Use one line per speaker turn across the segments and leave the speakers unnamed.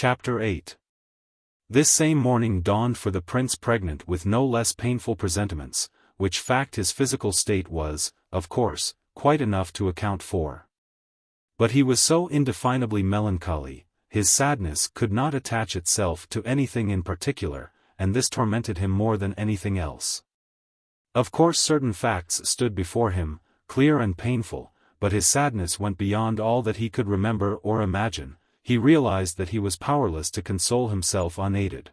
Chapter 8. This same morning dawned for the prince pregnant with no less painful presentiments, which fact his physical state was, of course, quite enough to account for. But he was so indefinably melancholy, his sadness could not attach itself to anything in particular, and this tormented him more than anything else. Of course certain facts stood before him, clear and painful, but his sadness went beyond all that he could remember or imagine. He realized that he was powerless to console himself unaided.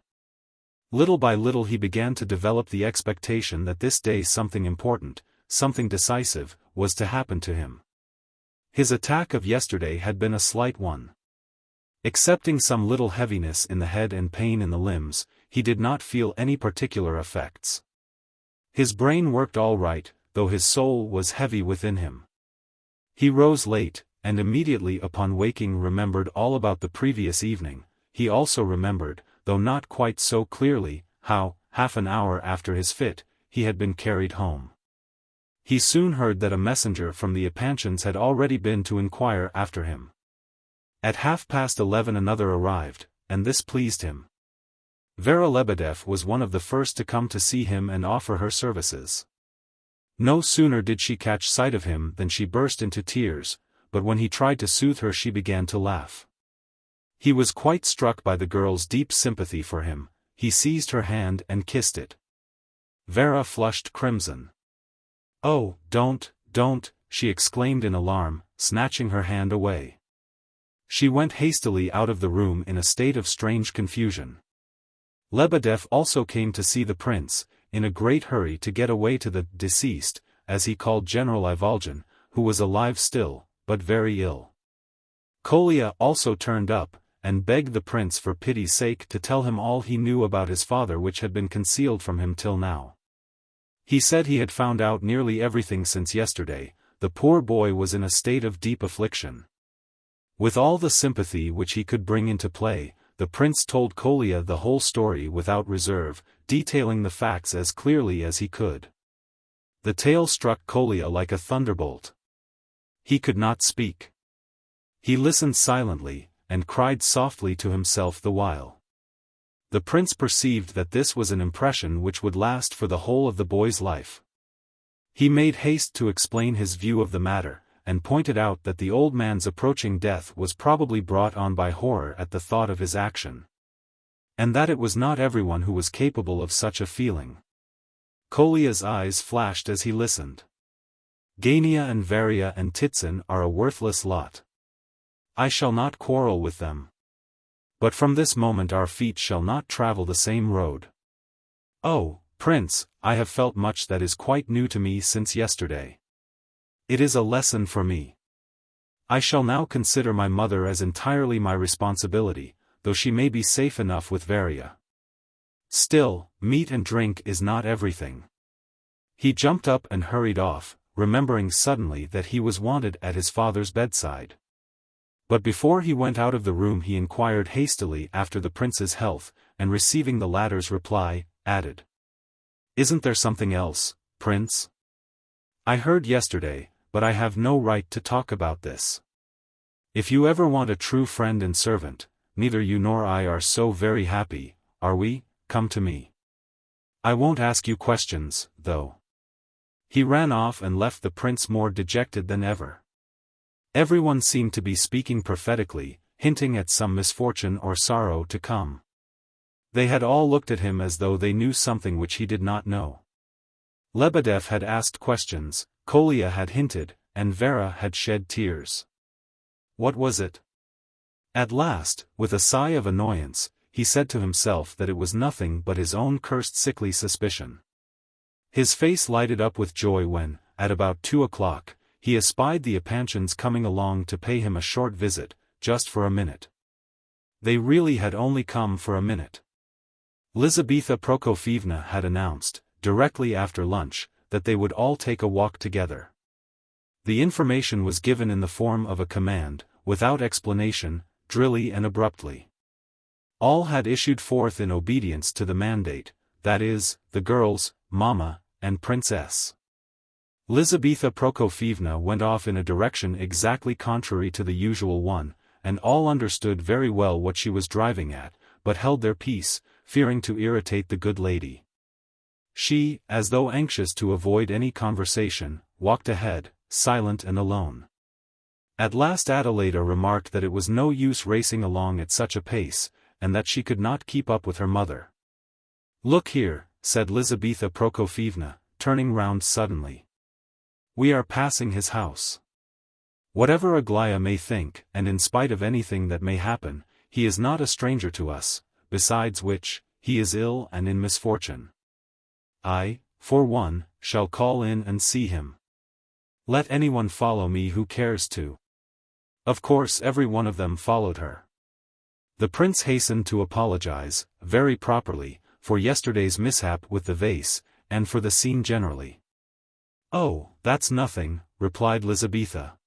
Little by little he began to develop the expectation that this day something important, something decisive, was to happen to him. His attack of yesterday had been a slight one. Excepting some little heaviness in the head and pain in the limbs, he did not feel any particular effects. His brain worked all right, though his soul was heavy within him. He rose late, and immediately upon waking remembered all about the previous evening. He also remembered, though not quite so clearly, how, half an hour after his fit, he had been carried home. He soon heard that a messenger from the Epanchins had already been to inquire after him. At 11:30 another arrived, and this pleased him. Vera Lebedev was one of the first to come to see him and offer her services. No sooner did she catch sight of him than she burst into tears, but when he tried to soothe her she began to laugh. He was quite struck by the girl's deep sympathy for him. He seized her hand and kissed it. Vera flushed crimson. "Oh, don't," she exclaimed in alarm, snatching her hand away. She went hastily out of the room in a state of strange confusion. Lebedev also came to see the prince, in a great hurry to get away to the deceased, as he called General Ivolgin, who was alive still, but very ill. Kolya also turned up, and begged the prince for pity's sake to tell him all he knew about his father which had been concealed from him till now. He said he had found out nearly everything since yesterday. The poor boy was in a state of deep affliction. With all the sympathy which he could bring into play, the prince told Kolya the whole story without reserve, detailing the facts as clearly as he could. The tale struck Kolya like a thunderbolt. He could not speak. He listened silently, and cried softly to himself the while. The prince perceived that this was an impression which would last for the whole of the boy's life. He made haste to explain his view of the matter, and pointed out that the old man's approaching death was probably brought on by horror at the thought of his action. And that it was not everyone who was capable of such a feeling. Kolya's eyes flashed as he listened. "Gania and Varia and Titsin are a worthless lot. I shall not quarrel with them. But from this moment our feet shall not travel the same road. Oh, Prince, I have felt much that is quite new to me since yesterday. It is a lesson for me. I shall now consider my mother as entirely my responsibility, though she may be safe enough with Varia. Still, meat and drink is not everything." He jumped up and hurried off, remembering suddenly that he was wanted at his father's bedside. But before he went out of the room he inquired hastily after the prince's health, and receiving the latter's reply, added, "Isn't there something else, Prince? I heard yesterday, but I have no right to talk about this. If you ever want a true friend and servant, neither you nor I are so very happy, are we? Come to me. I won't ask you questions, though." He ran off and left the prince more dejected than ever. Everyone seemed to be speaking prophetically, hinting at some misfortune or sorrow to come. They had all looked at him as though they knew something which he did not know. Lebedev had asked questions, Kolya had hinted, and Vera had shed tears. What was it? At last, with a sigh of annoyance, he said to himself that it was nothing but his own cursed sickly suspicion. His face lighted up with joy when, at about 2 o'clock, he espied the Epanchins coming along to pay him a short visit, just for a minute. They really had only come for a minute. Lizaveta Prokofievna had announced, directly after lunch, that they would all take a walk together. The information was given in the form of a command, without explanation, drilly and abruptly. All had issued forth in obedience to the mandate, that is, the girls, Mama, and Princess. Lizaveta Prokofievna went off in a direction exactly contrary to the usual one, and all understood very well what she was driving at, but held their peace, fearing to irritate the good lady. She, as though anxious to avoid any conversation, walked ahead, silent and alone. At last Adelaida remarked that it was no use racing along at such a pace, and that she could not keep up with her mother. "Look here," said Lizaveta Prokofievna, turning round suddenly. "We are passing his house. Whatever Aglaya may think, and in spite of anything that may happen, he is not a stranger to us, besides which, he is ill and in misfortune. I, for one, shall call in and see him. Let anyone follow me who cares to." Of course every one of them followed her. The prince hastened to apologize, very properly, for yesterday's mishap with the vase, and for the scene generally. "Oh, that's nothing," replied Lizaveta.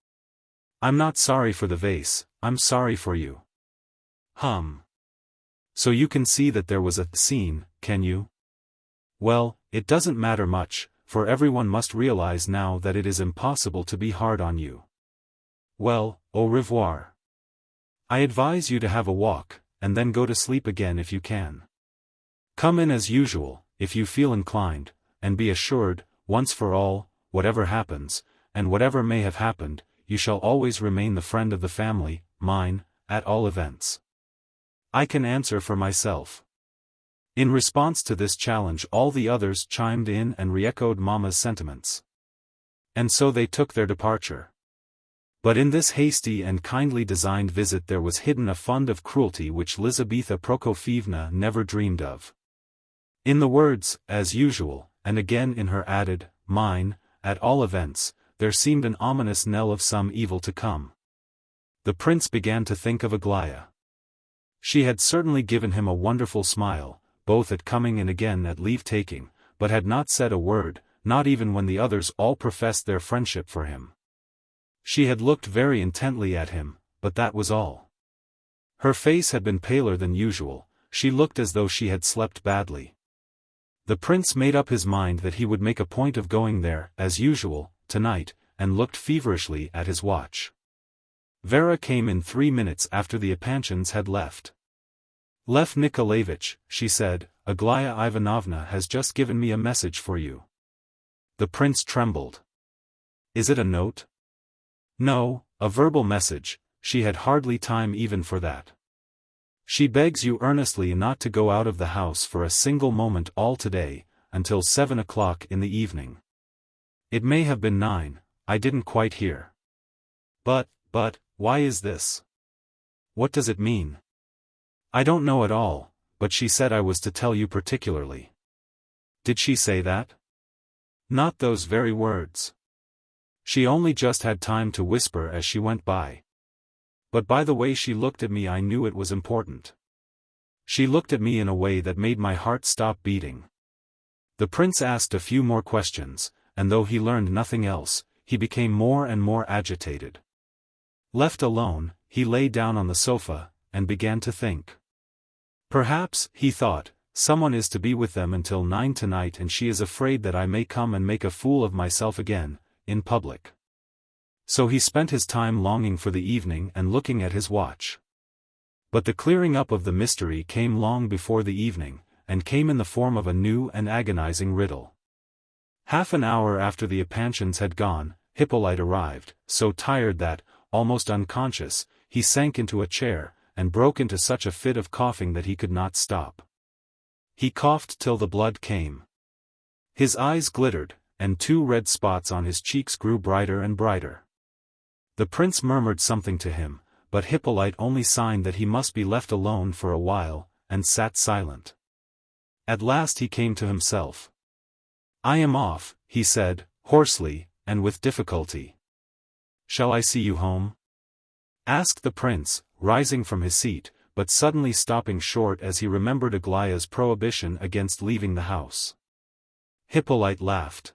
"I'm not sorry for the vase, I'm sorry for you." So you can see that there was a scene, can you? Well, it doesn't matter much, for everyone must realize now that it is impossible to be hard on you. Well, au revoir. I advise you to have a walk, and then go to sleep again if you can. Come in as usual, if you feel inclined, and be assured, once for all, whatever happens, and whatever may have happened, you shall always remain the friend of the family, mine, at all events. I can answer for myself." In response to this challenge all the others chimed in and re-echoed Mama's sentiments. And so they took their departure. But in this hasty and kindly designed visit there was hidden a fund of cruelty which Lizaveta Prokofievna never dreamed of. In the words, "as usual," and again in her added, "mine, at all events," there seemed an ominous knell of some evil to come. The prince began to think of Aglaya. She had certainly given him a wonderful smile, both at coming and again at leave-taking, but had not said a word, not even when the others all professed their friendship for him. She had looked very intently at him, but that was all. Her face had been paler than usual, she looked as though she had slept badly. The prince made up his mind that he would make a point of going there, as usual, tonight, and looked feverishly at his watch. Vera came in 3 minutes after the Epanchins had left. "Lev Nikolayevich," she said, "Aglaya Ivanovna has just given me a message for you." The prince trembled. "Is it a note?" "No, a verbal message, she had hardly time even for that. She begs you earnestly not to go out of the house for a single moment all today, until 7 o'clock in the evening. It may have been 9, I didn't quite hear. But, why is this? What does it mean?" "I don't know at all, but she said I was to tell you particularly." "Did she say that?" "Not those very words. She only just had time to whisper as she went by. But by the way she looked at me I knew it was important. She looked at me in a way that made my heart stop beating." The prince asked a few more questions, and though he learned nothing else, he became more and more agitated. Left alone, he lay down on the sofa, and began to think. Perhaps, he thought, someone is to be with them until 9 tonight and she is afraid that I may come and make a fool of myself again, in public. So he spent his time longing for the evening and looking at his watch. But the clearing up of the mystery came long before the evening, and came in the form of a new and agonizing riddle. Half an hour after the Epanchins had gone, Hippolyte arrived, so tired that, almost unconscious, he sank into a chair, and broke into such a fit of coughing that he could not stop. He coughed till the blood came. His eyes glittered, and 2 red spots on his cheeks grew brighter and brighter. The prince murmured something to him, but Hippolyte only signed that he must be left alone for a while, and sat silent. At last he came to himself. "I am off," he said, hoarsely, and with difficulty. "Shall I see you home?" asked the prince, rising from his seat, but suddenly stopping short as he remembered Aglaya's prohibition against leaving the house. Hippolyte laughed.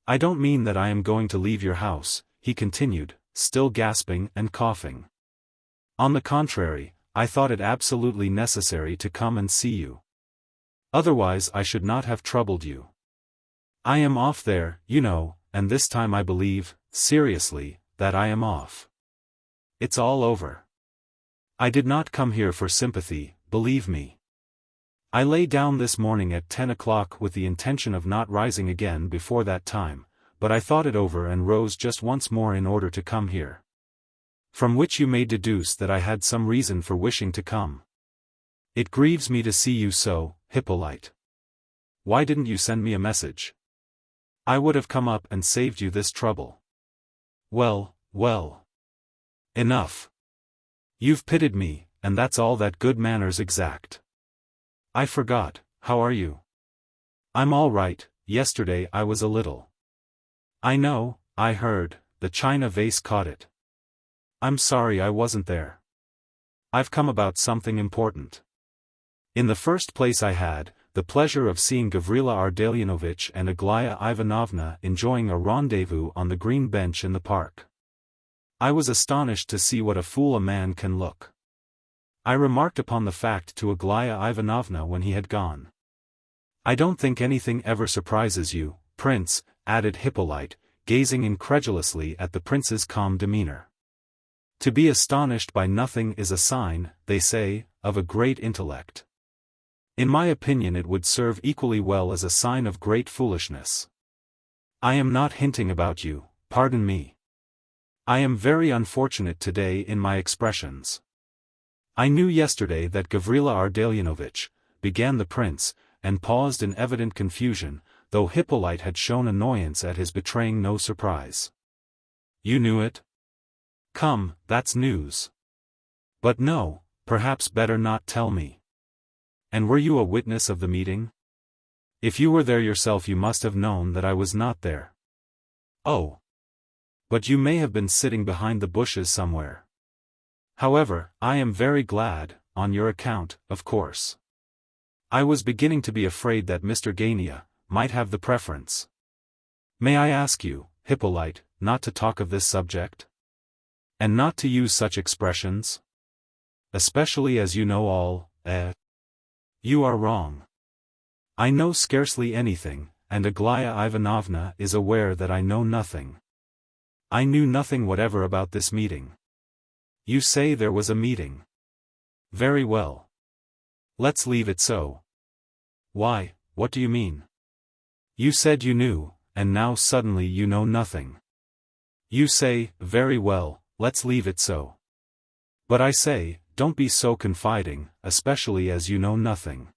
"I don't mean that I am going to leave your house," he continued, still gasping and coughing. "On the contrary, I thought it absolutely necessary to come and see you. Otherwise I should not have troubled you. I am off there, you know, and this time I believe, seriously, that I am off. It's all over. I did not come here for sympathy, believe me. I lay down this morning at 10 o'clock with the intention of not rising again before that time, but I thought it over and rose just once more in order to come here. From which you may deduce that I had some reason for wishing to come. It grieves me to see you so, Hippolyte. Why didn't you send me a message? I would have come up and saved you this trouble. Well, well. Enough. You've pitied me, and that's all that good manners exact. I forgot, how are you? I'm all right. Yesterday I was a little. I know, I heard, the china vase caught it. I'm sorry I wasn't there. I've come about something important. In the first place I had the pleasure of seeing Gavrila Ardalionovich and Aglaya Ivanovna enjoying a rendezvous on the green bench in the park. I was astonished to see what a fool a man can look. I remarked upon the fact to Aglaya Ivanovna when he had gone. I don't think anything ever surprises you, Prince, added Hippolyte, gazing incredulously at the prince's calm demeanor. To be astonished by nothing is a sign, they say, of a great intellect. In my opinion it would serve equally well as a sign of great foolishness. I am not hinting about you, pardon me. I am very unfortunate today in my expressions. I knew yesterday that Gavrila Ardalionovich, began the prince, and paused in evident confusion, though Hippolyte had shown annoyance at his betraying no surprise. You knew it? Come, that's news. But no, perhaps better not tell me. And were you a witness of the meeting? If you were there yourself you must have known that I was not there. Oh. But you may have been sitting behind the bushes somewhere. However, I am very glad, on your account, of course. I was beginning to be afraid that Mr. Gania might have the preference. May I ask you, Hippolyte, not to talk of this subject? And not to use such expressions? Especially as you know all, You are wrong. I know scarcely anything, and Aglaya Ivanovna is aware that I know nothing. I knew nothing whatever about this meeting. You say there was a meeting. Very well. Let's leave it so. Why, what do you mean? You said you knew, and now suddenly you know nothing. You say, very well, let's leave it so. But I say, don't be so confiding, especially as you know nothing.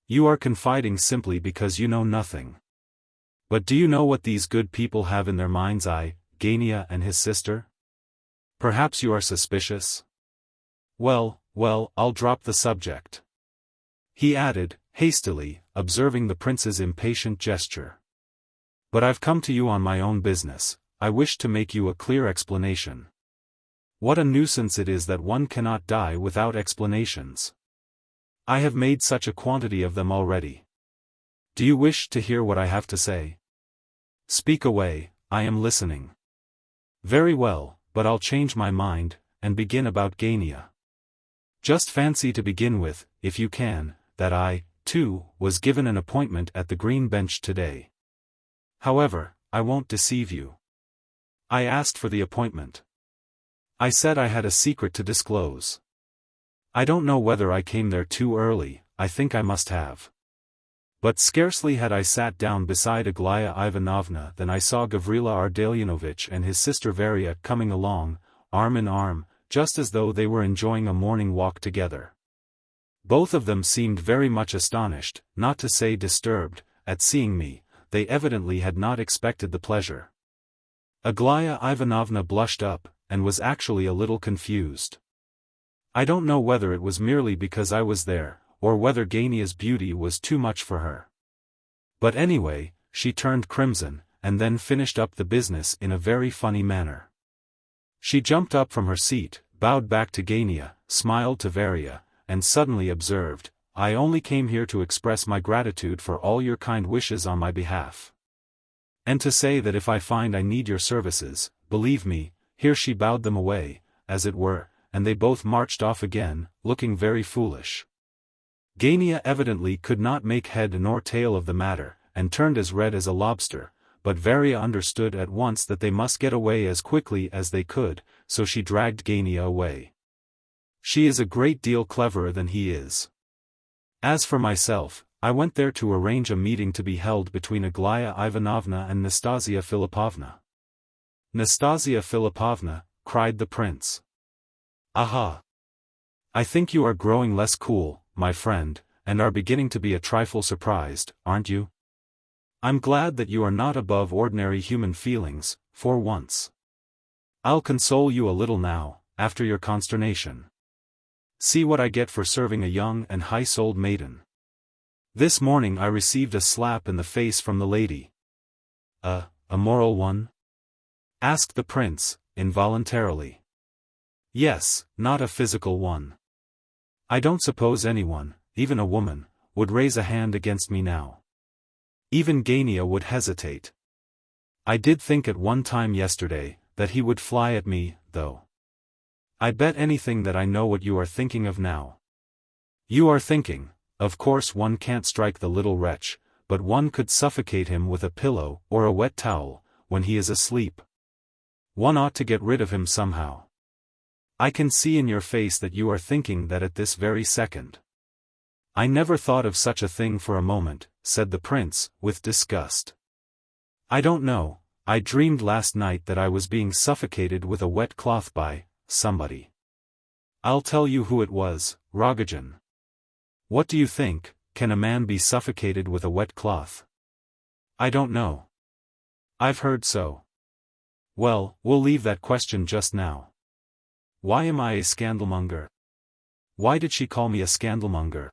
You are confiding simply because you know nothing. But do you know what these good people have in their mind's eye, Gania and his sister? Perhaps you are suspicious? Well, I'll drop the subject. He added, hastily, observing the prince's impatient gesture. But I've come to you on my own business. I wish to make you a clear explanation. What a nuisance it is that one cannot die without explanations. I have made such a quantity of them already. Do you wish to hear what I have to say? Speak away, I am listening. Very well, but I'll change my mind, and begin about Gania. Just fancy to begin with, if you can, that I, too, was given an appointment at the green bench today. However, I won't deceive you. I asked for the appointment. I said I had a secret to disclose. I don't know whether I came there too early, I think I must have. But scarcely had I sat down beside Aglaya Ivanovna than I saw Gavrila Ardalionovich and his sister Varia coming along, arm in arm, just as though they were enjoying a morning walk together. Both of them seemed very much astonished, not to say disturbed, at seeing me. They evidently had not expected the pleasure. Aglaya Ivanovna blushed up, and was actually a little confused. I don't know whether it was merely because I was there, or whether Gania's beauty was too much for her. But anyway, she turned crimson, and then finished up the business in a very funny manner. She jumped up from her seat, bowed back to Gania, smiled to Varia, and suddenly observed, I only came here to express my gratitude for all your kind wishes on my behalf. And to say that if I find I need your services, believe me, here she bowed them away, as it were, and they both marched off again, looking very foolish. Gania evidently could not make head nor tail of the matter, and turned as red as a lobster, but Varia understood at once that they must get away as quickly as they could, so she dragged Gania away. She is a great deal cleverer than he is. As for myself, I went there to arrange a meeting to be held between Aglaya Ivanovna and Nastasia Philipovna. Nastasia Philipovna, cried the prince. Aha! I think you are growing less cool, my friend, and are beginning to be a trifle surprised, aren't you? I'm glad that you are not above ordinary human feelings, for once. I'll console you a little now, after your consternation. See what I get for serving a young and high-souled maiden. This morning I received a slap in the face from the lady. A moral one? Asked the prince, involuntarily. Yes, not a physical one. I don't suppose anyone, even a woman, would raise a hand against me now. Even Gania would hesitate. I did think at one time yesterday, that he would fly at me, though. I bet anything that I know what you are thinking of now. You are thinking, of course one can't strike the little wretch, but one could suffocate him with a pillow or a wet towel, when he is asleep. One ought to get rid of him somehow. I can see in your face that you are thinking that at this very second. I never thought of such a thing for a moment, said the prince, with disgust. I don't know, I dreamed last night that I was being suffocated with a wet cloth by somebody. I'll tell you who it was, Rogojin. What do you think, can a man be suffocated with a wet cloth? I don't know. I've heard so. Well, we'll leave that question just now. Why am I a scandalmonger? Why did she call me a scandalmonger?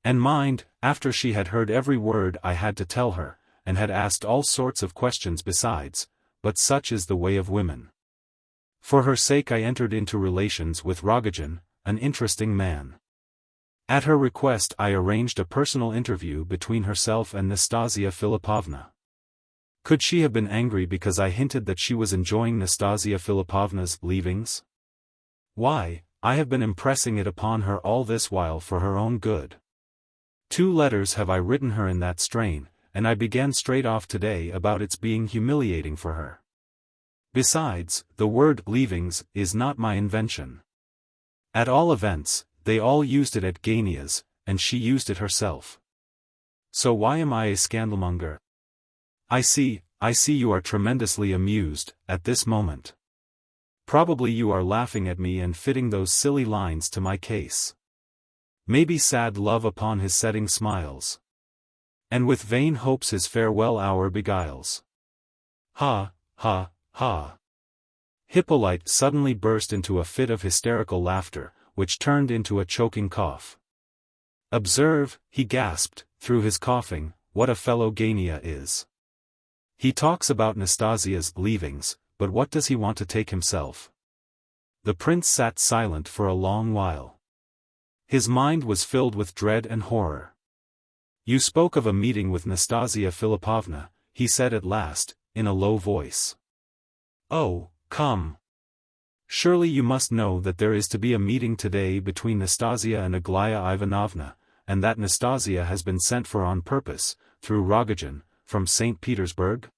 And mind, after she had heard every word I had to tell her, and had asked all sorts of questions besides, but such is the way of women. For her sake I entered into relations with Rogojin, an interesting man. At her request I arranged a personal interview between herself and Nastasia Philipovna. Could she have been angry because I hinted that she was enjoying Nastasia Philipovna's leavings? Why, I have been impressing it upon her all this while for her own good. 2 letters have I written her in that strain, and I began straight off today about its being humiliating for her. Besides, the word leavings is not my invention. At all events, they all used it at Gania's, and she used it herself. So why am I a scandalmonger? I see you are tremendously amused, at this moment. Probably you are laughing at me and fitting those silly lines to my case. Maybe sad love upon his setting smiles. And with vain hopes his farewell hour beguiles. Ha, ha, ha. Hippolyte suddenly burst into a fit of hysterical laughter, which turned into a choking cough. Observe, he gasped, through his coughing, what a fellow Gania is. He talks about Nastasia's leavings, but what does he want to take himself? The prince sat silent for a long while. His mind was filled with dread and horror. You spoke of a meeting with Nastasia Philipovna, he said at last, in a low voice. Oh, come. Surely you must know that there is to be a meeting today between Nastasia and Aglaya Ivanovna, and that Nastasia has been sent for on purpose, through Rogojin, from St. Petersburg?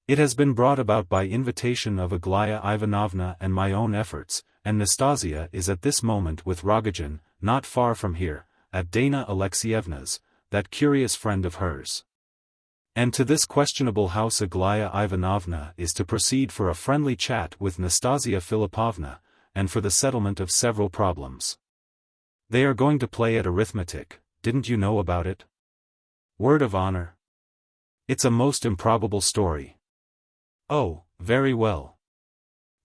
It has been brought about by invitation of Aglaya Ivanovna and my own efforts, and Nastasia is at this moment with Rogojin, not far from here, at Dana Alexievna's, that curious friend of hers. And to this questionable house Aglaya Ivanovna is to proceed for a friendly chat with Nastasia Philipovna, and for the settlement of several problems. They are going to play at arithmetic, didn't you know about it? Word of honor. It's a most improbable story. Oh, very well.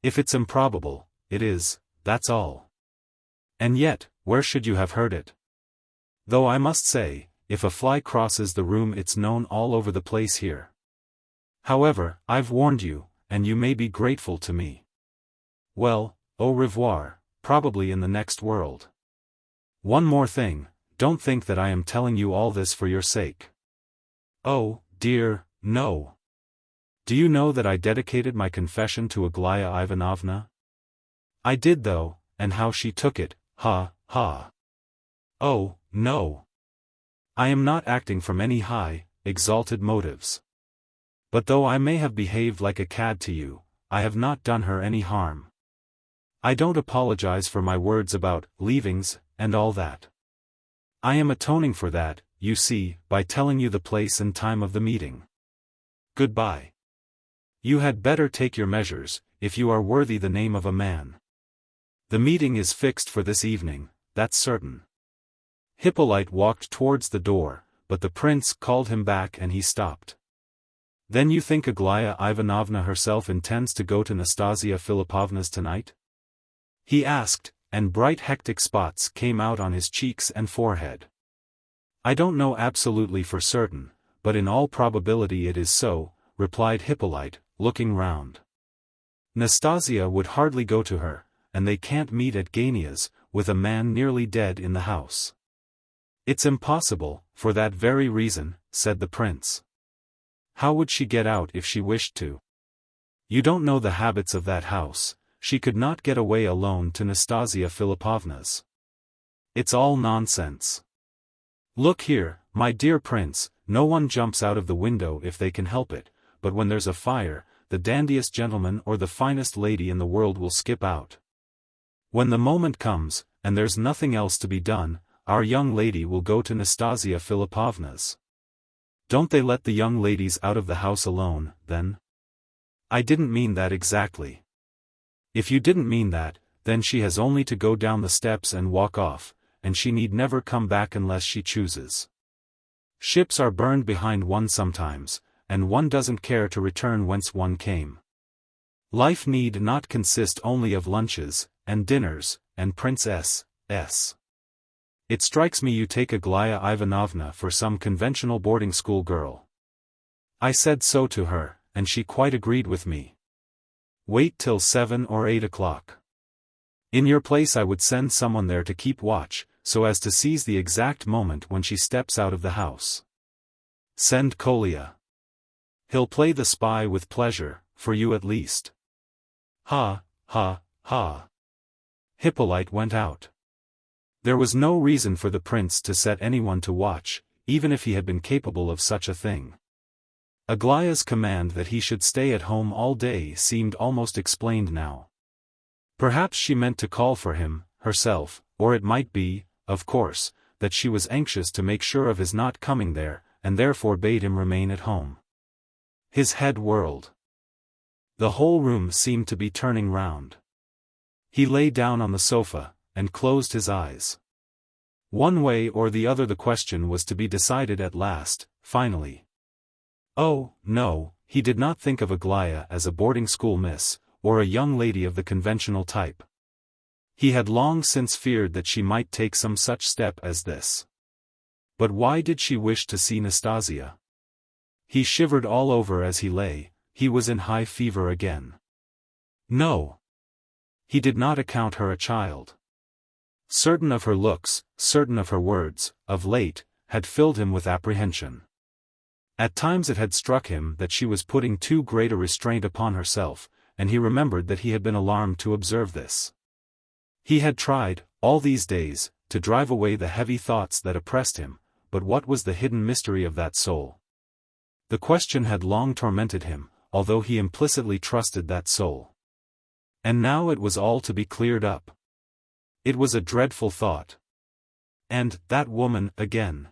If it's improbable, it is, that's all. And yet, where should you have heard it? Though I must say, if a fly crosses the room it's known all over the place here. However, I've warned you, and you may be grateful to me. Well, au revoir, probably in the next world. One more thing, don't think that I am telling you all this for your sake. Oh, dear, no. Do you know that I dedicated my confession to Aglaya Ivanovna? I did though, and how she took it, ha, ha. Oh, no. I am not acting from any high, exalted motives. But though I may have behaved like a cad to you, I have not done her any harm. I don't apologize for my words about leavings and all that. I am atoning for that, you see, by telling you the place and time of the meeting. Goodbye. You had better take your measures, if you are worthy the name of a man. The meeting is fixed for this evening, that's certain. Hippolyte walked towards the door, but the prince called him back and he stopped. Then you think Aglaya Ivanovna herself intends to go to Nastasia Philippovna's tonight? He asked, and bright hectic spots came out on his cheeks and forehead. I don't know absolutely for certain, but in all probability it is so, replied Hippolyte, looking round. Nastasia would hardly go to her, and they can't meet at Gania's, with a man nearly dead in the house. It's impossible, for that very reason, said the prince. How would she get out if she wished to? You don't know the habits of that house, she could not get away alone to Nastasia Philippovna's. It's all nonsense. Look here, my dear prince, no one jumps out of the window if they can help it, but when there's a fire, the dandiest gentleman or the finest lady in the world will skip out. When the moment comes, and there's nothing else to be done, our young lady will go to Nastasia Philippovna's. Don't they let the young ladies out of the house alone, then? I didn't mean that exactly. If you didn't mean that, then she has only to go down the steps and walk off, and she need never come back unless she chooses. Ships are burned behind one sometimes, and one doesn't care to return whence one came. Life need not consist only of lunches, and dinners, and princesses. It strikes me you take Aglaya Ivanovna for some conventional boarding school girl. I said so to her, and she quite agreed with me. Wait till 7 or 8 o'clock. In your place I would send someone there to keep watch, so as to seize the exact moment when she steps out of the house. Send Kolya. He'll play the spy with pleasure, for you at least. Ha, ha, ha. Hippolyte went out. There was no reason for the prince to set anyone to watch, even if he had been capable of such a thing. Aglaya's command that he should stay at home all day seemed almost explained now. Perhaps she meant to call for him, herself, or it might be, of course, that she was anxious to make sure of his not coming there, and therefore bade him remain at home. His head whirled. The whole room seemed to be turning round. He lay down on the sofa, and closed his eyes. One way or the other the question was to be decided at last, finally. Oh, no, he did not think of Aglaya as a boarding school miss, or a young lady of the conventional type. He had long since feared that she might take some such step as this. But why did she wish to see Nastasia? He shivered all over as he lay, he was in high fever again. No. He did not account her a child. Certain of her looks, certain of her words, of late, had filled him with apprehension. At times it had struck him that she was putting too great a restraint upon herself, and he remembered that he had been alarmed to observe this. He had tried, all these days, to drive away the heavy thoughts that oppressed him, but what was the hidden mystery of that soul? The question had long tormented him, although he implicitly trusted that soul. And now it was all to be cleared up. It was a dreadful thought. And, that woman, again.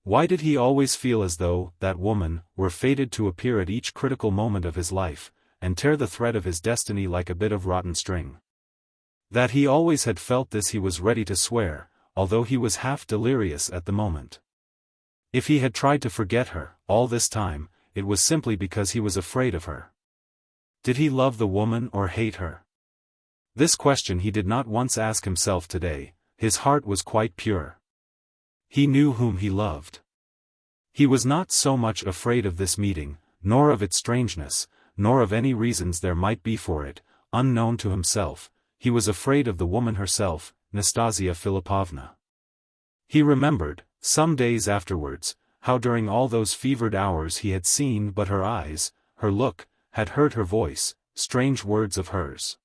Why did he always feel as though, that woman, were fated to appear at each critical moment of his life, and tear the thread of his destiny like a bit of rotten string? That he always had felt this he was ready to swear, although he was half delirious at the moment. If he had tried to forget her, all this time, it was simply because he was afraid of her. Did he love the woman or hate her? This question he did not once ask himself today, his heart was quite pure. He knew whom he loved. He was not so much afraid of this meeting, nor of its strangeness, nor of any reasons there might be for it, unknown to himself. He was afraid of the woman herself, Nastasia Philippovna. He remembered, some days afterwards, how during all those fevered hours he had seen but her eyes, her look, had heard her voice, strange words of hers.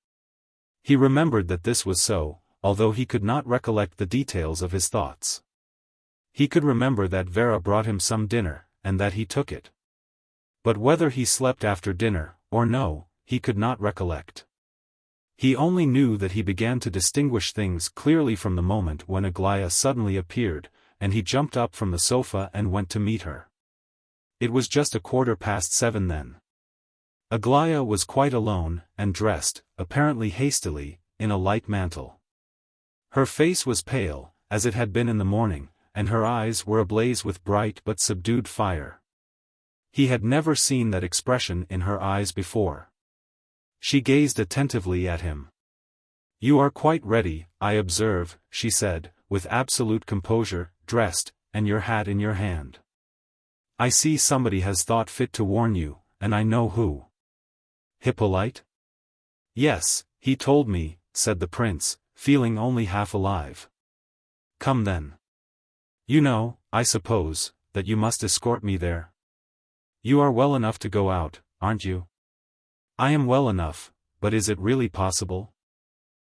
He remembered that this was so, although he could not recollect the details of his thoughts. He could remember that Vera brought him some dinner, and that he took it. But whether he slept after dinner, or no, he could not recollect. He only knew that he began to distinguish things clearly from the moment when Aglaya suddenly appeared, and he jumped up from the sofa and went to meet her. It was just 7:15 then. Aglaya was quite alone, and dressed, apparently hastily, in a light mantle. Her face was pale, as it had been in the morning, and her eyes were ablaze with bright but subdued fire. He had never seen that expression in her eyes before. She gazed attentively at him. "You are quite ready, I observe," she said, with absolute composure, "dressed, and your hat in your hand. I see somebody has thought fit to warn you, and I know who." "Hippolyte?" "Yes, he told me," said the prince, feeling only half alive. "Come then. You know, I suppose, that you must escort me there. You are well enough to go out, aren't you?" "I am well enough, but is it really possible?"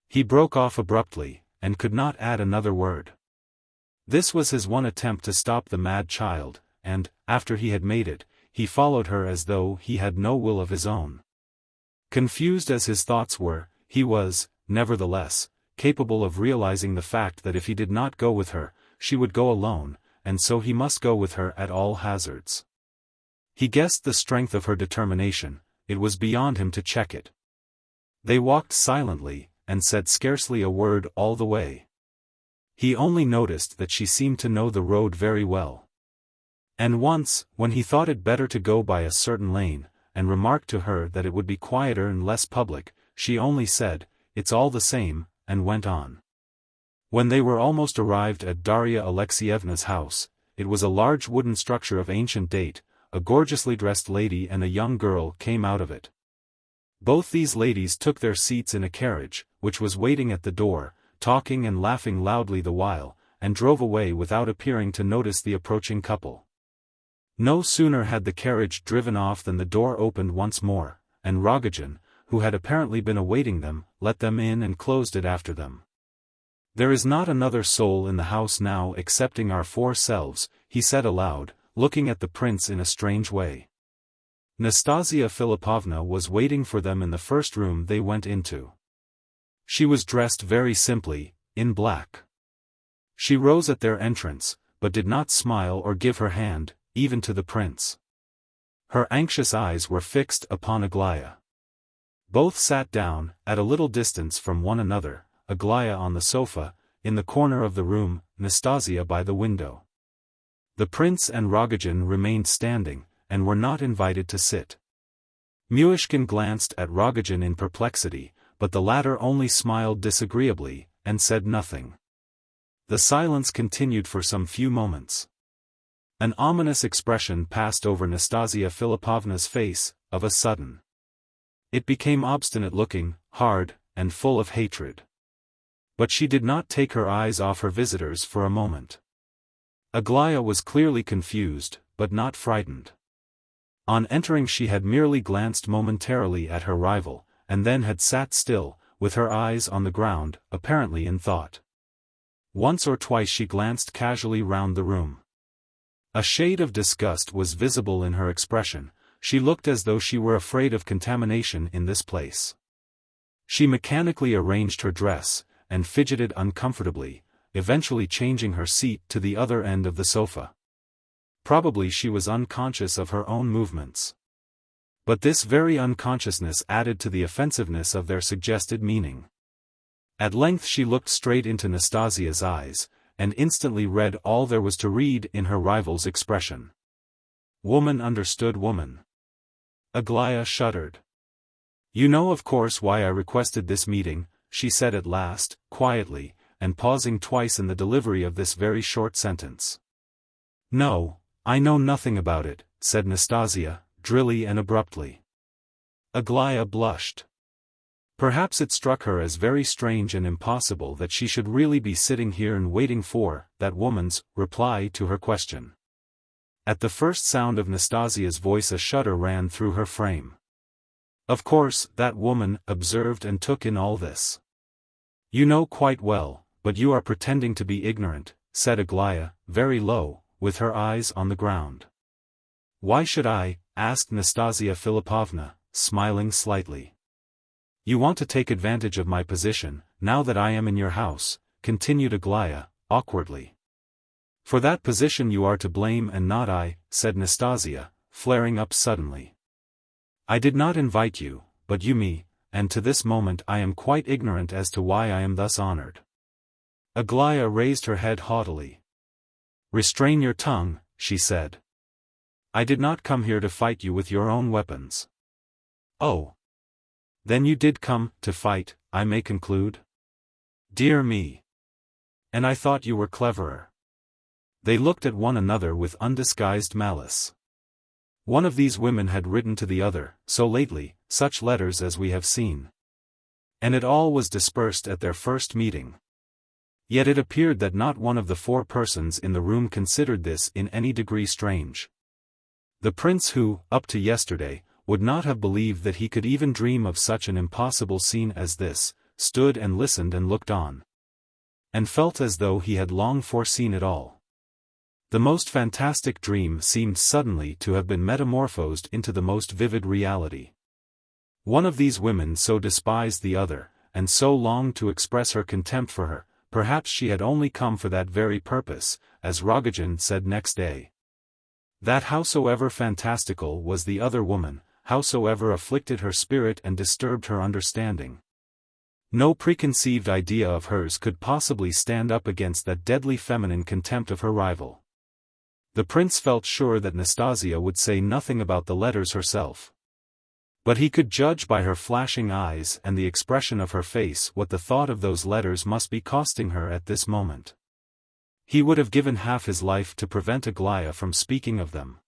He broke off abruptly, and could not add another word. This was his one attempt to stop the mad child, and, after he had made it, he followed her as though he had no will of his own. Confused as his thoughts were, he was, nevertheless, capable of realizing the fact that if he did not go with her, she would go alone, and so he must go with her at all hazards. He guessed the strength of her determination, it was beyond him to check it. They walked silently, and said scarcely a word all the way. He only noticed that she seemed to know the road very well. And once, when he thought it better to go by a certain lane, and remarked to her that it would be quieter and less public, she only said, "It's all the same," and went on. When they were almost arrived at Darya Alexeyevna's house, it was a large wooden structure of ancient date. A gorgeously dressed lady and a young girl came out of it. Both these ladies took their seats in a carriage, which was waiting at the door, talking and laughing loudly the while, and drove away without appearing to notice the approaching couple. No sooner had the carriage driven off than the door opened once more, and Rogojin, who had apparently been awaiting them, let them in and closed it after them. "There is not another soul in the house now excepting our four selves," he said aloud, looking at the prince in a strange way. Nastasia Philippovna was waiting for them in the first room they went into. She was dressed very simply, in black. She rose at their entrance, but did not smile or give her hand, even to the prince. Her anxious eyes were fixed upon Aglaya. Both sat down, at a little distance from one another, Aglaya on the sofa, in the corner of the room, Nastasia by the window. The prince and Rogojin remained standing, and were not invited to sit. Myshkin glanced at Rogojin in perplexity, but the latter only smiled disagreeably, and said nothing. The silence continued for some few moments. An ominous expression passed over Nastasia Philippovna's face, of a sudden. It became obstinate-looking, hard, and full of hatred. But she did not take her eyes off her visitors for a moment. Aglaya was clearly confused, but not frightened. On entering she had merely glanced momentarily at her rival, and then had sat still, with her eyes on the ground, apparently in thought. Once or twice she glanced casually round the room. A shade of disgust was visible in her expression, she looked as though she were afraid of contamination in this place. She mechanically arranged her dress, and fidgeted uncomfortably, eventually changing her seat to the other end of the sofa. Probably she was unconscious of her own movements. But this very unconsciousness added to the offensiveness of their suggested meaning. At length she looked straight into Nastasia's eyes, and instantly read all there was to read in her rival's expression. Woman understood woman. Aglaya shuddered. "You know of course why I requested this meeting," she said at last, quietly, and pausing twice in the delivery of this very short sentence. "No, I know nothing about it," said Nastasia, drily and abruptly. Aglaya blushed. Perhaps it struck her as very strange and impossible that she should really be sitting here and waiting for that woman's reply to her question. At the first sound of Nastasia's voice a shudder ran through her frame. Of course, that woman observed and took in all this. "You know quite well, but you are pretending to be ignorant," said Aglaya, very low, with her eyes on the ground. "Why should I?" asked Nastasia Philippovna, smiling slightly. You want to take advantage of my position, now that I am in your house, continued Aglaya, awkwardly. For that position you are to blame and not I, said Nastasia, flaring up suddenly. I did not invite you, but you me, and to this moment I am quite ignorant as to why I am thus honored. Aglaya raised her head haughtily. Restrain your tongue, she said. I did not come here to fight you with your own weapons. Oh. Then you did come to fight, I may conclude? Dear me. And I thought you were cleverer. They looked at one another with undisguised malice. One of these women had written to the other, so lately, such letters as we have seen. And it all was dispersed at their first meeting. Yet it appeared that not one of the 4 persons in the room considered this in any degree strange. The prince who, up to yesterday, would not have believed that he could even dream of such an impossible scene as this, stood and listened and looked on. And felt as though he had long foreseen it all. The most fantastic dream seemed suddenly to have been metamorphosed into the most vivid reality. One of these women so despised the other, and so longed to express her contempt for her, perhaps she had only come for that very purpose, as Rogojin said next day. That howsoever fantastical was the other woman, howsoever afflicted her spirit and disturbed her understanding, no preconceived idea of hers could possibly stand up against that deadly feminine contempt of her rival. The prince felt sure that Nastasia would say nothing about the letters herself. But he could judge by her flashing eyes and the expression of her face what the thought of those letters must be costing her at this moment. He would have given half his life to prevent Aglaya from speaking of them.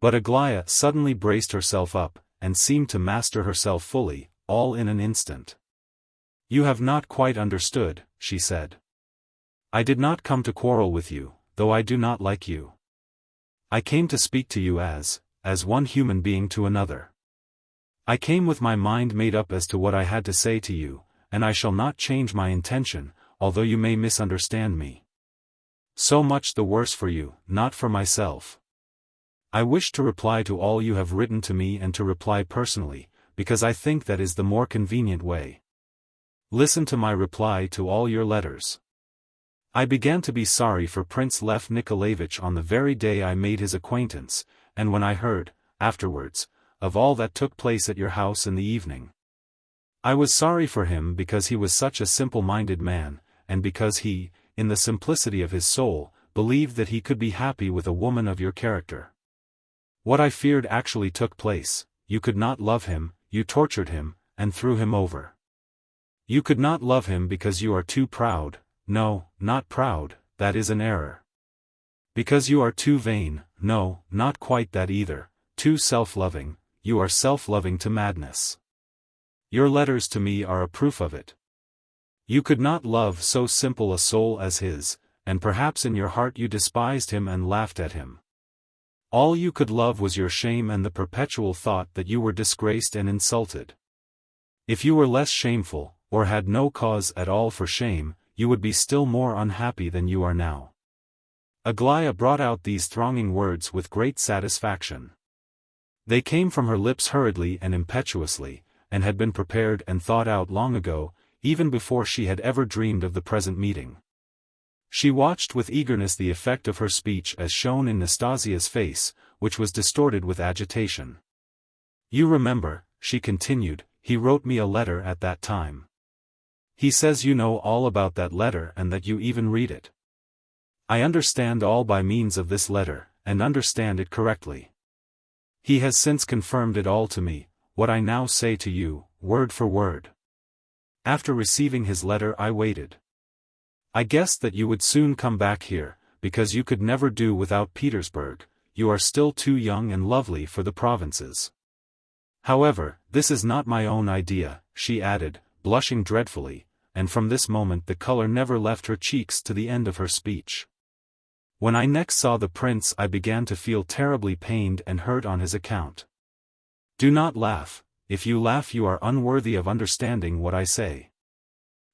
But Aglaya suddenly braced herself up, and seemed to master herself fully, all in an instant. You have not quite understood, she said. I did not come to quarrel with you, though I do not like you. I came to speak to you as one human being to another. I came with my mind made up as to what I had to say to you, and I shall not change my intention, although you may misunderstand me. So much the worse for you, not for myself. I wish to reply to all you have written to me and to reply personally, because I think that is the more convenient way. Listen to my reply to all your letters. I began to be sorry for Prince Lev Nikolayevich on the very day I made his acquaintance, and when I heard, afterwards, of all that took place at your house in the evening. I was sorry for him because he was such a simple-minded man, and because he, in the simplicity of his soul, believed that he could be happy with a woman of your character. What I feared actually took place. You could not love him, you tortured him, and threw him over. You could not love him because you are too proud. No, not proud, that is an error. Because you are too vain, no, not quite that either, too self-loving, you are self-loving to madness. Your letters to me are a proof of it. You could not love so simple a soul as his, and perhaps in your heart you despised him and laughed at him. All you could love was your shame and the perpetual thought that you were disgraced and insulted. If you were less shameful, or had no cause at all for shame, you would be still more unhappy than you are now. Aglaya brought out these thronging words with great satisfaction. They came from her lips hurriedly and impetuously, and had been prepared and thought out long ago, even before she had ever dreamed of the present meeting. She watched with eagerness the effect of her speech as shown in Nastasia's face, which was distorted with agitation. You remember, she continued, he wrote me a letter at that time. He says you know all about that letter and that you even read it. I understand all by means of this letter, and understand it correctly. He has since confirmed it all to me, what I now say to you, word for word. After receiving his letter I waited. I guessed that you would soon come back here, because you could never do without Petersburg, you are still too young and lovely for the provinces. However, this is not my own idea, she added, blushing dreadfully, and from this moment the color never left her cheeks to the end of her speech. When I next saw the prince I began to feel terribly pained and hurt on his account. Do not laugh. If you laugh you are unworthy of understanding what I say.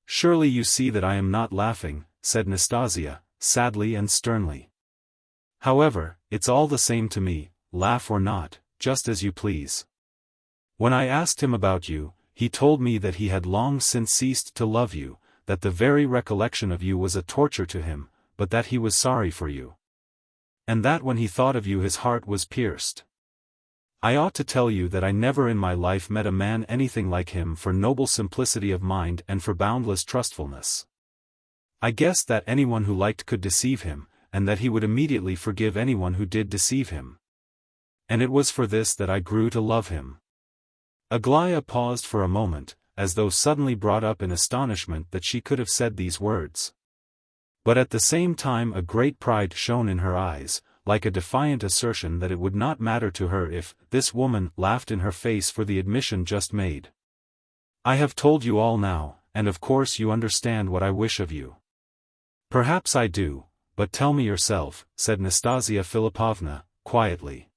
Surely you see that I am not laughing, said Nastasia, sadly and sternly. However, it's all the same to me, laugh or not, just as you please. When I asked him about you, he told me that he had long since ceased to love you, that the very recollection of you was a torture to him, but that he was sorry for you. And that when he thought of you his heart was pierced. I ought to tell you that I never in my life met a man anything like him for noble simplicity of mind and for boundless trustfulness. I guessed that anyone who liked could deceive him, and that he would immediately forgive anyone who did deceive him. And it was for this that I grew to love him. Aglaya paused for a moment, as though suddenly brought up in astonishment that she could have said these words. But at the same time a great pride shone in her eyes, like a defiant assertion that it would not matter to her if this woman laughed in her face for the admission just made. I have told you all now, and of course you understand what I wish of you. Perhaps I do, but tell me yourself, said Nastasia Philippovna, quietly.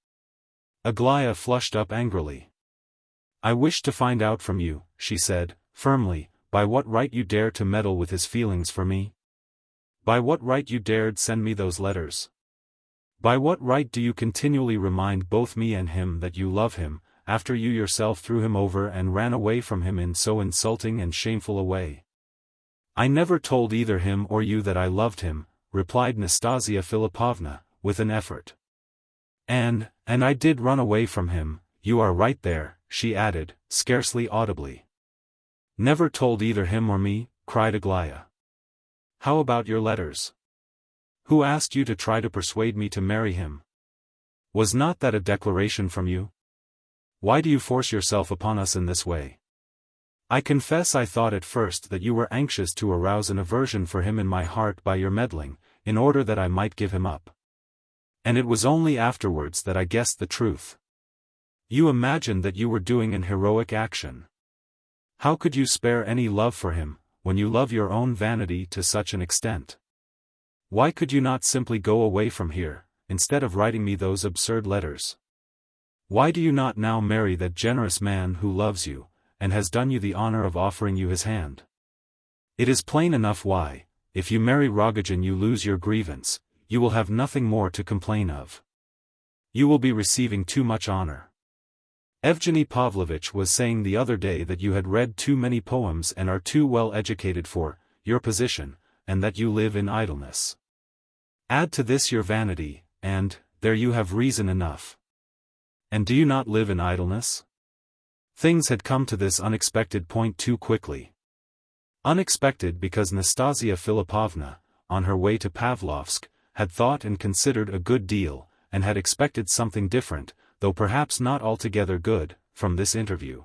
Aglaya flushed up angrily. I wish to find out from you, she said, firmly, by what right you dare to meddle with his feelings for me? By what right you dared send me those letters? By what right do you continually remind both me and him that you love him, after you yourself threw him over and ran away from him in so insulting and shameful a way? I never told either him or you that I loved him, replied Nastasia Philippovna, with an effort. And I did run away from him, you are right there, she added, scarcely audibly. Never told either him or me, cried Aglaya. How about your letters? Who asked you to try to persuade me to marry him? Was not that a declaration from you? Why do you force yourself upon us in this way? I confess I thought at first that you were anxious to arouse an aversion for him in my heart by your meddling, in order that I might give him up. And it was only afterwards that I guessed the truth. You imagined that you were doing an heroic action. How could you spare any love for him, when you love your own vanity to such an extent? Why could you not simply go away from here, instead of writing me those absurd letters? Why do you not now marry that generous man who loves you, and has done you the honor of offering you his hand? It is plain enough why. If you marry Rogojin you lose your grievance, you will have nothing more to complain of. You will be receiving too much honor. Evgeny Pavlovitch was saying the other day that you had read too many poems and are too well educated for your position, and that you live in idleness. Add to this your vanity, and there you have reason enough. And do you not live in idleness? Things had come to this unexpected point too quickly. Unexpected because Nastasia Philippovna, on her way to Pavlovsk, had thought and considered a good deal, and had expected something different, though perhaps not altogether good, from this interview.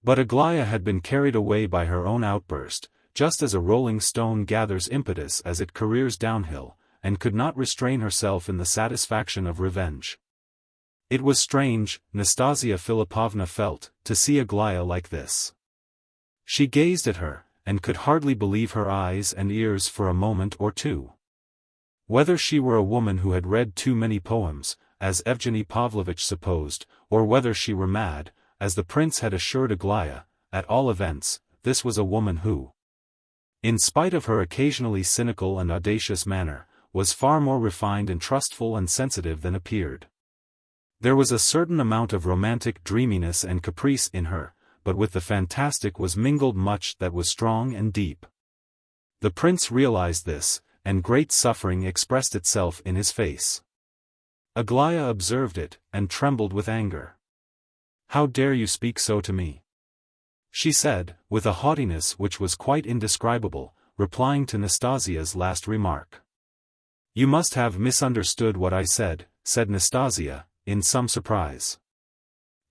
But Aglaya had been carried away by her own outburst, just as a rolling stone gathers impetus as it careers downhill, and could not restrain herself in the satisfaction of revenge. It was strange, Nastasia Philippovna felt, to see Aglaya like this. She gazed at her, and could hardly believe her eyes and ears for a moment or two. Whether she were a woman who had read too many poems, as Evgeny Pavlovitch supposed, or whether she were mad, as the prince had assured Aglaya, at all events, this was a woman who, in spite of her occasionally cynical and audacious manner, was far more refined and trustful and sensitive than appeared. There was a certain amount of romantic dreaminess and caprice in her, but with the fantastic was mingled much that was strong and deep. The prince realized this, and great suffering expressed itself in his face. Aglaya observed it, and trembled with anger. How dare you speak so to me? She said, with a haughtiness which was quite indescribable, replying to Nastasia's last remark. You must have misunderstood what I said, said Nastasia, in some surprise.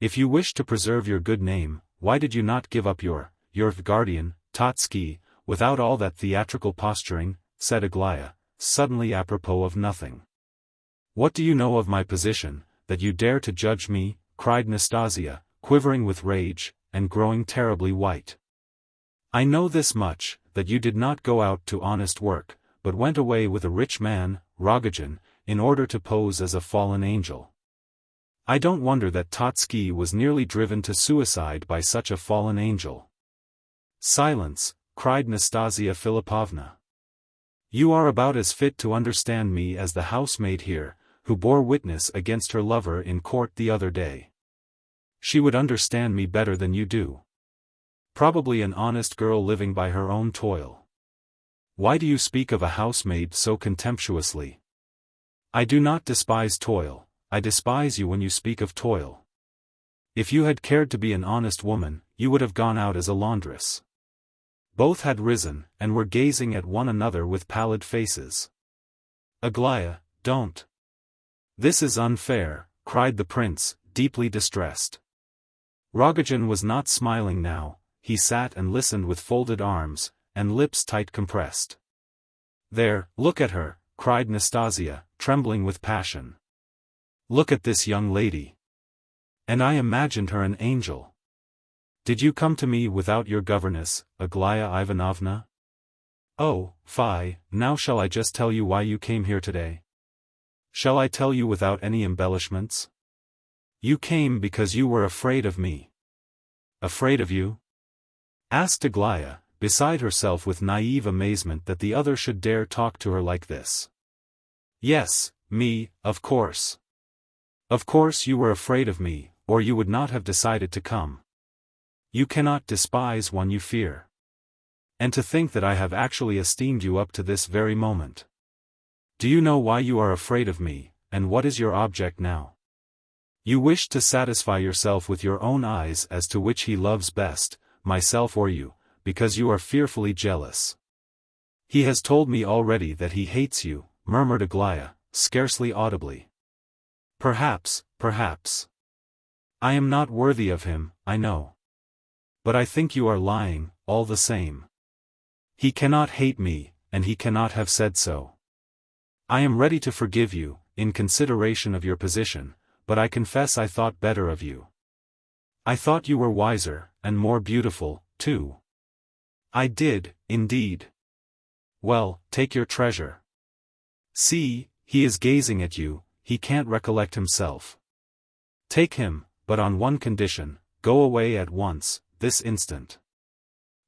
If you wish to preserve your good name, why did you not give up your guardian, Totsky, without all that theatrical posturing, said Aglaya, suddenly apropos of nothing. What do you know of my position, that you dare to judge me, cried Nastasia, quivering with rage, and growing terribly white. I know this much, that you did not go out to honest work, but went away with a rich man, Rogojin, in order to pose as a fallen angel. I don't wonder that Totsky was nearly driven to suicide by such a fallen angel. Silence, cried Nastasia Philippovna. You are about as fit to understand me as the housemaid here, who bore witness against her lover in court the other day. She would understand me better than you do. Probably an honest girl living by her own toil. Why do you speak of a housemaid so contemptuously? I do not despise toil, I despise you when you speak of toil. If you had cared to be an honest woman, you would have gone out as a laundress. Both had risen, and were gazing at one another with pallid faces. Aglaya, don't. This is unfair, cried the prince, deeply distressed. Rogojin was not smiling now, he sat and listened with folded arms, and lips tight compressed. There, look at her, cried Nastasia, trembling with passion. Look at this young lady. And I imagined her an angel. Did you come to me without your governess, Aglaya Ivanovna? Oh, fie, now shall I just tell you why you came here today? Shall I tell you without any embellishments? You came because you were afraid of me. Afraid of you? Asked Aglaya, beside herself with naive amazement that the other should dare talk to her like this. Yes, me, of course. Of course you were afraid of me, or you would not have decided to come. You cannot despise one you fear. And to think that I have actually esteemed you up to this very moment. Do you know why you are afraid of me, and what is your object now? You wish to satisfy yourself with your own eyes as to which he loves best, myself or you, because you are fearfully jealous. He has told me already that he hates you, murmured Aglaya, scarcely audibly. Perhaps. I am not worthy of him, I know. But I think you are lying, all the same. He cannot hate me, and he cannot have said so. I am ready to forgive you, in consideration of your position, but I confess I thought better of you. I thought you were wiser, and more beautiful, too. I did, indeed. Well, take your treasure. See, he is gazing at you, he can't recollect himself. Take him, but on one condition, go away at once, this instant.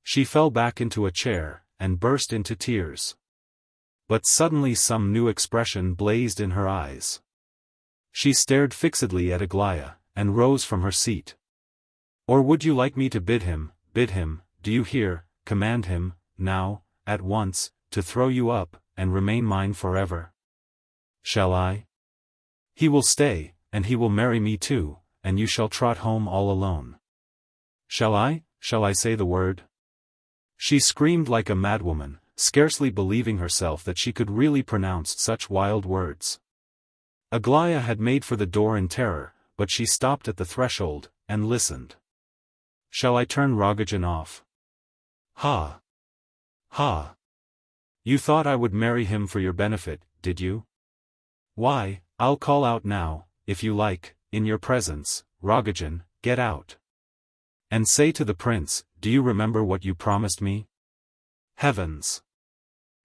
She fell back into a chair, and burst into tears. But suddenly some new expression blazed in her eyes. She stared fixedly at Aglaya, and rose from her seat. Or would you like me to bid him, do you hear, command him, now, at once, to throw you up, and remain mine forever? Shall I? He will stay, and he will marry me too, and you shall trot home all alone. Shall I say the word? She screamed like a madwoman, scarcely believing herself that she could really pronounce such wild words. Aglaya had made for the door in terror, but she stopped at the threshold, and listened. Shall I turn Rogojin off? Ha! Ha! You thought I would marry him for your benefit, did you? Why, I'll call out now, if you like, in your presence, Rogojin, get out. And say to the prince, do you remember what you promised me? Heavens!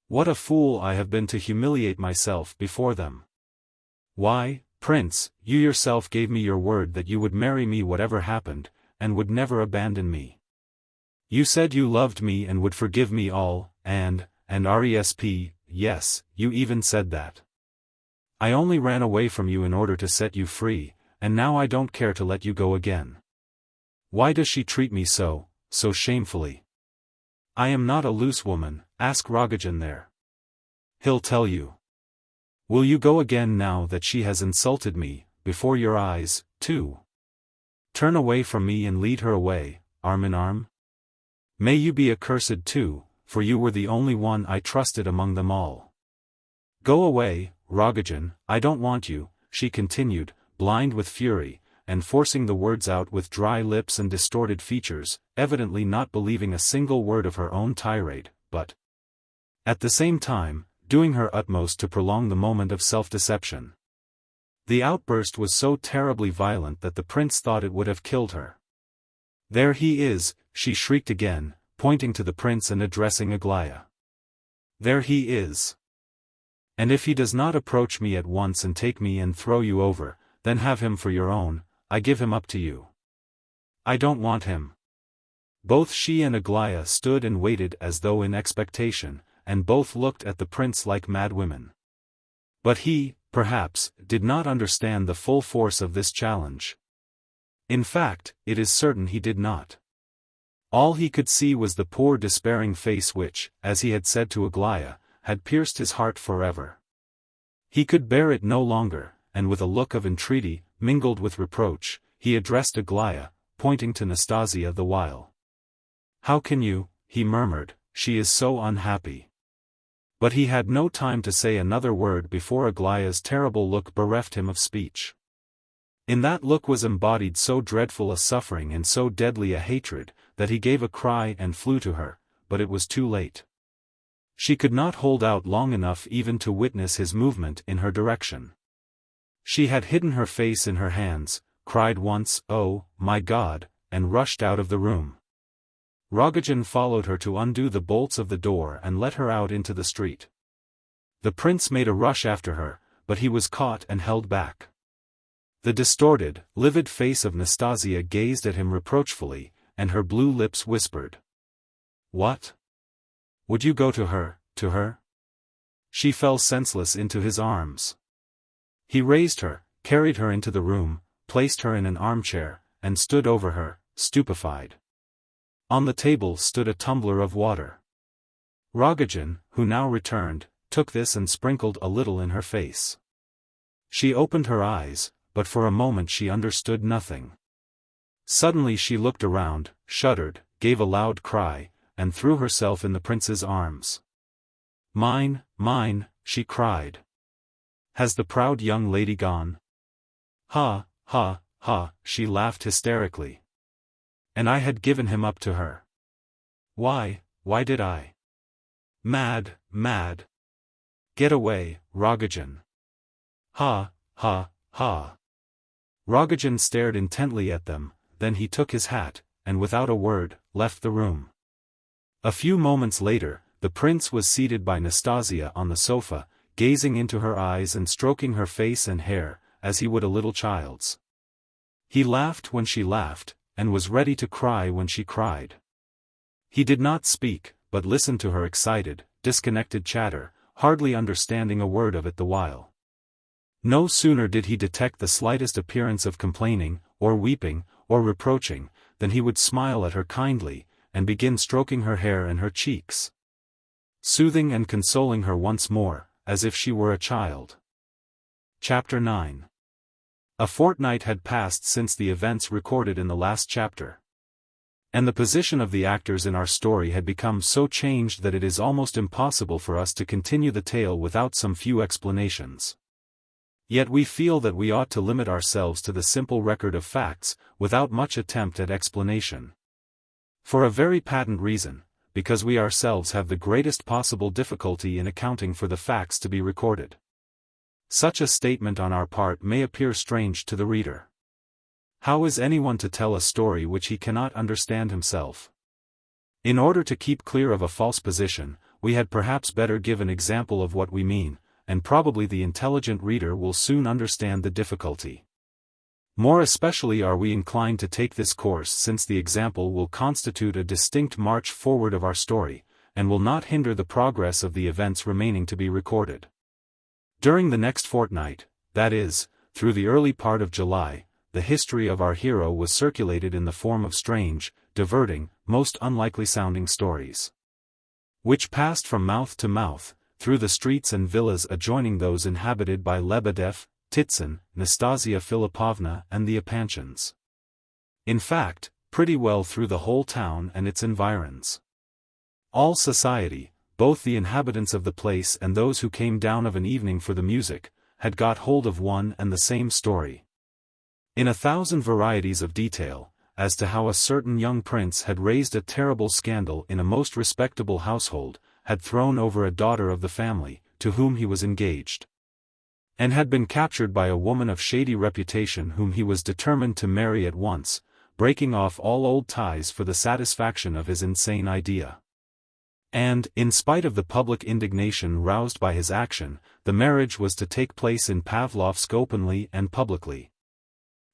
What a fool I have been to humiliate myself before them. Why, prince, you yourself gave me your word that you would marry me whatever happened, and would never abandon me. You said you loved me and would forgive me all, and RESP, yes, you even said that. I only ran away from you in order to set you free, and now I don't care to let you go again. Why does she treat me so shamefully? I am not a loose woman, ask Rogojin there. He'll tell you. Will you go again now that she has insulted me, before your eyes, too? Turn away from me and lead her away, arm in arm? May you be accursed too, for you were the only one I trusted among them all. Go away, Rogojin, I don't want you, she continued, blind with fury, and forcing the words out with dry lips and distorted features, evidently not believing a single word of her own tirade, but at the same time, doing her utmost to prolong the moment of self-deception. The outburst was so terribly violent that the prince thought it would have killed her. There he is, she shrieked again, pointing to the prince and addressing Aglaya. There he is. And if he does not approach me at once and take me and throw you over, then have him for your own, I give him up to you. I don't want him. Both she and Aglaya stood and waited as though in expectation, and both looked at the prince like mad women. But he, perhaps, did not understand the full force of this challenge. In fact, it is certain he did not. All he could see was the poor despairing face which, as he had said to Aglaya, had pierced his heart forever. He could bear it no longer, and with a look of entreaty, mingled with reproach, he addressed Aglaya, pointing to Nastasia the while. "How can you," he murmured, "she is so unhappy." But he had no time to say another word before Aglaya's terrible look bereft him of speech. In that look was embodied so dreadful a suffering and so deadly a hatred, that he gave a cry and flew to her, but it was too late. She could not hold out long enough even to witness his movement in her direction. She had hidden her face in her hands, cried once, "Oh, my God," and rushed out of the room. Rogojin followed her to undo the bolts of the door and let her out into the street. The prince made a rush after her, but he was caught and held back. The distorted, livid face of Nastasia gazed at him reproachfully, and her blue lips whispered. "What? Would you go to her, to her?" She fell senseless into his arms. He raised her, carried her into the room, placed her in an armchair, and stood over her, stupefied. On the table stood a tumbler of water. Rogojin, who now returned, took this and sprinkled a little in her face. She opened her eyes, but for a moment she understood nothing. Suddenly she looked around, shuddered, gave a loud cry, and threw herself in the prince's arms. "Mine, mine," she cried. "Has the proud young lady gone?" "Ha, ha, ha," she laughed hysterically. "And I had given him up to her. Why did I? Mad, mad. Get away, Rogojin." "Ha, ha, ha." Rogojin stared intently at them, then he took his hat, and without a word, left the room. A few moments later, the prince was seated by Nastasia on the sofa, gazing into her eyes and stroking her face and hair, as he would a little child's. He laughed when she laughed, and was ready to cry when she cried. He did not speak, but listened to her excited, disconnected chatter, hardly understanding a word of it the while. No sooner did he detect the slightest appearance of complaining, or weeping, or reproaching, than he would smile at her kindly, and begin stroking her hair and her cheeks, soothing and consoling her once more, as if she were a child. Chapter 9. A fortnight had passed since the events recorded in the last chapter. And the position of the actors in our story had become so changed that it is almost impossible for us to continue the tale without some few explanations. Yet we feel that we ought to limit ourselves to the simple record of facts, without much attempt at explanation. For a very patent reason, because we ourselves have the greatest possible difficulty in accounting for the facts to be recorded. Such a statement on our part may appear strange to the reader. How is anyone to tell a story which he cannot understand himself? In order to keep clear of a false position, we had perhaps better give an example of what we mean, and probably the intelligent reader will soon understand the difficulty. More especially are we inclined to take this course since the example will constitute a distinct march forward of our story, and will not hinder the progress of the events remaining to be recorded. During the next fortnight, that is, through the early part of July, the history of our hero was circulated in the form of strange, diverting, most unlikely sounding stories, which passed from mouth to mouth, through the streets and villas adjoining those inhabited by Lebedev, Titsyn, Nastasia Philippovna and the Epanchins. In fact, pretty well through the whole town and its environs. All society, both the inhabitants of the place and those who came down of an evening for the music, had got hold of one and the same story. In 1,000 varieties of detail, as to how a certain young prince had raised a terrible scandal in a most respectable household, had thrown over a daughter of the family, to whom he was engaged, and had been captured by a woman of shady reputation whom he was determined to marry at once, breaking off all old ties for the satisfaction of his insane idea. And, in spite of the public indignation roused by his action, the marriage was to take place in Pavlovsk openly and publicly.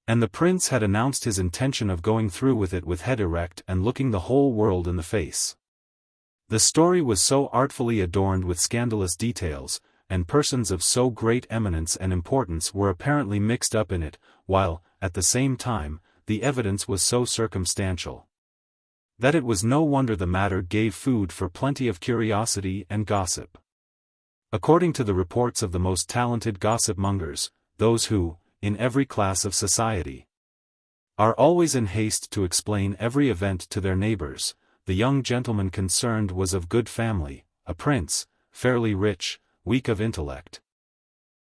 And the prince had announced his intention of going through with it with head erect and looking the whole world in the face. The story was so artfully adorned with scandalous details, and persons of so great eminence and importance were apparently mixed up in it, while, at the same time, the evidence was so circumstantial. that it was no wonder the matter gave food for plenty of curiosity and gossip. According to the reports of the most talented gossip-mongers, those who, in every class of society, are always in haste to explain every event to their neighbors, the young gentleman concerned was of good family, a prince, fairly rich, weak of intellect,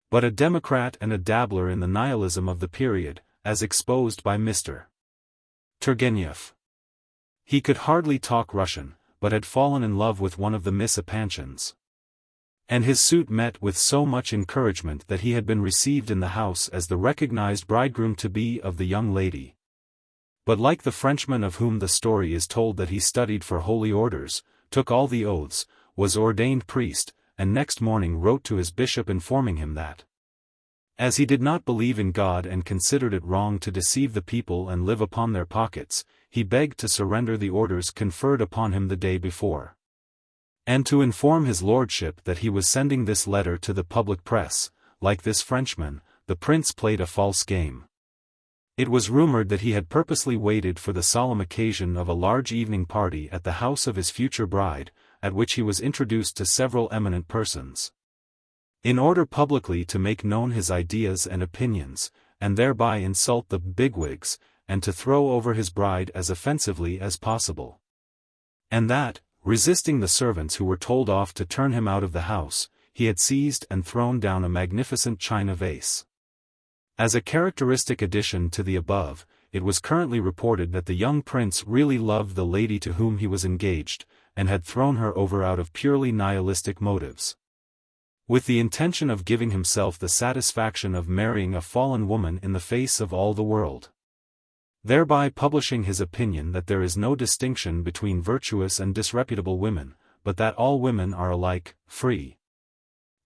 but a democrat and a dabbler in the nihilism of the period, as exposed by Mr. Turgenev. He could hardly talk Russian, but had fallen in love with one of the Miss Apanchins. And his suit met with so much encouragement that he had been received in the house as the recognized bridegroom-to-be of the young lady. But like the Frenchman of whom the story is told that he studied for holy orders, took all the oaths, was ordained priest, and next morning wrote to his bishop informing him that, as he did not believe in God and considered it wrong to deceive the people and live upon their pockets, he begged to surrender the orders conferred upon him the day before, and to inform his lordship that he was sending this letter to the public press. Like this Frenchman, the prince played a false game. It was rumored that he had purposely waited for the solemn occasion of a large evening party at the house of his future bride, at which he was introduced to several eminent persons, in order publicly to make known his ideas and opinions, and thereby insult the bigwigs, and to throw over his bride as offensively as possible. And that, resisting the servants who were told off to turn him out of the house, he had seized and thrown down a magnificent china vase. As a characteristic addition to the above, it was currently reported that the young prince really loved the lady to whom he was engaged, and had thrown her over out of purely nihilistic motives, with the intention of giving himself the satisfaction of marrying a fallen woman in the face of all the world, thereby publishing his opinion that there is no distinction between virtuous and disreputable women, but that all women are alike, free,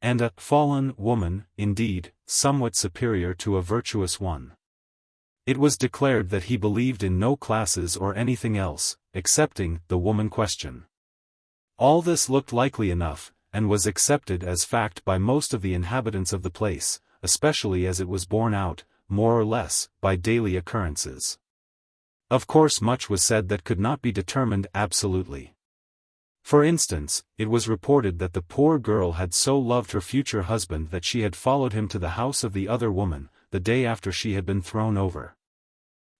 and a fallen woman, indeed, somewhat superior to a virtuous one. It was declared that he believed in no classes or anything else, excepting the woman question. All this looked likely enough, and was accepted as fact by most of the inhabitants of the place, especially as it was borne out, more or less, by daily occurrences. Of course much was said that could not be determined absolutely. For instance, it was reported that the poor girl had so loved her future husband that she had followed him to the house of the other woman, the day after she had been thrown over.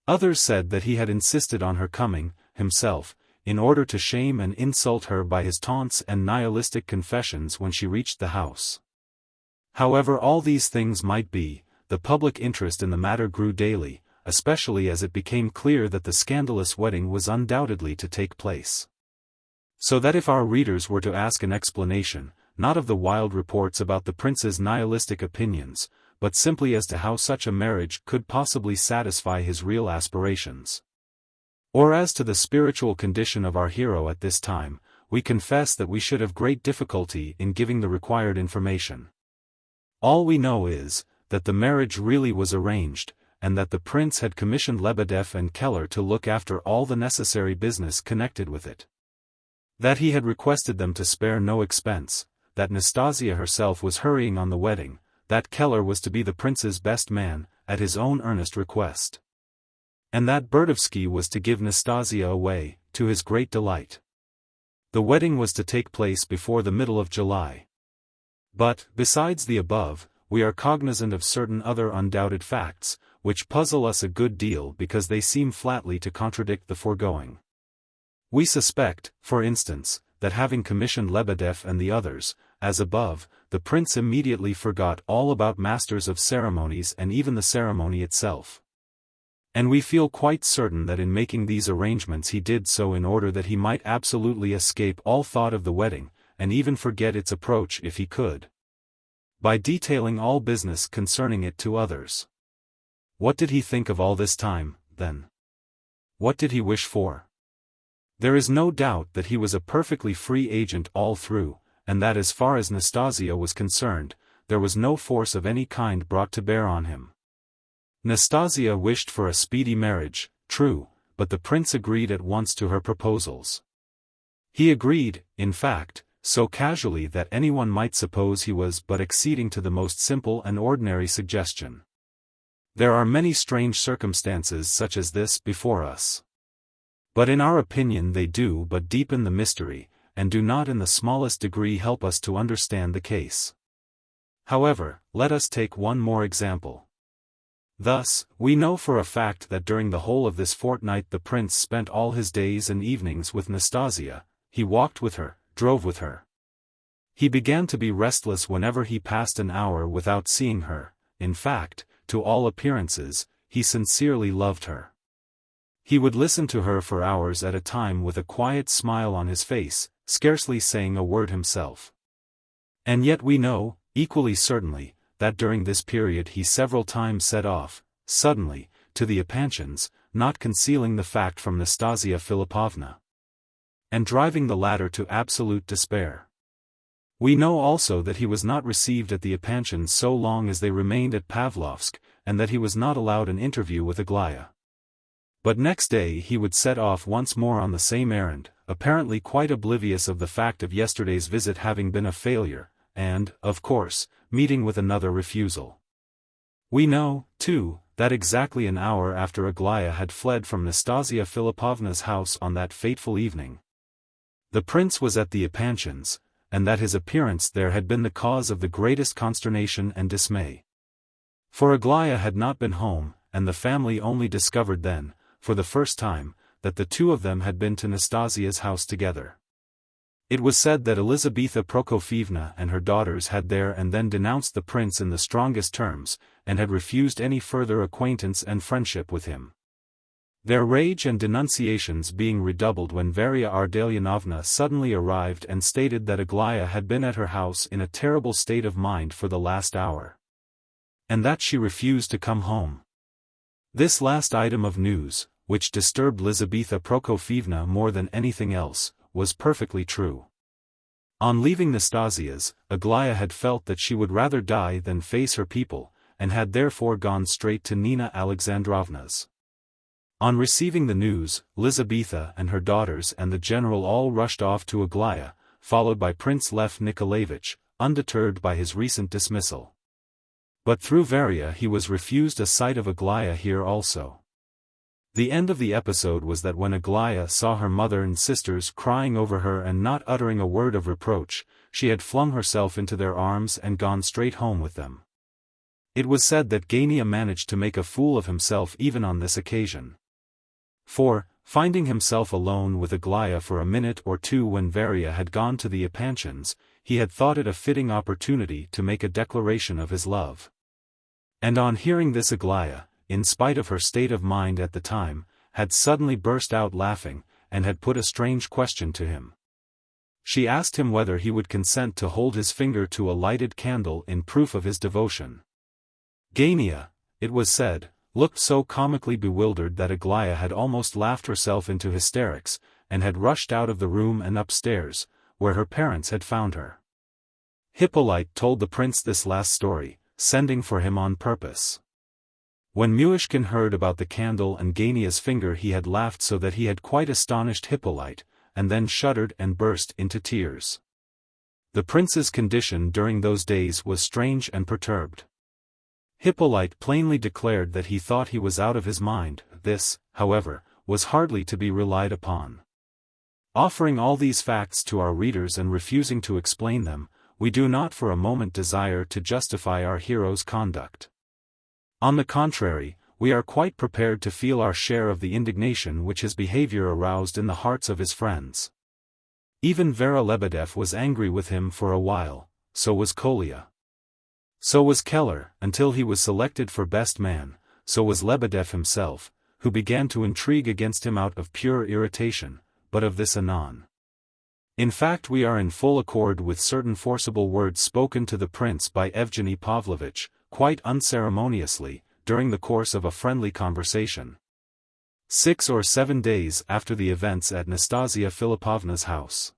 Others said that he had insisted on her coming, himself, in order to shame and insult her by his taunts and nihilistic confessions when she reached the house. However all these things might be, the public interest in the matter grew daily, especially as it became clear that the scandalous wedding was undoubtedly to take place. So that if our readers were to ask an explanation, not of the wild reports about the prince's nihilistic opinions, but simply as to how such a marriage could possibly satisfy his real aspirations, or as to the spiritual condition of our hero at this time, we confess that we should have great difficulty in giving the required information. All we know is, that the marriage really was arranged, and that the prince had commissioned Lebedev and Keller to look after all the necessary business connected with it, that he had requested them to spare no expense, that Nastasia herself was hurrying on the wedding, that Keller was to be the prince's best man, at his own earnest request, and that Burdovsky was to give Nastasia away, to his great delight. The wedding was to take place before the middle of July. But, besides the above, we are cognizant of certain other undoubted facts, which puzzle us a good deal because they seem flatly to contradict the foregoing. We suspect, for instance, that having commissioned Lebedev and the others, as above, the prince immediately forgot all about masters of ceremonies and even the ceremony itself. And we feel quite certain that in making these arrangements he did so in order that he might absolutely escape all thought of the wedding, and even forget its approach if he could, by detailing all business concerning it to others. What did he think of all this time, then? What did he wish for? There is no doubt that he was a perfectly free agent all through, and that as far as Nastasia was concerned, there was no force of any kind brought to bear on him. Nastasia wished for a speedy marriage, true, but the prince agreed at once to her proposals. He agreed, in fact, so casually that anyone might suppose he was but acceding to the most simple and ordinary suggestion. There are many strange circumstances such as this before us. But in our opinion they do but deepen the mystery, and do not in the smallest degree help us to understand the case. However, let us take one more example. Thus, we know for a fact that during the whole of this fortnight the prince spent all his days and evenings with Nastasia. He walked with her, drove with her. He began to be restless whenever he passed an hour without seeing her. In fact, to all appearances, he sincerely loved her. He would listen to her for hours at a time with a quiet smile on his face, scarcely saying a word himself. And yet we know, equally certainly, that during this period he several times set off, suddenly, to the Epanchins, not concealing the fact from Nastasia Philippovna, and driving the latter to absolute despair. We know also that he was not received at the Epanchins so long as they remained at Pavlovsk, and that he was not allowed an interview with Aglaya. But next day he would set off once more on the same errand, apparently quite oblivious of the fact of yesterday's visit having been a failure, and, of course, meeting with another refusal. We know, too, that exactly an hour after Aglaya had fled from Nastasia Philippovna's house on that fateful evening, the prince was at the Epanchins, and that his appearance there had been the cause of the greatest consternation and dismay. For Aglaya had not been home, and the family only discovered then, for the first time, that the two of them had been to Nastasia's house together. It was said that Elizabetha Prokofievna and her daughters had there and then denounced the prince in the strongest terms, and had refused any further acquaintance and friendship with him. Their rage and denunciations being redoubled when Varya Ardalionovna suddenly arrived and stated that Aglaya had been at her house in a terrible state of mind for the last hour, and that she refused to come home. This last item of news, which disturbed Lizabetha Prokofievna more than anything else, was perfectly true. On leaving Nastasia's, Aglaya had felt that she would rather die than face her people, and had therefore gone straight to Nina Alexandrovna's. On receiving the news, Lizabetha and her daughters and the general all rushed off to Aglaya, followed by Prince Lev Nikolayevich, undeterred by his recent dismissal. But through Varya he was refused a sight of Aglaya here also. The end of the episode was that when Aglaya saw her mother and sisters crying over her and not uttering a word of reproach, she had flung herself into their arms and gone straight home with them. It was said that Gania managed to make a fool of himself even on this occasion. For, finding himself alone with Aglaya for a minute or two when Varya had gone to the Epanchins, he had thought it a fitting opportunity to make a declaration of his love. And on hearing this Aglaya, in spite of her state of mind at the time, had suddenly burst out laughing, and had put a strange question to him. She asked him whether he would consent to hold his finger to a lighted candle in proof of his devotion. Gania, it was said, looked so comically bewildered that Aglaya had almost laughed herself into hysterics, and had rushed out of the room and upstairs, where her parents had found her. Hippolyte told the prince this last story, sending for him on purpose. When Myshkin heard about the candle and Gania's finger he had laughed so that he had quite astonished Hippolyte, and then shuddered and burst into tears. The prince's condition during those days was strange and perturbed. Hippolyte plainly declared that he thought he was out of his mind. This, however, was hardly to be relied upon. Offering all these facts to our readers and refusing to explain them, we do not for a moment desire to justify our hero's conduct. On the contrary, we are quite prepared to feel our share of the indignation which his behavior aroused in the hearts of his friends. Even Vera Lebedev was angry with him for a while, so was Kolya. So was Keller, until he was selected for best man, so was Lebedev himself, who began to intrigue against him out of pure irritation, but of this anon. In fact we are in full accord with certain forcible words spoken to the prince by Evgeny Pavlovitch, quite unceremoniously, during the course of a friendly conversation. 6 or 7 days after the events at Nastasia Philippovna's house.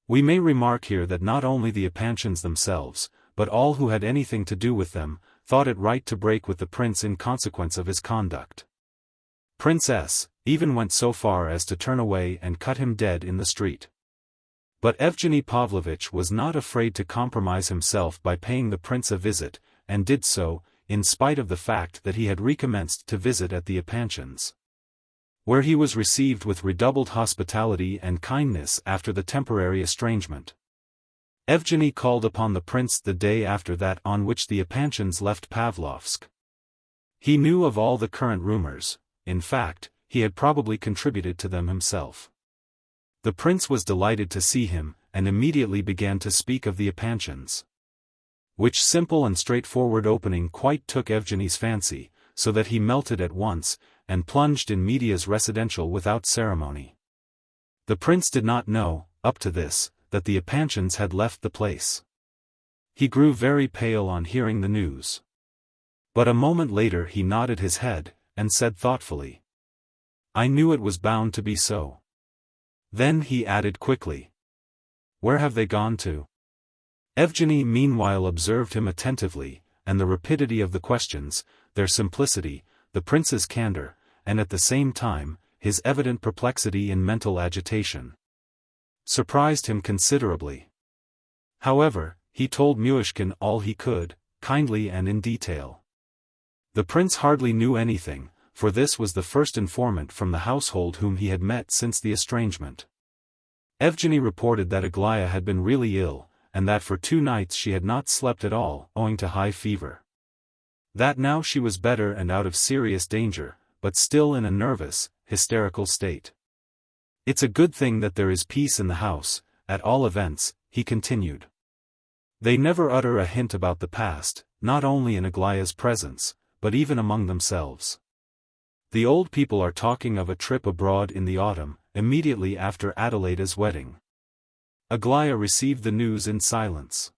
We may remark here that not only the Epanchins themselves, but all who had anything to do with them, thought it right to break with the prince in consequence of his conduct. Prince S. even went so far as to turn away and cut him dead in the street. But Evgeny Pavlovitch was not afraid to compromise himself by paying the prince a visit, and did so, in spite of the fact that he had recommenced to visit at the Epanchins. where he was received with redoubled hospitality and kindness after the temporary estrangement. Evgeny called upon the prince the day after that on which the Epanchins left Pavlovsk. He knew of all the current rumors. In fact, he had probably contributed to them himself. The prince was delighted to see him, and immediately began to speak of the Epanchins. Which simple and straightforward opening quite took Evgeny's fancy, so that he melted at once, and plunged in medias residential without ceremony. The prince did not know, up to this, that the Epanchins had left the place. He grew very pale on hearing the news. But a moment later he nodded his head, and said thoughtfully, "I knew it was bound to be so." Then he added quickly, "Where have they gone to?" Evgeny meanwhile observed him attentively, and the rapidity of the questions, their simplicity, the prince's candor, and at the same time, his evident perplexity and mental agitation, surprised him considerably. However, he told Myshkin all he could, kindly and in detail. The prince hardly knew anything, for this was the first informant from the household whom he had met since the estrangement. Evgeny reported that Aglaya had been really ill, and that for 2 nights she had not slept at all, owing to high fever. That now she was better and out of serious danger, but still in a nervous, hysterical state. "It's a good thing that there is peace in the house, at all events," he continued. "They never utter a hint about the past, not only in Aglaya's presence, but even among themselves. The old people are talking of a trip abroad in the autumn, immediately after Adelaida's wedding." Aglaya received the news in silence.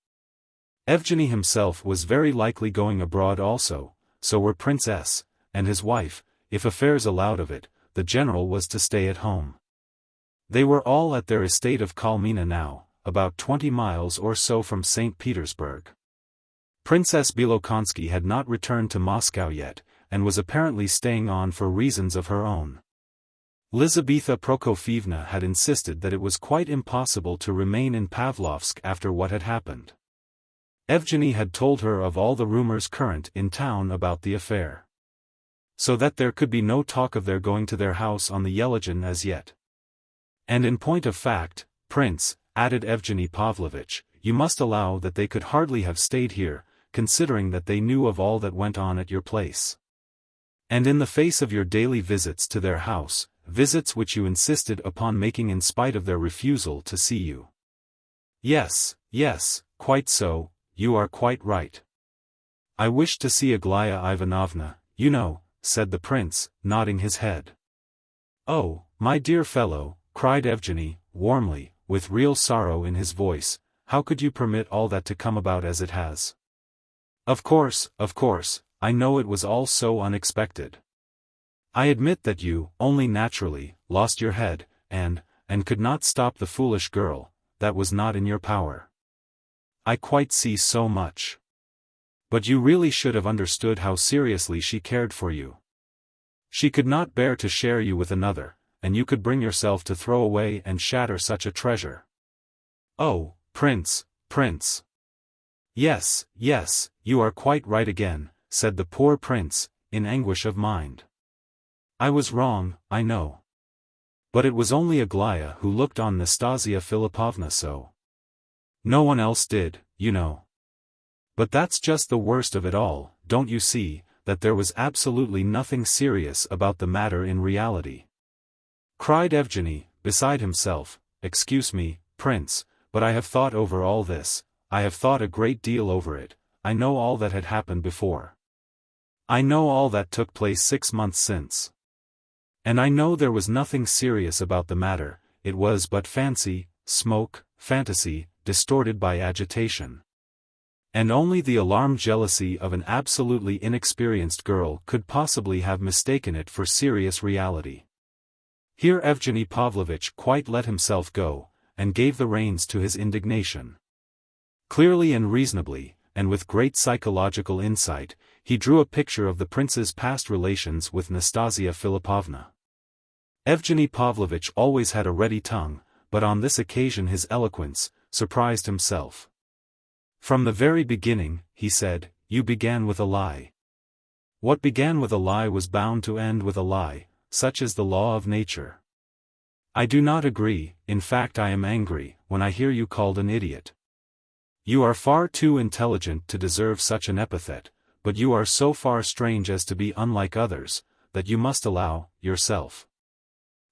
Evgeny himself was very likely going abroad also, so were Prince S. and his wife. If affairs allowed of it, the general was to stay at home. They were all at their estate of Kalmina now, about 20 miles or so from St. Petersburg. Princess Bilokonski had not returned to Moscow yet, and was apparently staying on for reasons of her own. Lizaveta Prokofievna had insisted that it was quite impossible to remain in Pavlovsk after what had happened. Evgeny had told her of all the rumors current in town about the affair, so that there could be no talk of their going to their house on the Yelagin as yet. "And in point of fact, Prince," added Evgeny Pavlovitch, "you must allow that they could hardly have stayed here, considering that they knew of all that went on at your place. And in the face of your daily visits to their house, visits which you insisted upon making in spite of their refusal to see you." "Yes, yes, quite so, you are quite right. I wished to see Aglaya Ivanovna, you know," said the prince, nodding his head. "Oh, my dear fellow," cried Evgeny, warmly, with real sorrow in his voice, "how could you permit all that to come about as it has? Of course, I know it was all so unexpected. I admit that you, only naturally, lost your head, and could not stop the foolish girl. That was not in your power. I quite see so much. But you really should have understood how seriously she cared for you. She could not bear to share you with another, and you could bring yourself to throw away and shatter such a treasure. Oh, Prince. Yes, you are quite right again," said the poor prince, in anguish of mind. "I was wrong, I know. But it was only Aglaya who looked on Nastasia Philippovna so. No one else did, you know. But that's just the worst of it all, don't you see, that there was absolutely nothing serious about the matter in reality," cried Evgeny, beside himself. "Excuse me, Prince, but I have thought over all this, I have thought a great deal over it. I know all that had happened before. I know all that took place 6 months since. And I know there was nothing serious about the matter, it was but fancy, smoke, fantasy, distorted by agitation. And only the alarmed jealousy of an absolutely inexperienced girl could possibly have mistaken it for serious reality." Here Evgeny Pavlovitch quite let himself go, and gave the reins to his indignation. Clearly and reasonably, and with great psychological insight, he drew a picture of the prince's past relations with Nastasia Philippovna. Evgeny Pavlovitch always had a ready tongue, but on this occasion his eloquence surprised himself. "From the very beginning," he said, "you began with a lie. What began with a lie was bound to end with a lie, such is the law of nature. I do not agree, in fact I am angry, when I hear you called an idiot. You are far too intelligent to deserve such an epithet, but you are so far strange as to be unlike others, that you must allow, yourself.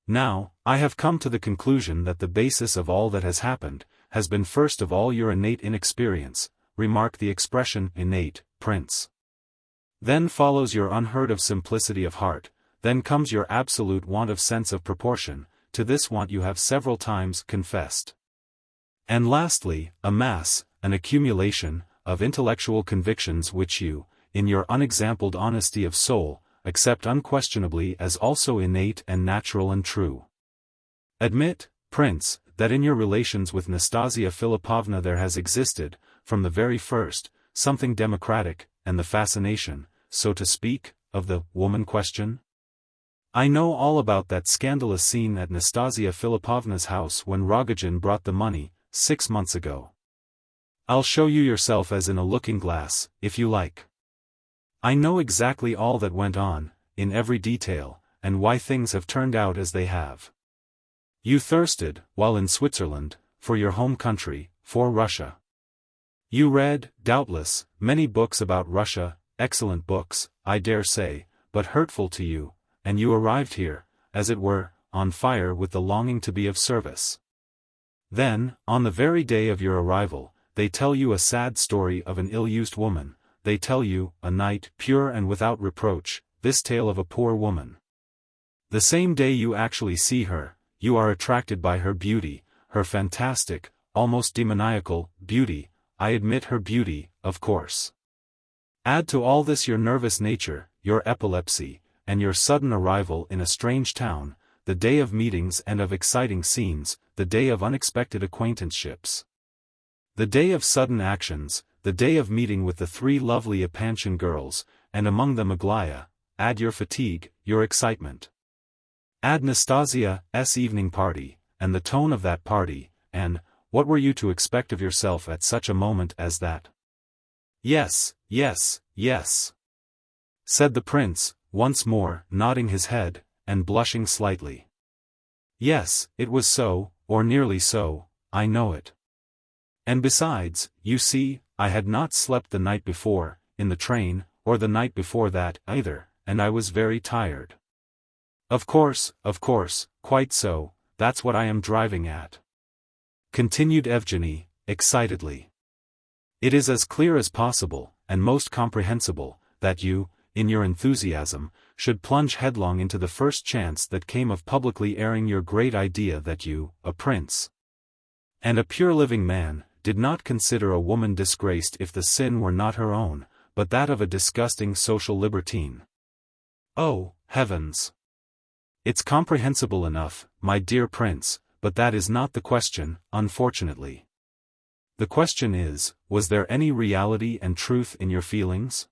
Now, I have come to the conclusion that the basis of all that has happened, has been first of all your innate inexperience, remark the expression innate, Prince. Then follows your unheard of simplicity of heart, then comes your absolute want of sense of proportion, to this want you have several times confessed. And lastly, a mass, an accumulation, of intellectual convictions which you, in your unexampled honesty of soul, accept unquestionably as also innate and natural and true. Admit, Prince, that in your relations with Nastasia Philippovna there has existed, from the very first, something democratic, and the fascination, so to speak, of the woman question? I know all about that scandalous scene at Nastasia Philippovna's house when Rogojin brought the money, 6 months ago. I'll show you yourself as in a looking-glass, if you like. I know exactly all that went on, in every detail, and why things have turned out as they have. You thirsted, while in Switzerland, for your home country, for Russia. You read, doubtless, many books about Russia, excellent books, I dare say, but hurtful to you, and you arrived here, as it were, on fire with the longing to be of service. Then, on the very day of your arrival, they tell you a sad story of an ill-used woman, they tell you, a night, pure and without reproach, this tale of a poor woman. The same day you actually see her, you are attracted by her beauty, her fantastic, almost demoniacal, beauty, I admit her beauty, of course. Add to all this your nervous nature, your epilepsy, and your sudden arrival in a strange town, the day of meetings and of exciting scenes, the day of unexpected acquaintanceships. The day of sudden actions, the day of meeting with the 3 lovely Epanchin girls, and among them Aglaya, add your fatigue, your excitement. Add Nastasia's evening party, and the tone of that party, and, what were you to expect of yourself at such a moment as that? Yes, yes, yes, said the prince, once more, nodding his head, and blushing slightly. Yes, it was so, or nearly so, I know it. And besides, you see, I had not slept the night before, in the train, or the night before that, either, and I was very tired. Of course, quite so, that's what I am driving at, continued Evgeny, excitedly. It is as clear as possible, and most comprehensible, that you, in your enthusiasm, should plunge headlong into the first chance that came of publicly airing your great idea that you, a prince, and a pure living man, did not consider a woman disgraced if the sin were not her own, but that of a disgusting social libertine. Oh, heavens! It's comprehensible enough, my dear prince, but that is not the question, unfortunately. The question is, was there any reality and truth in your feelings?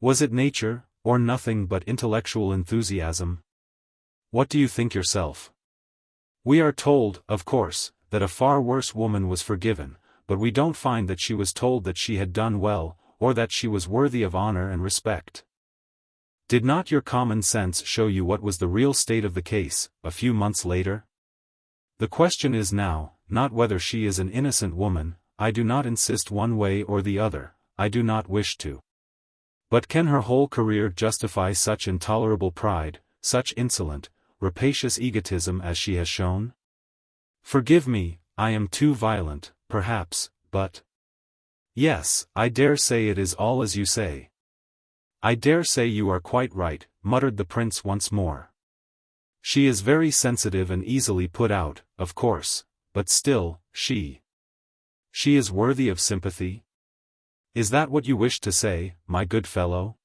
Was it nature, or nothing but intellectual enthusiasm? What do you think yourself? We are told, of course, that a far worse woman was forgiven, but we don't find that she was told that she had done well, or that she was worthy of honor and respect. Did not your common sense show you what was the real state of the case, a few months later? The question is now, not whether she is an innocent woman, I do not insist one way or the other, I do not wish to. But can her whole career justify such intolerable pride, such insolent, rapacious egotism as she has shown? Forgive me, I am too violent, perhaps, but... Yes, I dare say it is all as you say. I dare say you are quite right, muttered the prince once more. She is very sensitive and easily put out, of course, but still, she is worthy of sympathy? Is that what you wished to say, my good fellow?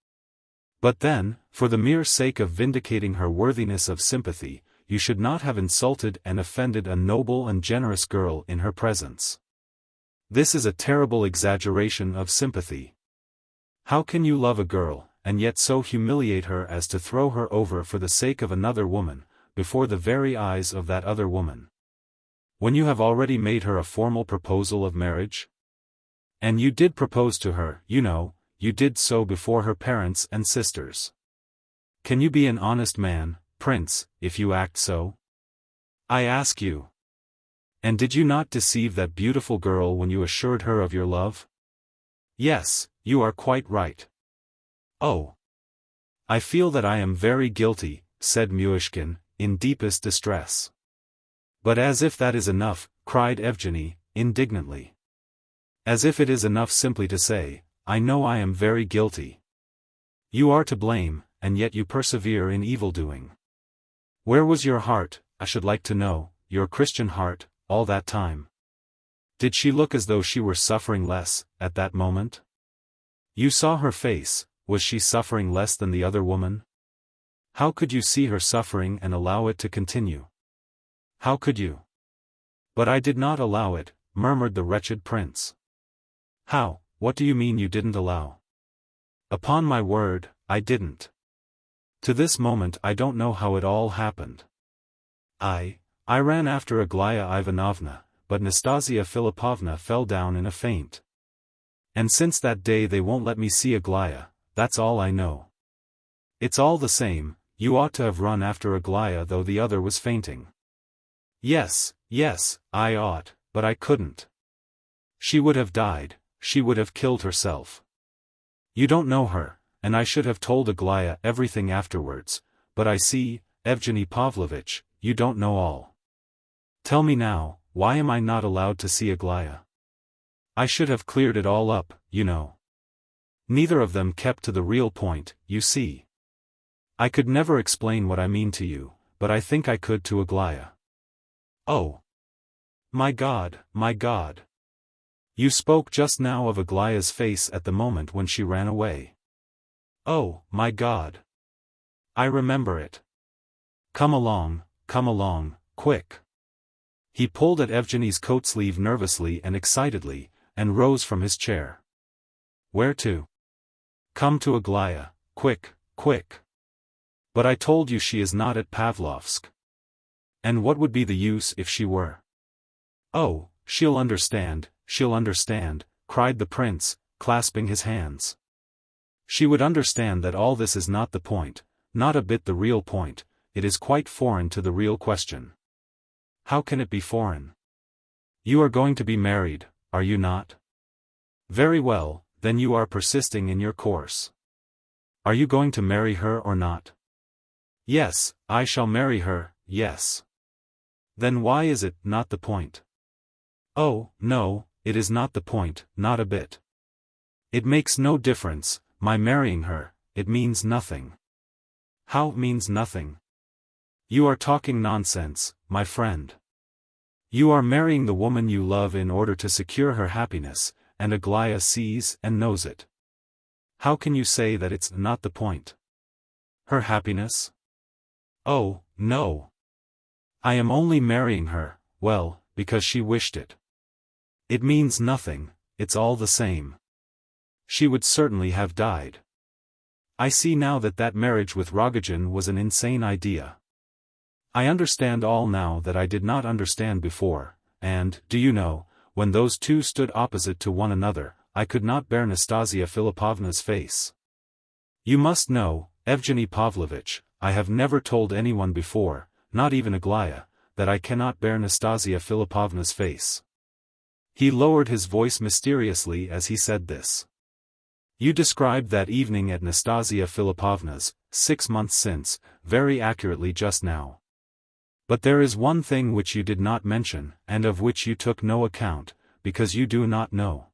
But then, for the mere sake of vindicating her worthiness of sympathy, you should not have insulted and offended a noble and generous girl in her presence. This is a terrible exaggeration of sympathy. How can you love a girl, and yet so humiliate her as to throw her over for the sake of another woman, before the very eyes of that other woman? When you have already made her a formal proposal of marriage? And you did propose to her, you know, you did so before her parents and sisters. Can you be an honest man, prince, if you act so? I ask you. And did you not deceive that beautiful girl when you assured her of your love? Yes, you are quite right. Oh. I feel that I am very guilty, said Myshkin, in deepest distress. But as if that is enough, cried Evgeny, indignantly. As if it is enough simply to say, I know I am very guilty. You are to blame, and yet you persevere in evil-doing. Where was your heart, I should like to know, your Christian heart, all that time? Did she look as though she were suffering less, at that moment? You saw her face, was she suffering less than the other woman? How could you see her suffering and allow it to continue? How could you? But I did not allow it, murmured the wretched prince. How, what do you mean you didn't allow? Upon my word, I didn't. To this moment I don't know how it all happened. I ran after Aglaya Ivanovna, but Nastasia Philipovna fell down in a faint. And since that day they won't let me see Aglaya, that's all I know. It's all the same, you ought to have run after Aglaya though the other was fainting. Yes, I ought, but I couldn't. She would have died, she would have killed herself. You don't know her, and I should have told Aglaya everything afterwards, but I see, Evgeny Pavlovitch, you don't know all. Tell me now, why am I not allowed to see Aglaya? I should have cleared it all up, you know. Neither of them kept to the real point, you see. I could never explain what I mean to you, but I think I could to Aglaya. Oh. My God, my God. You spoke just now of Aglaya's face at the moment when she ran away. Oh, my God. I remember it. Come along, quick. He pulled at Evgeny's coat sleeve nervously and excitedly, and rose from his chair. Where to? Come to Aglaya, quick. But I told you she is not at Pavlovsk. And what would be the use if she were? Oh, she'll understand, cried the prince, clasping his hands. She would understand that all this is not the point, not a bit the real point, it is quite foreign to the real question. How can it be foreign? You are going to be married, are you not? Very well, then you are persisting in your course. Are you going to marry her or not? Yes, I shall marry her, yes. Then why is it not the point? Oh, no, it is not the point, not a bit. It makes no difference, my marrying her, it means nothing. How means nothing? You are talking nonsense, my friend. You are marrying the woman you love in order to secure her happiness, and Aglaya sees and knows it. How can you say that it's not the point? Her happiness? Oh, no. I am only marrying her, well, because she wished it. It means nothing, it's all the same. She would certainly have died. I see now that that marriage with Rogojin was an insane idea. I understand all now that I did not understand before, and, do you know, when those two stood opposite to one another, I could not bear Nastasia Philipovna's face. You must know, Evgeny Pavlovitch, I have never told anyone before, not even Aglaya, that I cannot bear Nastasia Philipovna's face. He lowered his voice mysteriously as he said this. You described that evening at Nastasia Philipovna's, 6 months since, very accurately just now. But there is one thing which you did not mention, and of which you took no account, because you do not know.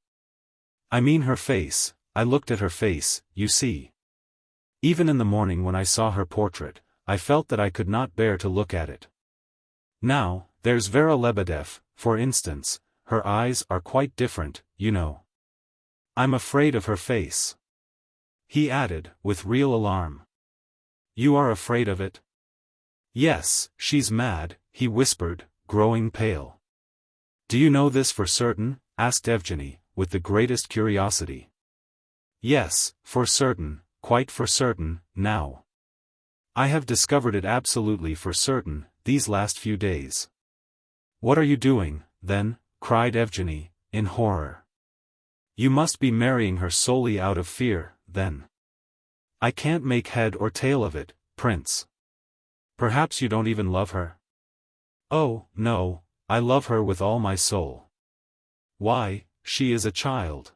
I mean her face. I looked at her face, you see. Even in the morning when I saw her portrait, I felt that I could not bear to look at it. Now, there's Vera Lebedev, for instance, her eyes are quite different, you know. I'm afraid of her face. He added, with real alarm. You are afraid of it? Yes, she's mad, he whispered, growing pale. Do you know this for certain? Asked Evgeny, with the greatest curiosity. Yes, for certain, quite for certain, now. I have discovered it absolutely for certain, these last few days. What are you doing, then? Cried Evgeny, in horror. You must be marrying her solely out of fear, then. I can't make head or tail of it, Prince. Perhaps you don't even love her? Oh, no, I love her with all my soul. Why, she is a child.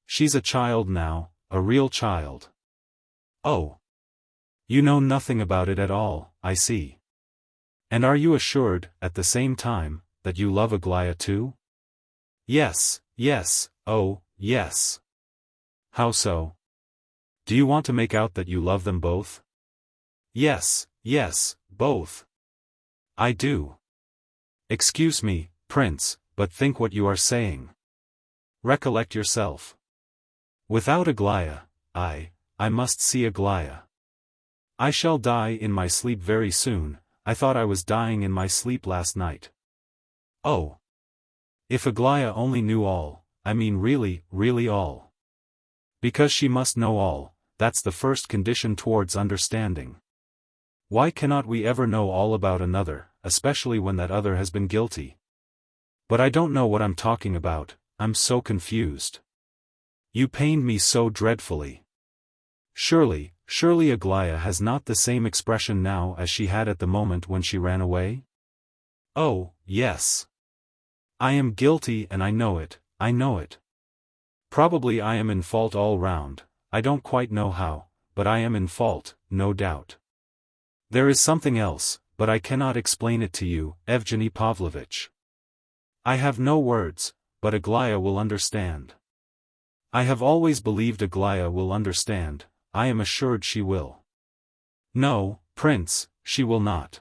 She's a child now, a real child. Oh. You know nothing about it at all, I see. And are you assured, at the same time, that you love Aglaya too? Yes, yes, oh, yes. How so? Do you want to make out that you love them both? Yes, yes, both. I do. Excuse me, Prince, but think what you are saying. Recollect yourself. Without Aglaya, I must see Aglaya. I shall die in my sleep very soon. I thought I was dying in my sleep last night. Oh. If Aglaya only knew all, I mean really, really all. Because she must know all, that's the first condition towards understanding. Why cannot we ever know all about another, especially when that other has been guilty? But I don't know what I'm talking about, I'm so confused. You pained me so dreadfully. Surely Aglaya has not the same expression now as she had at the moment when she ran away? Oh, yes. I am guilty and I know it, I know it. Probably I am in fault all round, I don't quite know how, but I am in fault, no doubt. There is something else, but I cannot explain it to you, Evgeny Pavlovitch. I have no words, but Aglaya will understand. I have always believed Aglaya will understand, I am assured she will. No, Prince, she will not.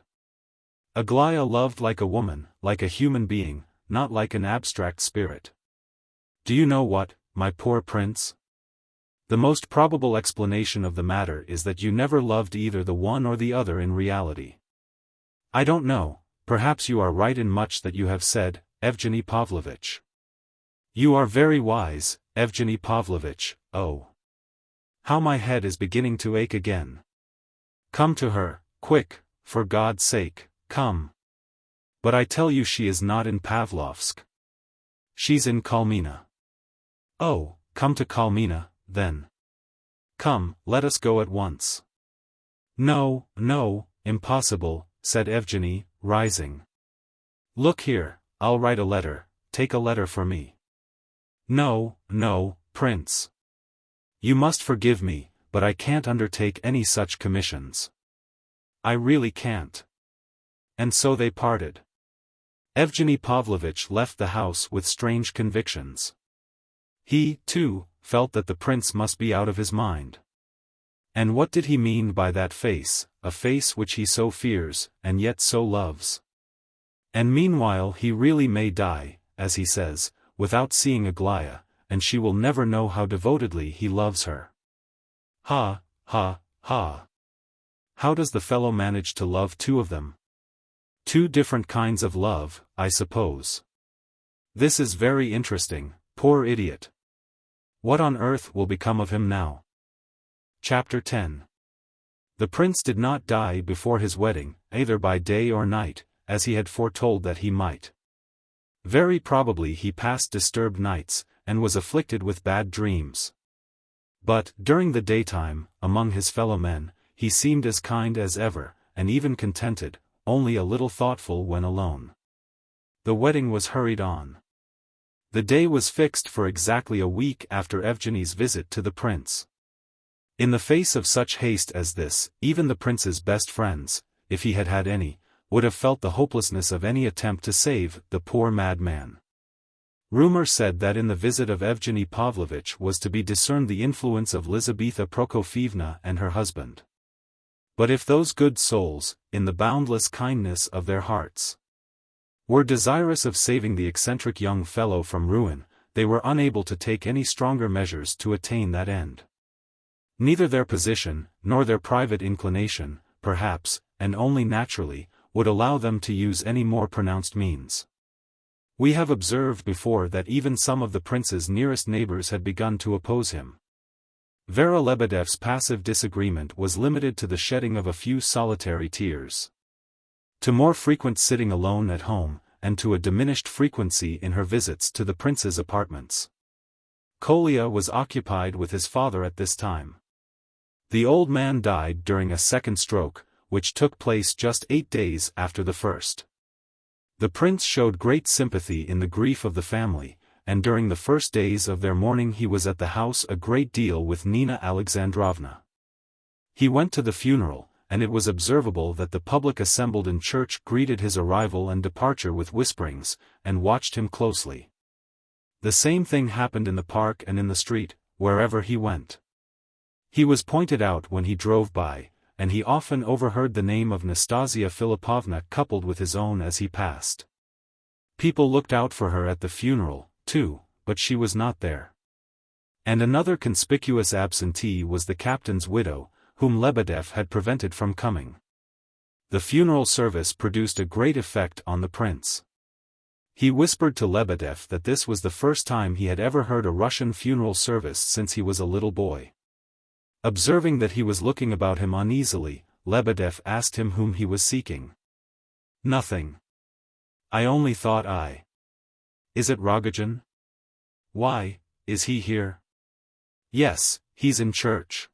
Aglaya loved like a woman, like a human being, not like an abstract spirit. Do you know what, my poor Prince? The most probable explanation of the matter is that you never loved either the one or the other in reality. I don't know, perhaps you are right in much that you have said, Evgeny Pavlovitch. You are very wise, Evgeny Pavlovitch, oh. How my head is beginning to ache again. Come to her, quick, for God's sake, come. But I tell you she is not in Pavlovsk. She's in Kalmina. Oh, come to Kalmina, then. Come, let us go at once. No, no, impossible, said Evgeny, rising. Look here, I'll write a letter, take a letter for me. No, no, Prince. You must forgive me, but I can't undertake any such commissions. I really can't. And so they parted. Evgeny Pavlovitch left the house with strange convictions. He, too, felt that the prince must be out of his mind. And what did he mean by that face, a face which he so fears, and yet so loves? And meanwhile he really may die, as he says, without seeing Aglaya, and she will never know how devotedly he loves her. Ha, ha, ha. How does the fellow manage to love two of them? Two different kinds of love, I suppose. This is very interesting, poor idiot. What on earth will become of him now? Chapter 10. The prince did not die before his wedding, either by day or night, as he had foretold that he might. Very probably he passed disturbed nights, and was afflicted with bad dreams. But, during the daytime, among his fellow men, he seemed as kind as ever, and even contented, only a little thoughtful when alone. The wedding was hurried on. The day was fixed for exactly a week after Evgeny's visit to the prince. In the face of such haste as this, even the prince's best friends, if he had had any, would have felt the hopelessness of any attempt to save the poor madman. Rumor said that in the visit of Evgeny Pavlovitch was to be discerned the influence of Lizaveta Prokofievna and her husband. But if those good souls, in the boundless kindness of their hearts, were desirous of saving the eccentric young fellow from ruin, they were unable to take any stronger measures to attain that end. Neither their position, nor their private inclination, perhaps, and only naturally, would allow them to use any more pronounced means. We have observed before that even some of the prince's nearest neighbors had begun to oppose him. Vera Lebedev's passive disagreement was limited to the shedding of a few solitary tears. To more frequent sitting alone at home, and to a diminished frequency in her visits to the prince's apartments. Kolya was occupied with his father at this time. The old man died during a second stroke, which took place just 8 days after the first. The prince showed great sympathy in the grief of the family, and during the first days of their mourning he was at the house a great deal with Nina Alexandrovna. He went to the funeral, and it was observable that the public assembled in church greeted his arrival and departure with whisperings, and watched him closely. The same thing happened in the park and in the street, wherever he went. He was pointed out when he drove by, and he often overheard the name of Nastasia Philipovna coupled with his own as he passed. People looked out for her at the funeral, too, but she was not there. And another conspicuous absentee was the captain's widow, whom Lebedev had prevented from coming. The funeral service produced a great effect on the prince. He whispered to Lebedev that this was the first time he had ever heard a Russian funeral service since he was a little boy. Observing that he was looking about him uneasily, Lebedev asked him whom he was seeking. "Nothing. I only thought I. Is it Rogojin?" "Why, is he here?" "Yes, he's in church."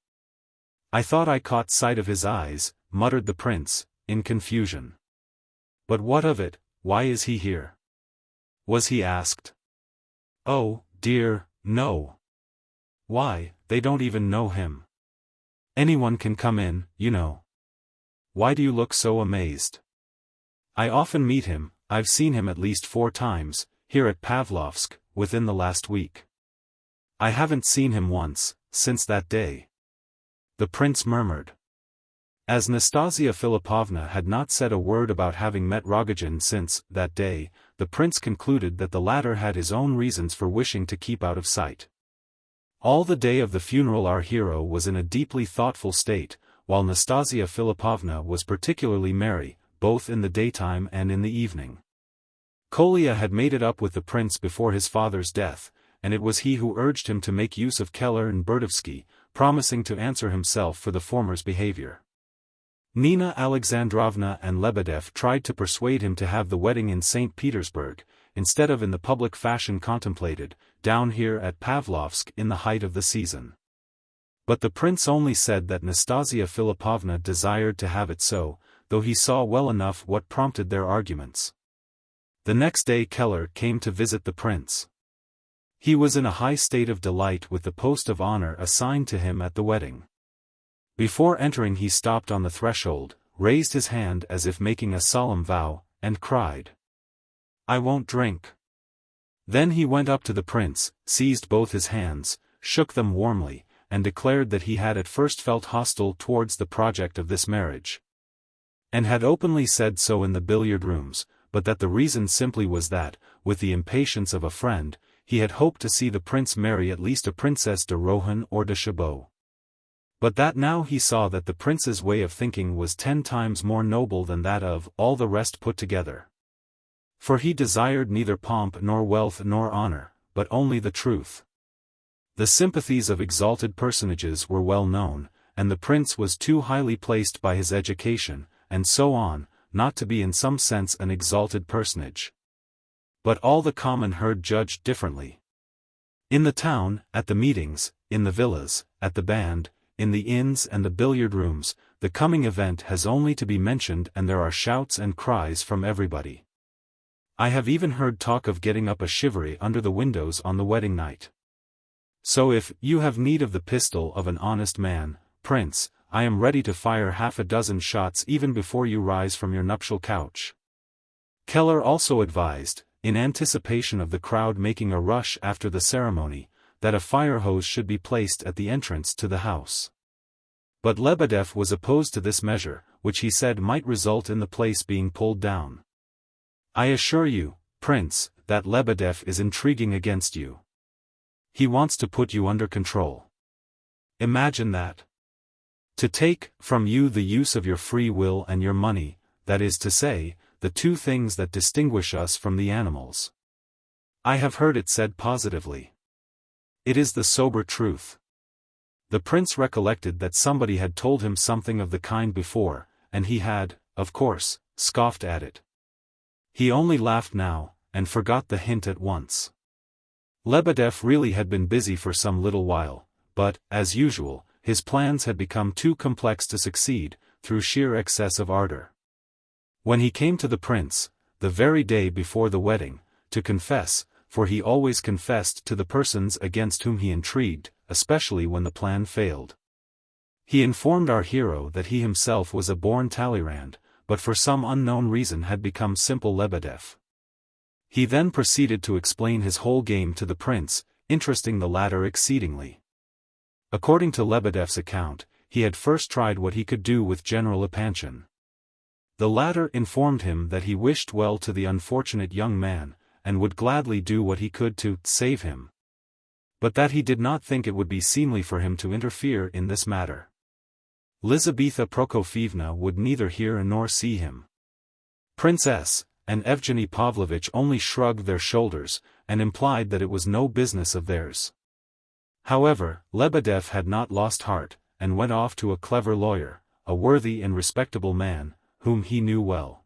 "I thought I caught sight of his eyes," muttered the prince, in confusion. "But what of it, why is he here?" "Was he asked?" "Oh, dear, no. Why, they don't even know him. Anyone can come in, you know." "Why do you look so amazed?" "I often meet him, I've seen him at least 4 times, here at Pavlovsk, within the last week. I haven't seen him once, since that day." The prince murmured. As Nastasia Philipovna had not said a word about having met Rogojin since that day, the prince concluded that the latter had his own reasons for wishing to keep out of sight. All the day of the funeral our hero was in a deeply thoughtful state, while Nastasia Philipovna was particularly merry, both in the daytime and in the evening. Kolya had made it up with the prince before his father's death, and it was he who urged him to make use of Keller and Burdovsky, promising to answer himself for the former's behavior. Nina Alexandrovna and Lebedev tried to persuade him to have the wedding in St. Petersburg, instead of in the public fashion contemplated, down here at Pavlovsk in the height of the season. But the prince only said that Nastasia Philipovna desired to have it so, though he saw well enough what prompted their arguments. The next day Keller came to visit the prince. He was in a high state of delight with the post of honor assigned to him at the wedding. Before entering he stopped on the threshold, raised his hand as if making a solemn vow, and cried, "I won't drink." Then he went up to the prince, seized both his hands, shook them warmly, and declared that he had at first felt hostile towards the project of this marriage, and had openly said so in the billiard rooms, but that the reason simply was that, with the impatience of a friend, he had hoped to see the prince marry at least a Princess de Rohan or de Chabot. But that now he saw that the prince's way of thinking was 10 times more noble than that of all the rest put together. For he desired neither pomp nor wealth nor honor, but only the truth. The sympathies of exalted personages were well known, and the prince was too highly placed by his education, and so on, not to be in some sense an exalted personage. But all the common herd judged differently. In the town, at the meetings, in the villas, at the band, in the inns and the billiard rooms, the coming event has only to be mentioned and there are shouts and cries from everybody. I have even heard talk of getting up a shivaree under the windows on the wedding night. So if you have need of the pistol of an honest man, prince, I am ready to fire 6 shots even before you rise from your nuptial couch. Keller also advised, in anticipation of the crowd making a rush after the ceremony, that a fire hose should be placed at the entrance to the house. But Lebedev was opposed to this measure, which he said might result in the place being pulled down. I assure you, prince, that Lebedev is intriguing against you. He wants to put you under control. Imagine that. To take from you the use of your free will and your money, that is to say, the 2 things that distinguish us from the animals. I have heard it said positively. It is the sober truth. The prince recollected that somebody had told him something of the kind before, and he had, of course, scoffed at it. He only laughed now, and forgot the hint at once. Lebedev really had been busy for some little while, but, as usual, his plans had become too complex to succeed, through sheer excess of ardor. When he came to the prince, the very day before the wedding, to confess, for he always confessed to the persons against whom he intrigued, especially when the plan failed. He informed our hero that he himself was a born Talleyrand, but for some unknown reason had become simple Lebedev. He then proceeded to explain his whole game to the prince, interesting the latter exceedingly. According to Lebedev's account, he had first tried what he could do with General Epanchin. The latter informed him that he wished well to the unfortunate young man, and would gladly do what he could to save him. But that he did not think it would be seemly for him to interfere in this matter. Lizaveta Prokofievna would neither hear nor see him. Prince S. and Evgeny Pavlovich only shrugged their shoulders, and implied that it was no business of theirs. However, Lebedev had not lost heart, and went off to a clever lawyer, a worthy and respectable man, whom he knew well.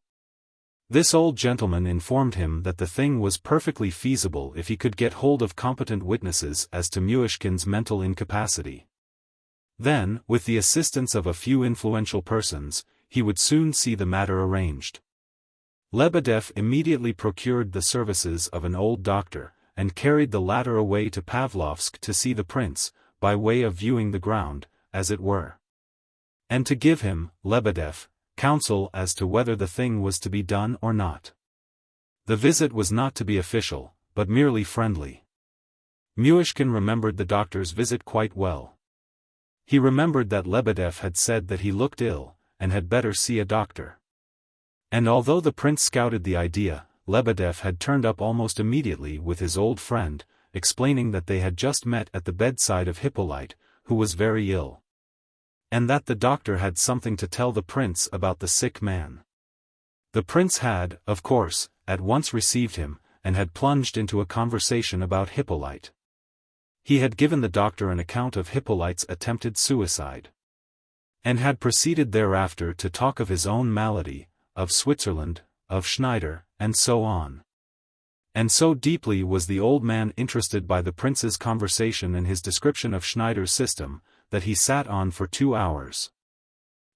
This old gentleman informed him that the thing was perfectly feasible if he could get hold of competent witnesses as to Myshkin's mental incapacity. Then, with the assistance of a few influential persons, he would soon see the matter arranged. Lebedev immediately procured the services of an old doctor, and carried the latter away to Pavlovsk to see the prince, by way of viewing the ground, as it were. And to give him, Lebedev, counsel as to whether the thing was to be done or not. The visit was not to be official, but merely friendly. Myshkin remembered the doctor's visit quite well. He remembered that Lebedev had said that he looked ill, and had better see a doctor. And although the prince scouted the idea, Lebedev had turned up almost immediately with his old friend, explaining that they had just met at the bedside of Hippolyte, who was very ill. And that the doctor had something to tell the prince about the sick man. The prince had, of course, at once received him, and had plunged into a conversation about Hippolyte. He had given the doctor an account of Hippolyte's attempted suicide. And had proceeded thereafter to talk of his own malady, of Switzerland, of Schneider, and so on. And so deeply was the old man interested by the prince's conversation and his description of Schneider's system, that he sat on for 2 hours.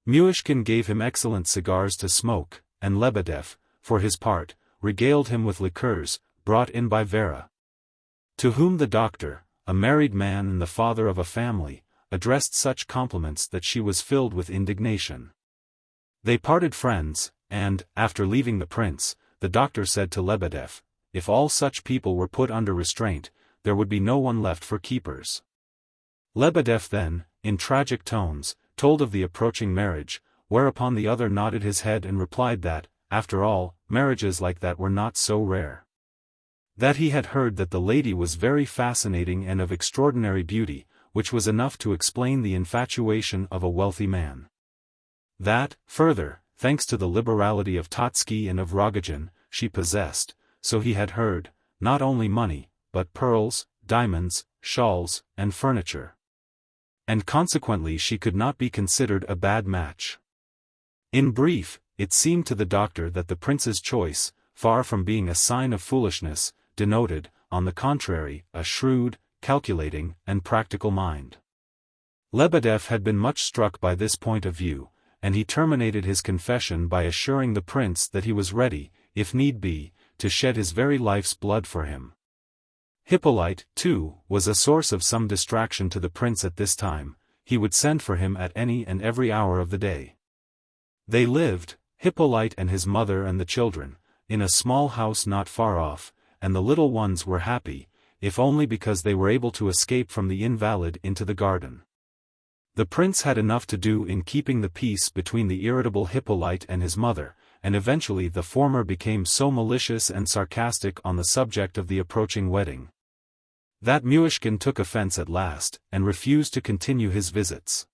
Myshkin gave him excellent cigars to smoke, and Lebedev, for his part, regaled him with liqueurs, brought in by Vera. To whom the doctor, a married man and the father of a family, addressed such compliments that she was filled with indignation. They parted friends, and, after leaving the prince, the doctor said to Lebedev, if all such people were put under restraint, there would be no one left for keepers. Lebedev then, in tragic tones, told of the approaching marriage, whereupon the other nodded his head and replied that, after all, marriages like that were not so rare. That he had heard that the lady was very fascinating and of extraordinary beauty, which was enough to explain the infatuation of a wealthy man. That, further, thanks to the liberality of Totsky and of Rogojin, she possessed, so he had heard, not only money, but pearls, diamonds, shawls, and furniture. And consequently she could not be considered a bad match. In brief, it seemed to the doctor that the prince's choice, far from being a sign of foolishness, denoted, on the contrary, a shrewd, calculating, and practical mind. Lebedev had been much struck by this point of view, and he terminated his confession by assuring the prince that he was ready, if need be, to shed his very life's blood for him. Hippolyte, too, was a source of some distraction to the prince at this time. He would send for him at any and every hour of the day. They lived, Hippolyte and his mother and the children, in a small house not far off, and the little ones were happy, if only because they were able to escape from the invalid into the garden. The prince had enough to do in keeping the peace between the irritable Hippolyte and his mother, and eventually the former became so malicious and sarcastic on the subject of the approaching wedding, that Myshkin took offense at last, and refused to continue his visits.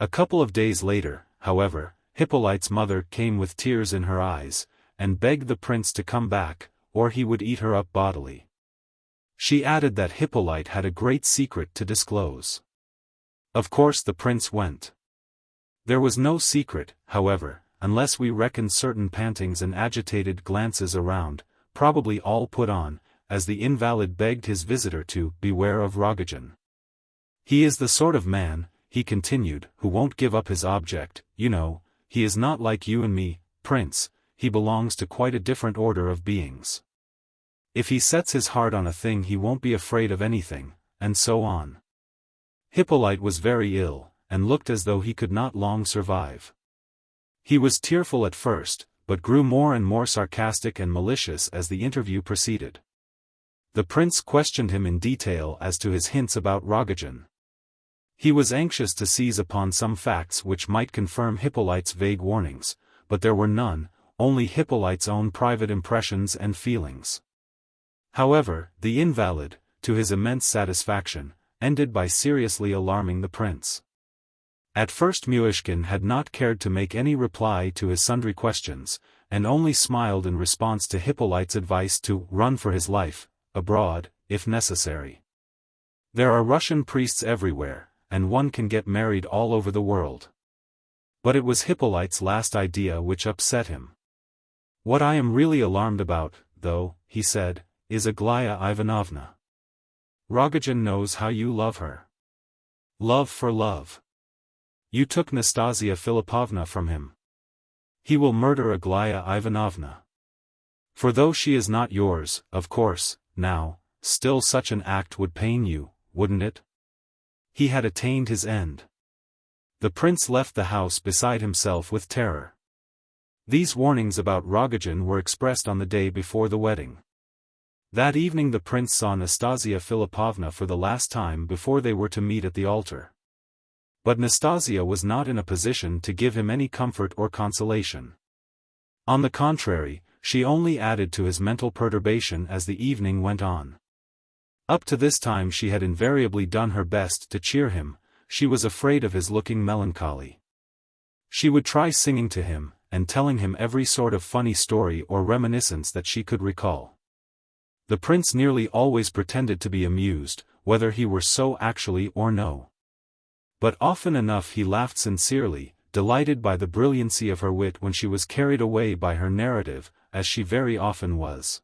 A couple of days later, however, Hippolyte's mother came with tears in her eyes, and begged the prince to come back, or he would eat her up bodily. She added that Hippolyte had a great secret to disclose. Of course the prince went. There was no secret, however, unless we reckon certain pantings and agitated glances around, probably all put on, as the invalid begged his visitor to beware of Rogojin. He is the sort of man, he continued, who won't give up his object. You know, he is not like you and me, Prince, he belongs to quite a different order of beings. If he sets his heart on a thing he won't be afraid of anything, and so on. Hippolyte was very ill, and looked as though he could not long survive. He was tearful at first, but grew more and more sarcastic and malicious as the interview proceeded. The prince questioned him in detail as to his hints about Rogojin. He was anxious to seize upon some facts which might confirm Hippolyte's vague warnings, but there were none, only Hippolyte's own private impressions and feelings. However, the invalid, to his immense satisfaction, ended by seriously alarming the prince. At first Myshkin had not cared to make any reply to his sundry questions, and only smiled in response to Hippolyte's advice to run for his life, abroad, if necessary. There are Russian priests everywhere, and one can get married all over the world. But it was Hippolyte's last idea which upset him. What I am really alarmed about, though, he said, is Aglaya Ivanovna. Rogojin knows how you love her. Love for love. You took Nastasia Philippovna from him. He will murder Aglaya Ivanovna. For though she is not yours, of course, now, still such an act would pain you, wouldn't it? He had attained his end. The prince left the house beside himself with terror. These warnings about Rogojin were expressed on the day before the wedding. That evening the prince saw Nastasia Philippovna for the last time before they were to meet at the altar. But Nastasia was not in a position to give him any comfort or consolation. On the contrary, she only added to his mental perturbation as the evening went on. Up to this time she had invariably done her best to cheer him, she was afraid of his looking melancholy. She would try singing to him, and telling him every sort of funny story or reminiscence that she could recall. The prince nearly always pretended to be amused, whether he were so actually or no. But often enough he laughed sincerely, delighted by the brilliancy of her wit when she was carried away by her narrative, as she very often was.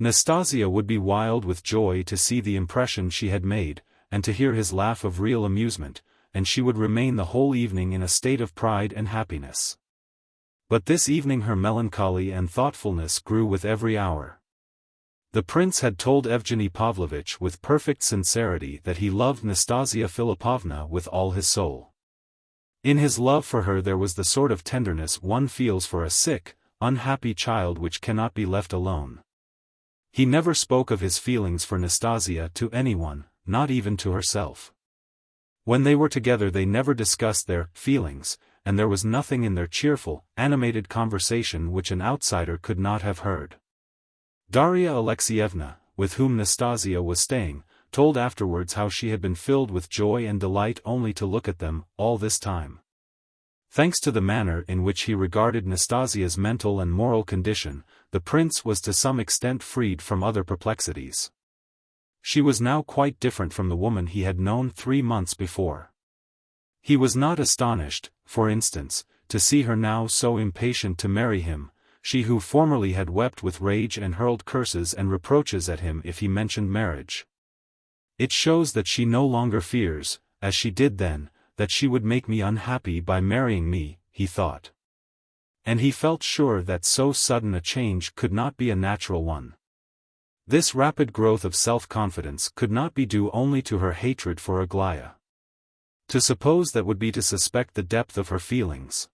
Nastasia would be wild with joy to see the impression she had made, and to hear his laugh of real amusement, and she would remain the whole evening in a state of pride and happiness. But this evening her melancholy and thoughtfulness grew with every hour. The prince had told Evgeny Pavlovitch with perfect sincerity that he loved Nastasia Philippovna with all his soul. In his love for her there was the sort of tenderness one feels for a sick, unhappy child which cannot be left alone. He never spoke of his feelings for Nastasia to anyone, not even to herself. When they were together they never discussed their feelings, and there was nothing in their cheerful, animated conversation which an outsider could not have heard. Darya Alexeyevna, with whom Nastasia was staying, told afterwards how she had been filled with joy and delight only to look at them, all this time. Thanks to the manner in which he regarded Nastasia's mental and moral condition, the prince was to some extent freed from other perplexities. She was now quite different from the woman he had known 3 months before. He was not astonished, for instance, to see her now so impatient to marry him, she who formerly had wept with rage and hurled curses and reproaches at him if he mentioned marriage. It shows that she no longer fears, as she did then, that she would make me unhappy by marrying me, he thought. And he felt sure that so sudden a change could not be a natural one. This rapid growth of self-confidence could not be due only to her hatred for Aglaya. To suppose that would be to suspect the depth of her feelings.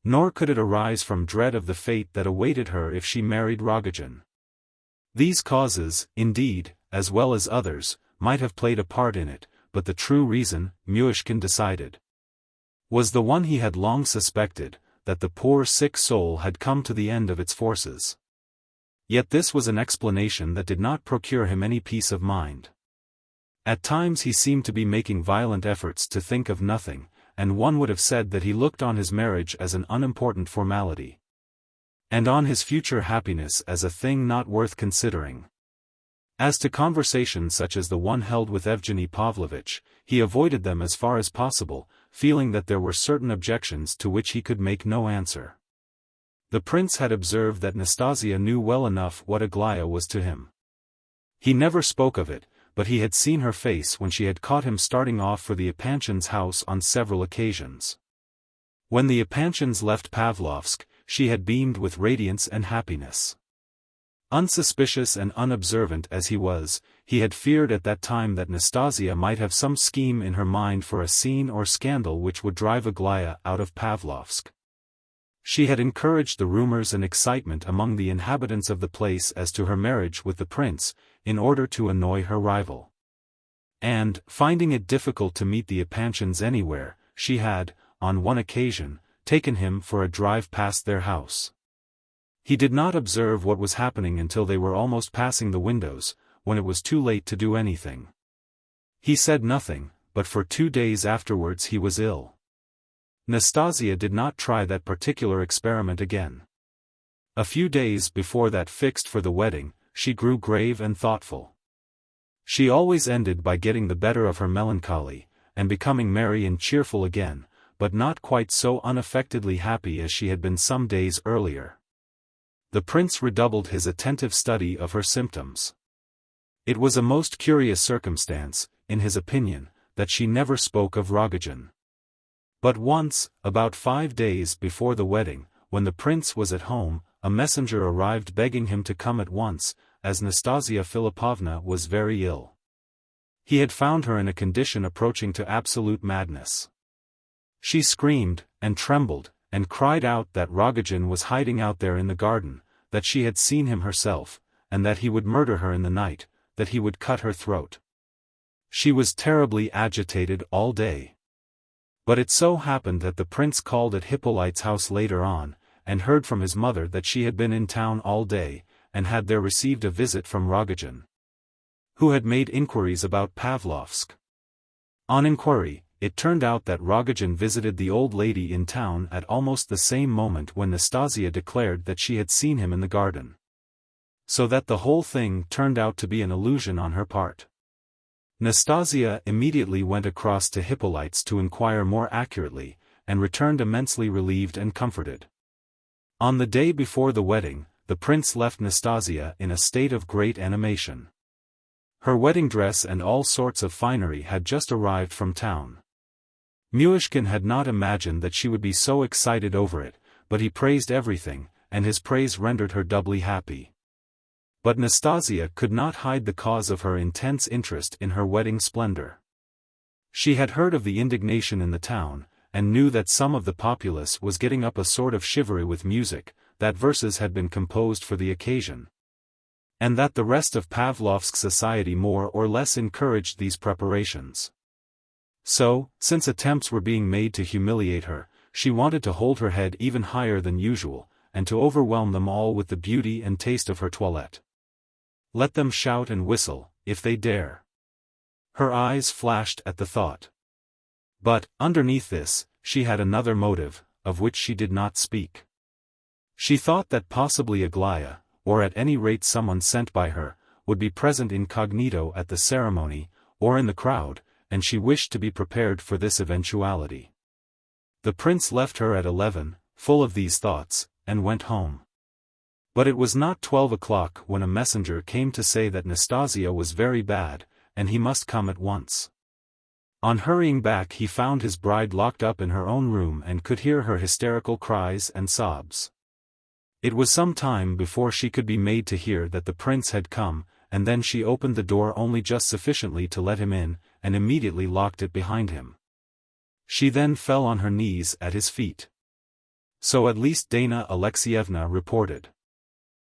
Nor could it arise from dread of the fate that awaited her if she married Rogojin. These causes, indeed, as well as others, might have played a part in it, but the true reason, Myshkin decided, was the one he had long suspected, that the poor sick soul had come to the end of its forces. Yet this was an explanation that did not procure him any peace of mind. At times he seemed to be making violent efforts to think of nothing, and one would have said that he looked on his marriage as an unimportant formality, and on his future happiness as a thing not worth considering. As to conversations such as the one held with Evgeny Pavlovitch, he avoided them as far as possible, feeling that there were certain objections to which he could make no answer. The prince had observed that Nastasia knew well enough what Aglaya was to him. He never spoke of it, but he had seen her face when she had caught him starting off for the Epanchins' house on several occasions. When the Epanchins left Pavlovsk, she had beamed with radiance and happiness. Unsuspicious and unobservant as he was, he had feared at that time that Nastasia might have some scheme in her mind for a scene or scandal which would drive Aglaya out of Pavlovsk. She had encouraged the rumors and excitement among the inhabitants of the place as to her marriage with the prince, in order to annoy her rival. And, finding it difficult to meet the Epanchins anywhere, she had, on one occasion, taken him for a drive past their house. He did not observe what was happening until they were almost passing the windows, when it was too late to do anything. He said nothing, but for 2 days afterwards he was ill. Nastasia did not try that particular experiment again. A few days before that fixed for the wedding, she grew grave and thoughtful. She always ended by getting the better of her melancholy, and becoming merry and cheerful again, but not quite so unaffectedly happy as she had been some days earlier. The prince redoubled his attentive study of her symptoms. It was a most curious circumstance, in his opinion, that she never spoke of Rogojin. But once, about 5 days before the wedding, when the prince was at home, a messenger arrived begging him to come at once, as Nastasia Philippovna was very ill. He had found her in a condition approaching to absolute madness. She screamed, and trembled, and cried out that Rogojin was hiding out there in the garden, that she had seen him herself, and that he would murder her in the night, that he would cut her throat. She was terribly agitated all day. But it so happened that the prince called at Hippolyte's house later on, and heard from his mother that she had been in town all day, and had there received a visit from Rogojin, who had made inquiries about Pavlovsk. On inquiry, it turned out that Rogojin visited the old lady in town at almost the same moment when Nastasia declared that she had seen him in the garden. So that the whole thing turned out to be an illusion on her part. Nastasia immediately went across to Hippolyte's to inquire more accurately, and returned immensely relieved and comforted. On the day before the wedding, the prince left Nastasia in a state of great animation. Her wedding dress and all sorts of finery had just arrived from town. Myshkin had not imagined that she would be so excited over it, but he praised everything, and his praise rendered her doubly happy. But Nastasia could not hide the cause of her intense interest in her wedding splendor. She had heard of the indignation in the town, and knew that some of the populace was getting up a sort of chivalry with music, that verses had been composed for the occasion, and that the rest of Pavlovsk society more or less encouraged these preparations. So, since attempts were being made to humiliate her, she wanted to hold her head even higher than usual, and to overwhelm them all with the beauty and taste of her toilette. Let them shout and whistle, if they dare. Her eyes flashed at the thought. But, underneath this, she had another motive, of which she did not speak. She thought that possibly Aglaya, or at any rate someone sent by her, would be present incognito at the ceremony, or in the crowd, and she wished to be prepared for this eventuality. The prince left her at 11, full of these thoughts, and went home. But it was not 12 o'clock when a messenger came to say that Nastasia was very bad, and he must come at once. On hurrying back he found his bride locked up in her own room and could hear her hysterical cries and sobs. It was some time before she could be made to hear that the prince had come, and then she opened the door only just sufficiently to let him in, and immediately locked it behind him. She then fell on her knees at his feet. So at least Dana Alexievna reported.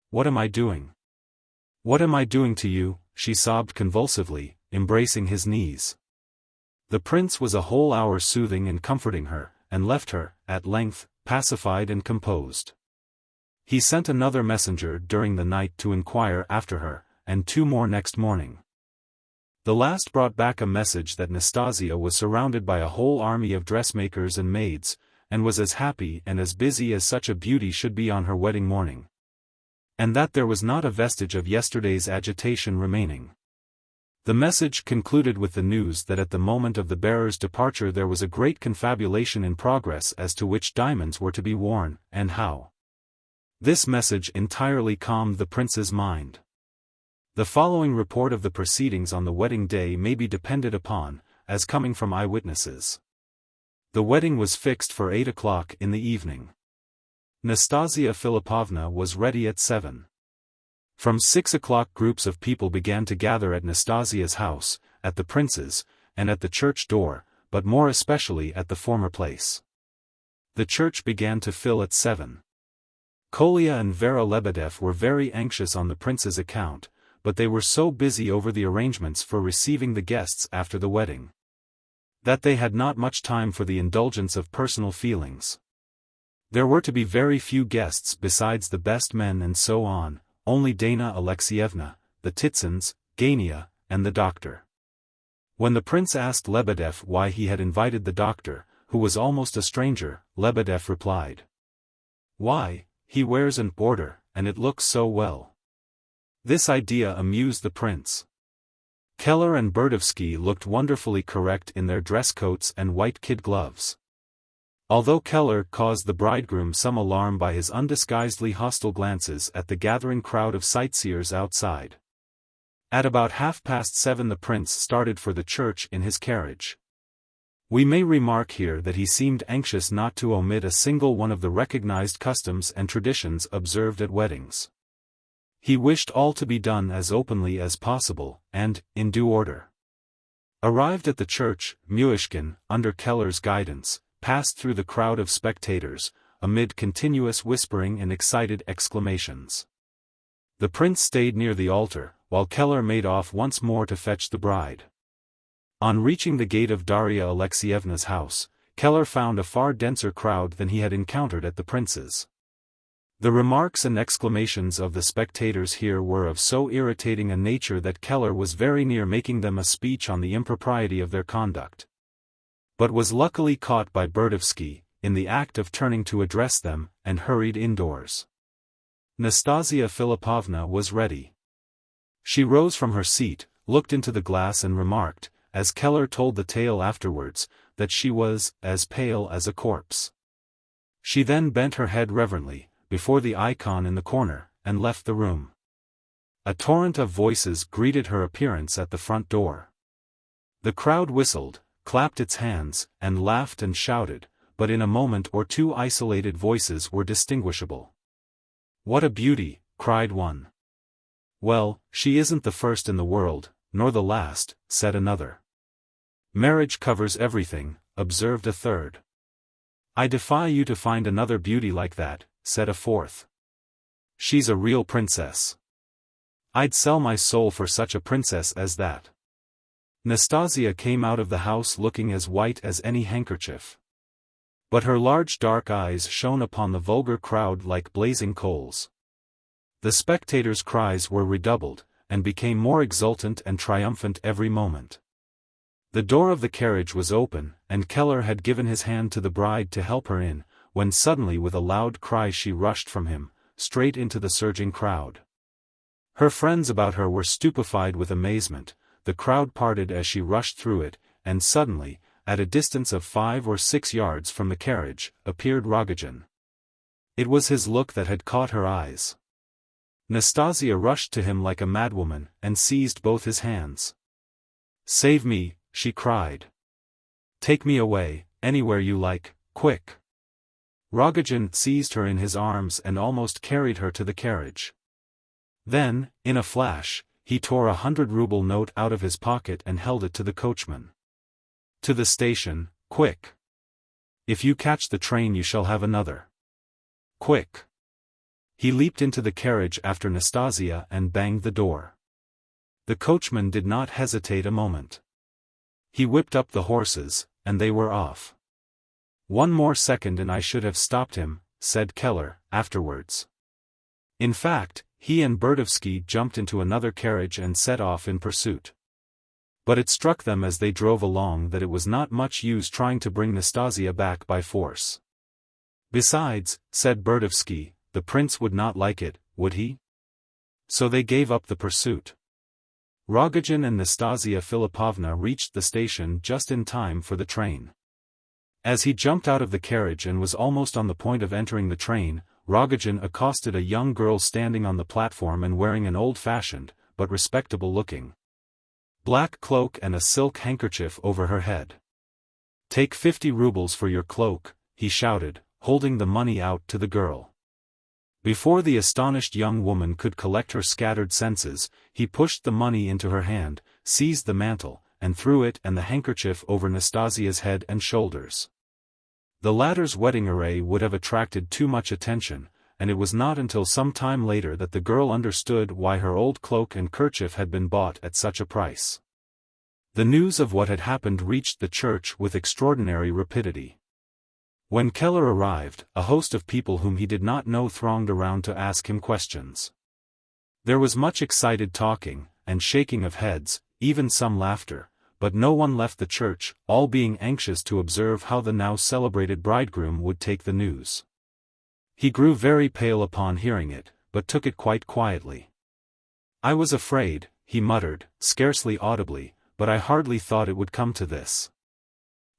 "What am I doing? What am I doing to you?" she sobbed convulsively, embracing his knees. The prince was a whole hour soothing and comforting her, and left her, at length, pacified and composed. He sent another messenger during the night to inquire after her, and 2 more next morning. The last brought back a message that Nastasia was surrounded by a whole army of dressmakers and maids, and was as happy and as busy as such a beauty should be on her wedding morning. And that there was not a vestige of yesterday's agitation remaining. The message concluded with the news that at the moment of the bearer's departure there was a great confabulation in progress as to which diamonds were to be worn, and how. This message entirely calmed the prince's mind. The following report of the proceedings on the wedding day may be depended upon, as coming from eyewitnesses. The wedding was fixed for 8 o'clock in the evening. Nastasia Philippovna was ready at 7. From 6 o'clock groups of people began to gather at Nastasia's house, at the prince's, and at the church door, but more especially at the former place. The church began to fill at 7. Kolya and Vera Lebedev were very anxious on the prince's account, but they were so busy over the arrangements for receiving the guests after the wedding, that they had not much time for the indulgence of personal feelings. There were to be very few guests besides the best men and so on, only Dana Alexievna, the Titsins, Gania, and the doctor. When the prince asked Lebedev why he had invited the doctor, who was almost a stranger, Lebedev replied, "Why, he wears an order, and it looks so well." This idea amused the prince. Keller and Burdovsky looked wonderfully correct in their dress coats and white kid gloves. Although Keller caused the bridegroom some alarm by his undisguisedly hostile glances at the gathering crowd of sightseers outside. At about 7:30 the prince started for the church in his carriage. We may remark here that he seemed anxious not to omit a single one of the recognized customs and traditions observed at weddings. He wished all to be done as openly as possible, and, in due order. Arrived at the church, Myshkin, under Keller's guidance, passed through the crowd of spectators, amid continuous whispering and excited exclamations. The prince stayed near the altar, while Keller made off once more to fetch the bride. On reaching the gate of Daria Alexievna's house, Keller found a far denser crowd than he had encountered at the prince's. The remarks and exclamations of the spectators here were of so irritating a nature that Keller was very near making them a speech on the impropriety of their conduct, but was luckily caught by Burdovsky, in the act of turning to address them, and hurried indoors. Nastasia Philippovna was ready. She rose from her seat, looked into the glass and remarked, as Keller told the tale afterwards, that she was as pale as a corpse. She then bent her head reverently, before the icon in the corner, and left the room. A torrent of voices greeted her appearance at the front door. The crowd whistled, clapped its hands, and laughed and shouted, but in a moment or two isolated voices were distinguishable. "What a beauty!" cried one. "Well, she isn't the first in the world, nor the last," said another. "Marriage covers everything," observed a third. "I defy you to find another beauty like that," said a fourth. "She's a real princess. I'd sell my soul for such a princess as that." Nastasia came out of the house looking as white as any handkerchief. But her large dark eyes shone upon the vulgar crowd like blazing coals. The spectators' cries were redoubled, and became more exultant and triumphant every moment. The door of the carriage was open, and Keller had given his hand to the bride to help her in, when suddenly with a loud cry she rushed from him, straight into the surging crowd. Her friends about her were stupefied with amazement. The crowd parted as she rushed through it, and suddenly, at a distance of 5 or 6 yards from the carriage, appeared Rogojin. It was his look that had caught her eyes. Nastasia rushed to him like a madwoman, and seized both his hands. "Save me," she cried. "Take me away, anywhere you like, quick." Rogojin seized her in his arms and almost carried her to the carriage. Then, in a flash, he tore a 100-ruble note out of his pocket and held it to the coachman. "To the station, quick. If you catch the train you shall have another. Quick." He leaped into the carriage after Nastasia and banged the door. The coachman did not hesitate a moment. He whipped up the horses, and they were off. "One more second and I should have stopped him," said Keller, afterwards. In fact, he and Burdovsky jumped into another carriage and set off in pursuit. But it struck them as they drove along that it was not much use trying to bring Nastasia back by force. "Besides," said Burdovsky, "the prince would not like it, would he?" So they gave up the pursuit. Rogojin and Nastasia Philippovna reached the station just in time for the train. As he jumped out of the carriage and was almost on the point of entering the train, Rogojin accosted a young girl standing on the platform and wearing an old-fashioned, but respectable-looking black cloak and a silk handkerchief over her head. "Take 50 rubles for your cloak," he shouted, holding the money out to the girl. Before the astonished young woman could collect her scattered senses, he pushed the money into her hand, seized the mantle, and threw it and the handkerchief over Nastasia's head and shoulders. The latter's wedding array would have attracted too much attention, and it was not until some time later that the girl understood why her old cloak and kerchief had been bought at such a price. The news of what had happened reached the church with extraordinary rapidity. When Keller arrived, a host of people whom he did not know thronged around to ask him questions. There was much excited talking, and shaking of heads, even some laughter, but no one left the church, all being anxious to observe how the now celebrated bridegroom would take the news. He grew very pale upon hearing it, but took it quite quietly. "I was afraid," he muttered, scarcely audibly, "but I hardly thought it would come to this."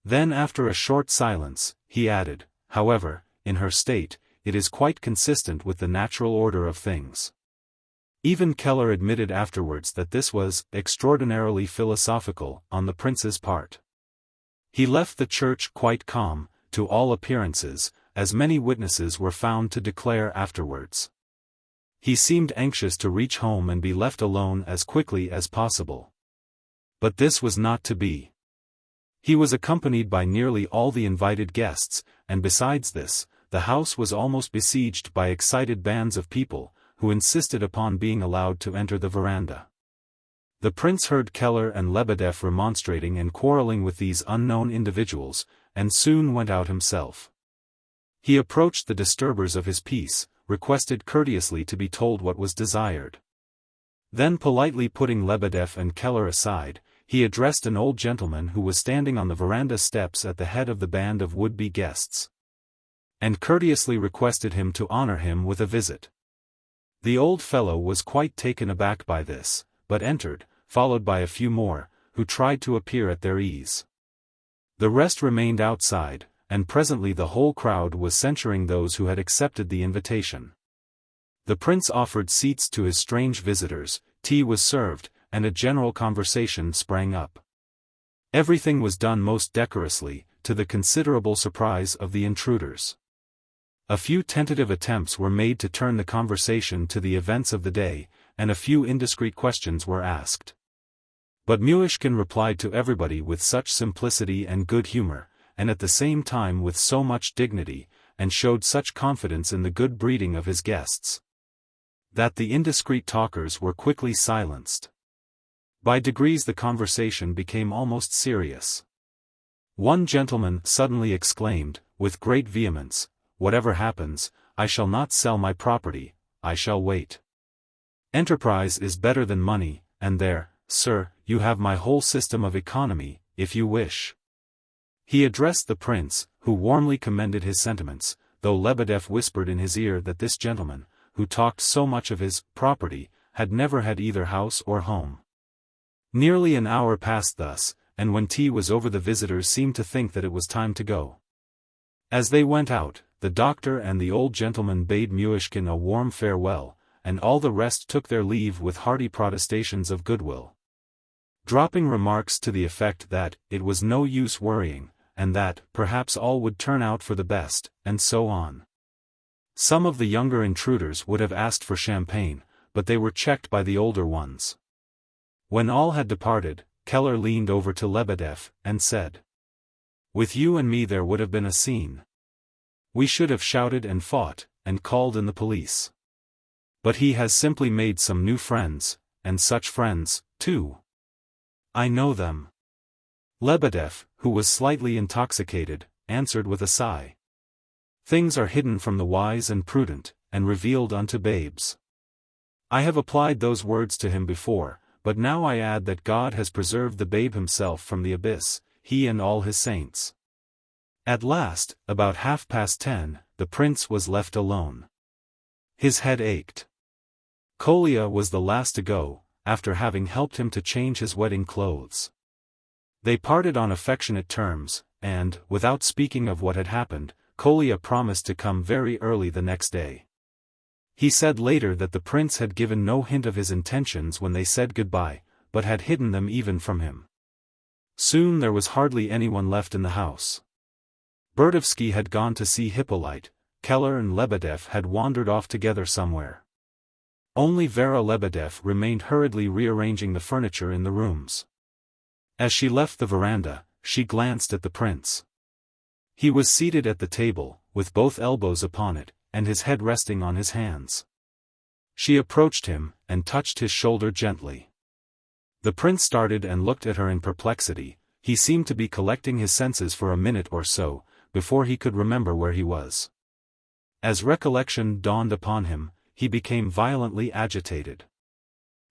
Then after a short silence, he added, "However, in her state, it is quite consistent with the natural order of things." Even Keller admitted afterwards that this was extraordinarily philosophical on the prince's part. He left the church quite calm, to all appearances, as many witnesses were found to declare afterwards. He seemed anxious to reach home and be left alone as quickly as possible. But this was not to be. He was accompanied by nearly all the invited guests, and besides this, the house was almost besieged by excited bands of people, who insisted upon being allowed to enter the veranda. The prince heard Keller and Lebedeff remonstrating and quarreling with these unknown individuals, and soon went out himself. He approached the disturbers of his peace, requested courteously to be told what was desired. Then politely putting Lebedeff and Keller aside, he addressed an old gentleman who was standing on the veranda steps at the head of the band of would-be guests, and courteously requested him to honor him with a visit. The old fellow was quite taken aback by this, but entered, followed by a few more, who tried to appear at their ease. The rest remained outside, and presently the whole crowd was censuring those who had accepted the invitation. The prince offered seats to his strange visitors, tea was served, and a general conversation sprang up. Everything was done most decorously, to the considerable surprise of the intruders. A few tentative attempts were made to turn the conversation to the events of the day, and a few indiscreet questions were asked. But Myshkin replied to everybody with such simplicity and good humor, and at the same time with so much dignity, and showed such confidence in the good breeding of his guests, that the indiscreet talkers were quickly silenced. By degrees the conversation became almost serious. One gentleman suddenly exclaimed, with great vehemence, "Whatever happens, I shall not sell my property, I shall wait. Enterprise is better than money, and there, sir, you have my whole system of economy, if you wish." He addressed the prince, who warmly commended his sentiments, though Lebedeff whispered in his ear that this gentleman, who talked so much of his property, had never had either house or home. Nearly an hour passed thus, and when tea was over the visitors seemed to think that it was time to go. As they went out, the doctor and the old gentleman bade Myshkin a warm farewell, and all the rest took their leave with hearty protestations of goodwill, dropping remarks to the effect that it was no use worrying, and that perhaps all would turn out for the best, and so on. Some of the younger intruders would have asked for champagne, but they were checked by the older ones. When all had departed, Keller leaned over to Lebedeff, and said, "With you and me there would have been a scene. We should have shouted and fought, and called in the police. But he has simply made some new friends, and such friends, too. I know them." Lebedeff, who was slightly intoxicated, answered with a sigh, "Things are hidden from the wise and prudent, and revealed unto babes. I have applied those words to him before, but now I add that God has preserved the babe himself from the abyss, he and all his saints." At last, about 10:30, the prince was left alone. His head ached. Kolya was the last to go, after having helped him to change his wedding clothes. They parted on affectionate terms, and, without speaking of what had happened, Kolya promised to come very early the next day. He said later that the prince had given no hint of his intentions when they said goodbye, but had hidden them even from him. Soon there was hardly anyone left in the house. Burdovsky had gone to see Hippolyte, Keller and Lebedev had wandered off together somewhere. Only Vera Lebedev remained hurriedly rearranging the furniture in the rooms. As she left the veranda, she glanced at the prince. He was seated at the table, with both elbows upon it, and his head resting on his hands. She approached him, and touched his shoulder gently. The prince started and looked at her in perplexity. He seemed to be collecting his senses for a minute or so, before he could remember where he was. As recollection dawned upon him, he became violently agitated.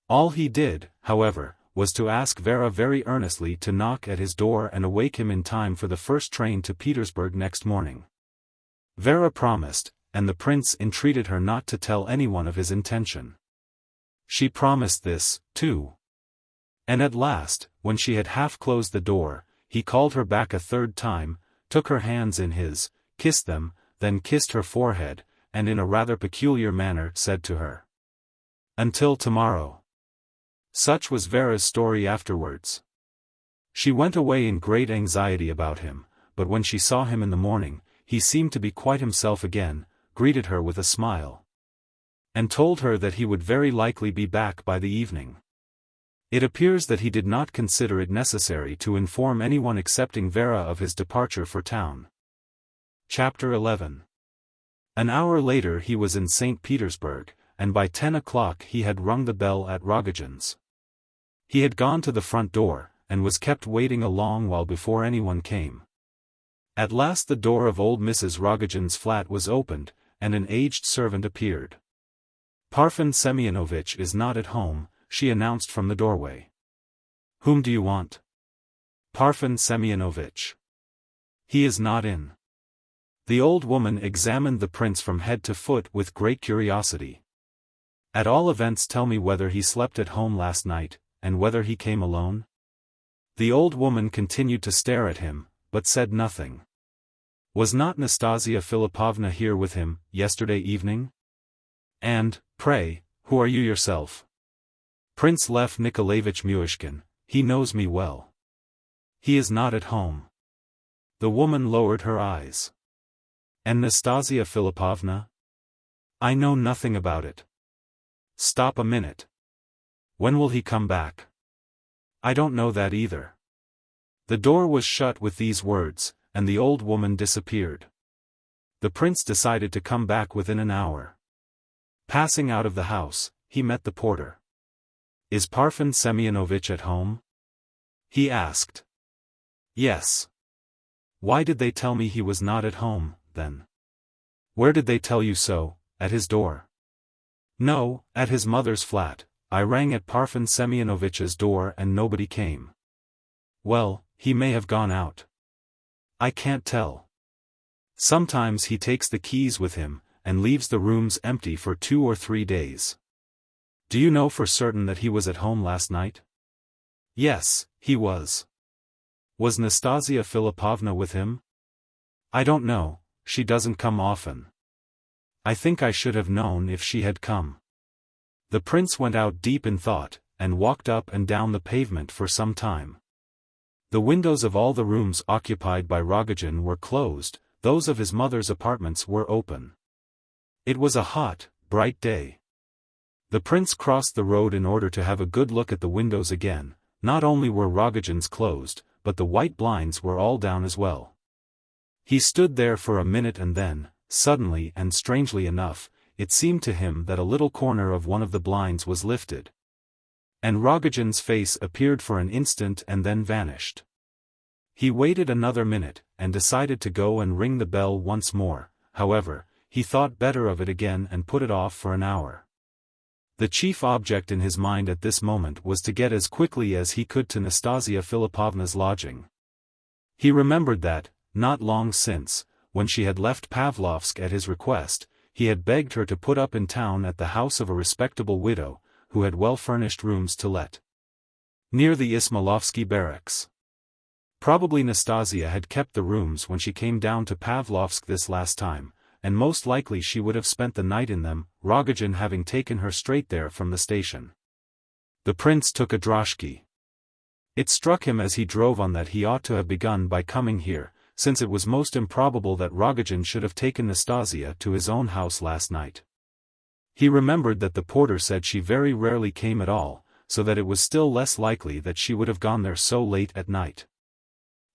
All he did, however, was to ask Vera very earnestly to knock at his door and awake him in time for the first train to Petersburg next morning. Vera promised, and the prince entreated her not to tell anyone of his intention. She promised this, too. And at last, when she had half closed the door, he called her back a third time, took her hands in his, kissed them, then kissed her forehead, and in a rather peculiar manner said to her, "Until tomorrow." Such was Vera's story afterwards. She went away in great anxiety about him, but when she saw him in the morning, he seemed to be quite himself again, greeted her with a smile, and told her that he would very likely be back by the evening. It appears that he did not consider it necessary to inform anyone excepting Vera of his departure for town. Chapter 11. An hour later he was in St. Petersburg, and by 10 o'clock he had rung the bell at Rogogin's. He had gone to the front door, and was kept waiting a long while before anyone came. At last the door of old Mrs. Rogogin's flat was opened, and an aged servant appeared. "Parfen Semyonovitch is not at home," she announced from the doorway. "Whom do you want?" "Parfen Semyonovitch. He is not in." The old woman examined the prince from head to foot with great curiosity. "At all events tell me whether he slept at home last night, and whether he came alone?" The old woman continued to stare at him, but said nothing. "Was not Nastasia Philipovna here with him, yesterday evening? And, pray, who are you yourself?" "Prince Lev Nikolayevich Myshkin, he knows me well." "He is not at home." The woman lowered her eyes. "And Nastasia Philipovna?" "I know nothing about it." "Stop a minute. When will he come back?" "I don't know that either." The door was shut with these words, and the old woman disappeared. The prince decided to come back within an hour. Passing out of the house, he met the porter. "Is Parfen Semyonovitch at home?" he asked. "Yes." "Why did they tell me he was not at home, then?" "Where did they tell you so, at his door?" "No, at his mother's flat. I rang at Parfen Semyonovitch's door and nobody came." "Well, he may have gone out." "I can't tell. Sometimes he takes the keys with him, and leaves the rooms empty for 2 or 3 days." "Do you know for certain that he was at home last night?" "Yes, he was." "Was Nastasia Philipovna with him?" "I don't know, she doesn't come often." "I think I should have known if she had come." The prince went out deep in thought, and walked up and down the pavement for some time. The windows of all the rooms occupied by Rogojin were closed, those of his mother's apartments were open. It was a hot, bright day. The prince crossed the road in order to have a good look at the windows again. Not only were Rogojin's closed, but the white blinds were all down as well. He stood there for a minute and then, suddenly and strangely enough, it seemed to him that a little corner of one of the blinds was lifted. And Rogojin's face appeared for an instant and then vanished. He waited another minute, and decided to go and ring the bell once more. However, he thought better of it again and put it off for an hour. The chief object in his mind at this moment was to get as quickly as he could to Nastasia Philipovna's lodging. He remembered that, not long since, when she had left Pavlovsk at his request, he had begged her to put up in town at the house of a respectable widow, who had well-furnished rooms to let, near the Ismailovsky barracks. Probably Nastasia had kept the rooms when she came down to Pavlovsk this last time, and most likely she would have spent the night in them, Rogojin having taken her straight there from the station. The prince took a droshky. It struck him as he drove on that he ought to have begun by coming here, since it was most improbable that Rogojin should have taken Nastasia to his own house last night. He remembered that the porter said she very rarely came at all, so that it was still less likely that she would have gone there so late at night.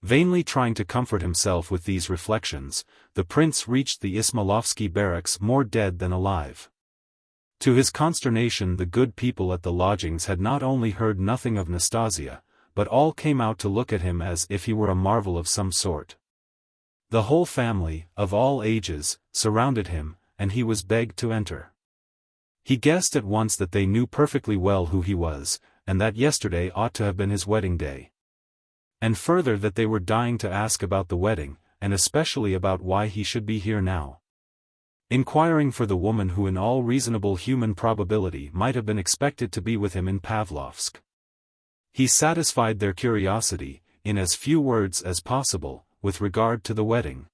Vainly trying to comfort himself with these reflections, the prince reached the Ismailovsky barracks more dead than alive. To his consternation, the good people at the lodgings had not only heard nothing of Nastasia, but all came out to look at him as if he were a marvel of some sort. The whole family, of all ages, surrounded him, and he was begged to enter. He guessed at once that they knew perfectly well who he was, and that yesterday ought to have been his wedding day. And further that they were dying to ask about the wedding, and especially about why he should be here now. Inquiring for the woman who in all reasonable human probability might have been expected to be with him in Pavlovsk. He satisfied their curiosity, in as few words as possible, with regard to the wedding.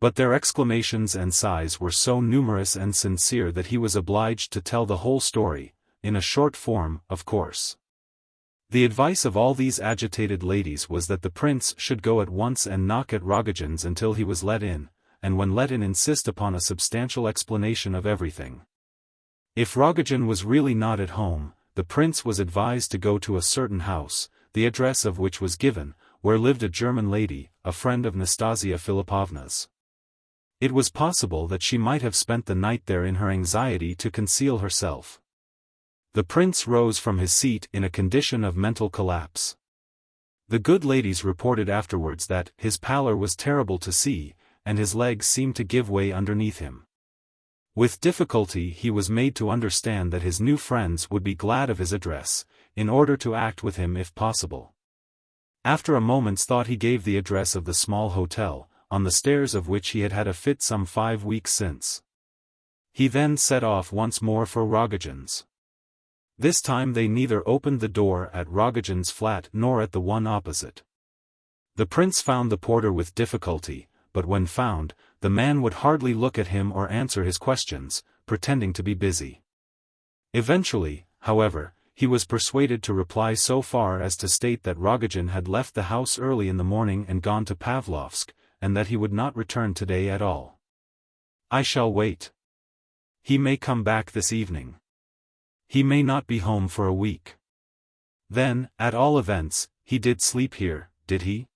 But their exclamations and sighs were so numerous and sincere that he was obliged to tell the whole story, in a short form, of course. The advice of all these agitated ladies was that the prince should go at once and knock at Rogojin's until he was let in, and when let in insist upon a substantial explanation of everything. If Rogojin was really not at home, the prince was advised to go to a certain house, the address of which was given, where lived a German lady, a friend of Nastasia Philippovna's. It was possible that she might have spent the night there in her anxiety to conceal herself. The prince rose from his seat in a condition of mental collapse. The good ladies reported afterwards that his pallor was terrible to see, and his legs seemed to give way underneath him. With difficulty he was made to understand that his new friends would be glad of his address, in order to act with him if possible. After a moment's thought he gave the address of the small hotel, on the stairs of which he had had a fit some 5 weeks since. He then set off once more for Rogojin's. This time they neither opened the door at Rogojin's flat nor at the one opposite. The prince found the porter with difficulty, but when found, the man would hardly look at him or answer his questions, pretending to be busy. Eventually, however, he was persuaded to reply so far as to state that Rogojin had left the house early in the morning and gone to Pavlovsk, and that he would not return today at all. "I shall wait. He may come back this evening. He may not be home for a week." Then, at all events, he did sleep here, did he?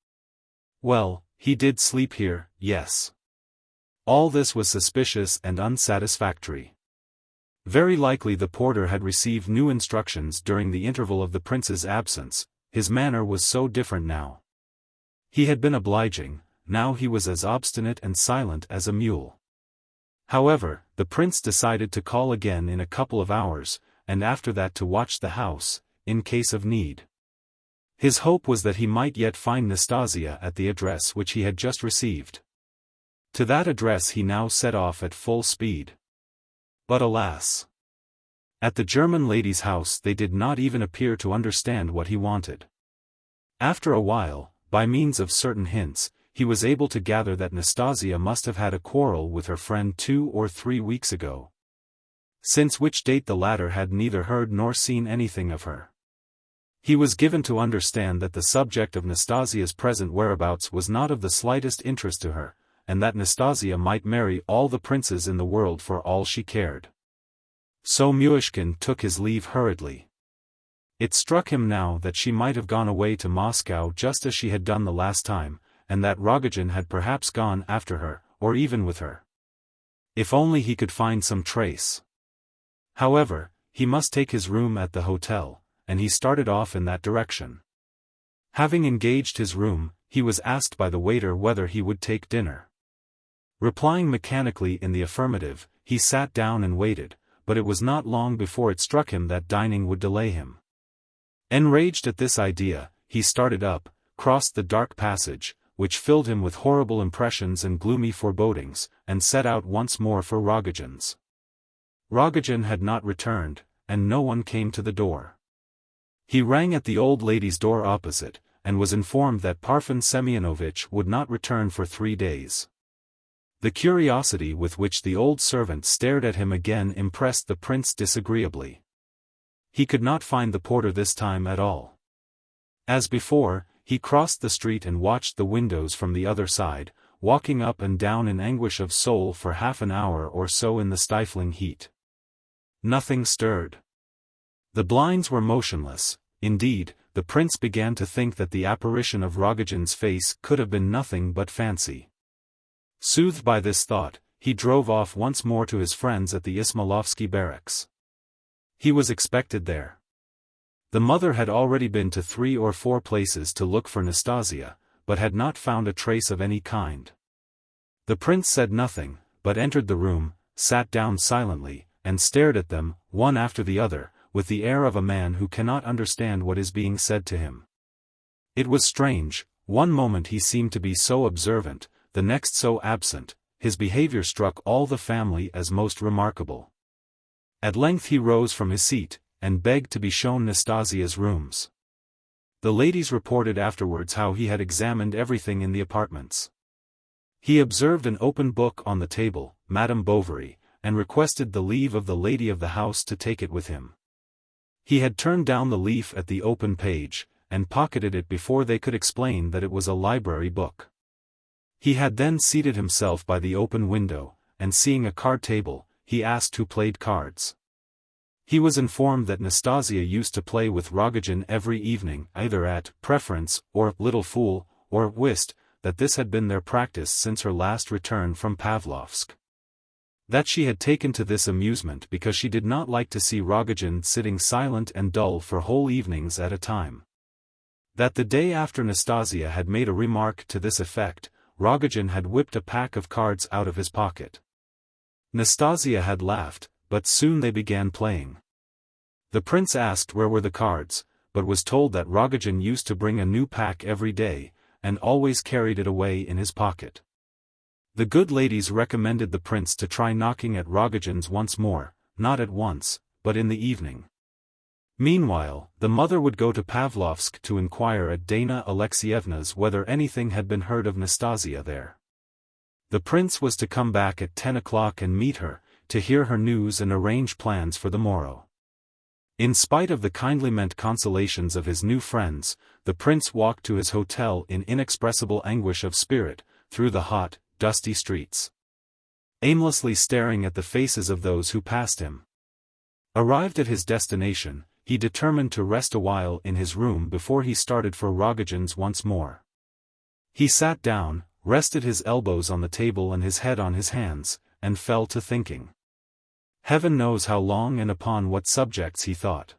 Well, he did sleep here, yes. All this was suspicious and unsatisfactory. Very likely the porter had received new instructions during the interval of the prince's absence, his manner was so different now. He had been obliging, now he was as obstinate and silent as a mule. However, the prince decided to call again in a couple of hours, and after that to watch the house, in case of need. His hope was that he might yet find Nastasia at the address which he had just received. To that address he now set off at full speed. But alas! At the German lady's house they did not even appear to understand what he wanted. After a while, by means of certain hints, he was able to gather that Nastasia must have had a quarrel with her friend 2 or 3 weeks ago. Since which date the latter had neither heard nor seen anything of her. He was given to understand that the subject of Nastasia's present whereabouts was not of the slightest interest to her, and that Nastasia might marry all the princes in the world for all she cared. So Myshkin took his leave hurriedly. It struck him now that she might have gone away to Moscow just as she had done the last time, and that Rogojin had perhaps gone after her, or even with her. If only he could find some trace. However, he must take his room at the hotel, and he started off in that direction. Having engaged his room, he was asked by the waiter whether he would take dinner. Replying mechanically in the affirmative, he sat down and waited, but it was not long before it struck him that dining would delay him. Enraged at this idea, he started up, crossed the dark passage, which filled him with horrible impressions and gloomy forebodings, and set out once more for Rogojin's. Rogojin had not returned, and no one came to the door. He rang at the old lady's door opposite, and was informed that Parfen Semyonovitch would not return for 3 days. The curiosity with which the old servant stared at him again impressed the prince disagreeably. He could not find the porter this time at all. As before, he crossed the street and watched the windows from the other side, walking up and down in anguish of soul for half an hour or so in the stifling heat. Nothing stirred. The blinds were motionless. Indeed, the prince began to think that the apparition of Rogojin's face could have been nothing but fancy. Soothed by this thought, he drove off once more to his friends at the Ismailovsky barracks. He was expected there. The mother had already been to 3 or 4 places to look for Nastasia, but had not found a trace of any kind. The prince said nothing, but entered the room, sat down silently, and stared at them, one after the other, with the air of a man who cannot understand what is being said to him. It was strange, one moment he seemed to be so observant, the next so absent. His behavior struck all the family as most remarkable. At length he rose from his seat, and begged to be shown Nastasia's rooms. The ladies reported afterwards how he had examined everything in the apartments. He observed an open book on the table, Madame Bovary, and requested the leave of the lady of the house to take it with him. He had turned down the leaf at the open page, and pocketed it before they could explain that it was a library book. He had then seated himself by the open window, and seeing a card table, he asked who played cards. He was informed that Nastasia used to play with Rogojin every evening, either at preference, or little fool, or whist, that this had been their practice since her last return from Pavlovsk. That she had taken to this amusement because she did not like to see Rogojin sitting silent and dull for whole evenings at a time. That the day after Nastasia had made a remark to this effect, Rogojin had whipped a pack of cards out of his pocket. Nastasia had laughed, but soon they began playing. The prince asked where were the cards, but was told that Rogojin used to bring a new pack every day, and always carried it away in his pocket. The good ladies recommended the prince to try knocking at Rogojin's once more, not at once, but in the evening. Meanwhile, the mother would go to Pavlovsk to inquire at Dana Alexievna's whether anything had been heard of Nastasia there. The prince was to come back at 10 o'clock and meet her, to hear her news and arrange plans for the morrow. In spite of the kindly meant consolations of his new friends, the prince walked to his hotel in inexpressible anguish of spirit, through the hot, dusty streets, aimlessly staring at the faces of those who passed him. Arrived at his destination, he determined to rest a while in his room before he started for Rogojin's once more. He sat down, rested his elbows on the table and his head on his hands, and fell to thinking. Heaven knows how long and upon what subjects he thought.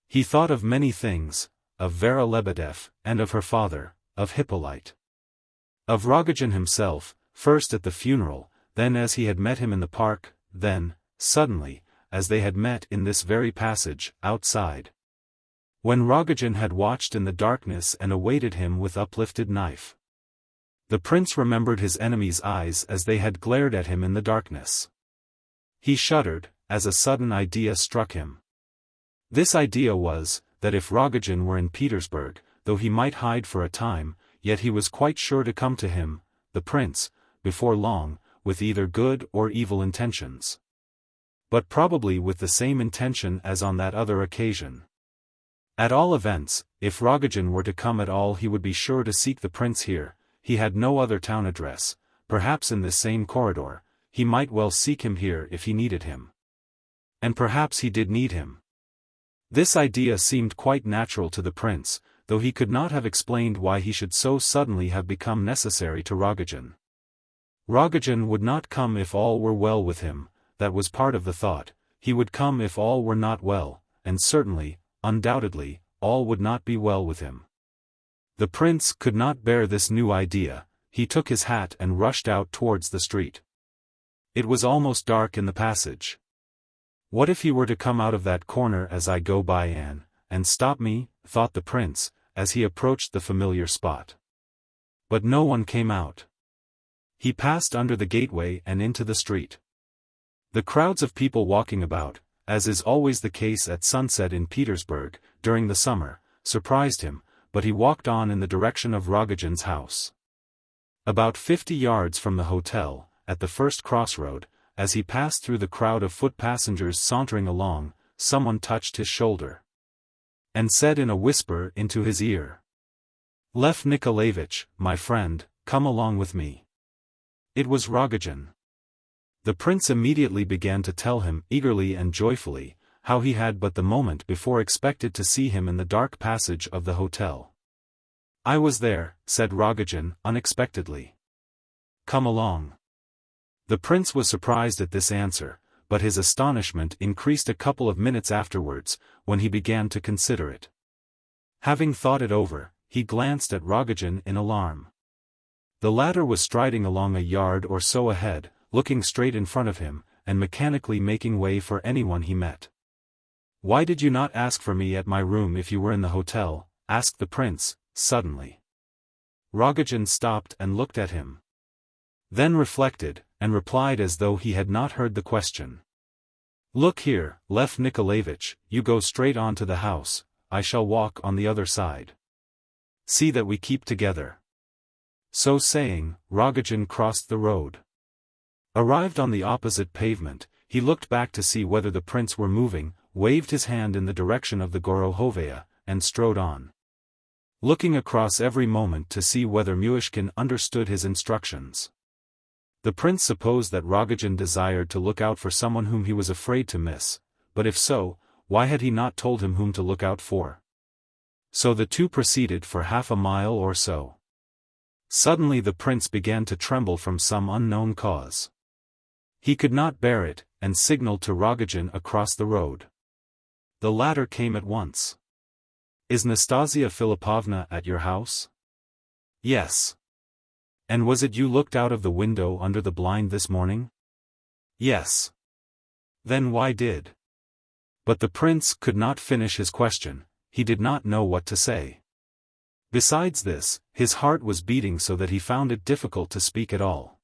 He thought of many things, of Vera Lebedev, and of her father, of Hippolyte. Of Rogojin himself, first at the funeral, then as he had met him in the park, then, suddenly, as they had met in this very passage, outside. When Rogojin had watched in the darkness and awaited him with uplifted knife. The prince remembered his enemy's eyes as they had glared at him in the darkness. He shuddered, as a sudden idea struck him. This idea was, that if Rogojin were in Petersburg, though he might hide for a time, yet he was quite sure to come to him, the prince, before long, with either good or evil intentions. But probably with the same intention as on that other occasion. At all events, if Rogojin were to come at all he would be sure to seek the prince here. He had no other town address, perhaps in this same corridor. He might well seek him here if he needed him. And perhaps he did need him. This idea seemed quite natural to the prince, though he could not have explained why he should so suddenly have become necessary to Rogojin. Rogojin would not come if all were well with him, that was part of the thought. He would come if all were not well, and certainly, undoubtedly, all would not be well with him. The prince could not bear this new idea. He took his hat and rushed out towards the street. It was almost dark in the passage. What if he were to come out of that corner as I go by and stop me, thought the prince, as he approached the familiar spot. But no one came out. He passed under the gateway and into the street. The crowds of people walking about, as is always the case at sunset in Petersburg, during the summer, surprised him, but he walked on in the direction of Rogojin's house. About 50 yards from the hotel, at the first crossroad, as he passed through the crowd of foot passengers sauntering along, someone touched his shoulder and said in a whisper into his ear, "Lev Nikolayevich, my friend, come along with me." It was Rogojin. The prince immediately began to tell him, eagerly and joyfully, how he had but the moment before expected to see him in the dark passage of the hotel. "I was there," said Rogojin, unexpectedly. "Come along." The prince was surprised at this answer, but his astonishment increased a couple of minutes afterwards, when he began to consider it. Having thought it over, he glanced at Rogojin in alarm. The latter was striding along a yard or so ahead, looking straight in front of him, and mechanically making way for anyone he met. "Why did you not ask for me at my room if you were in the hotel?" asked the prince, suddenly. Rogojin stopped and looked at him. Then reflected, and replied as though he had not heard the question. "Look here, Lev Nikolayevich, you go straight on to the house, I shall walk on the other side. See that we keep together." So saying, Rogojin crossed the road. Arrived on the opposite pavement, he looked back to see whether the prince were moving, waved his hand in the direction of the Gorohovaya, and strode on, looking across every moment to see whether Myshkin understood his instructions. The prince supposed that Rogojin desired to look out for someone whom he was afraid to miss, but if so, why had he not told him whom to look out for? So the two proceeded for half a mile or so. Suddenly the prince began to tremble from some unknown cause. He could not bear it, and signaled to Rogojin across the road. The latter came at once. "Is Nastasia Philipovna at your house?" "Yes." "And was it you looked out of the window under the blind this morning?" "Yes." "Then why did—" But the prince could not finish his question, he did not know what to say. Besides this, his heart was beating so that he found it difficult to speak at all.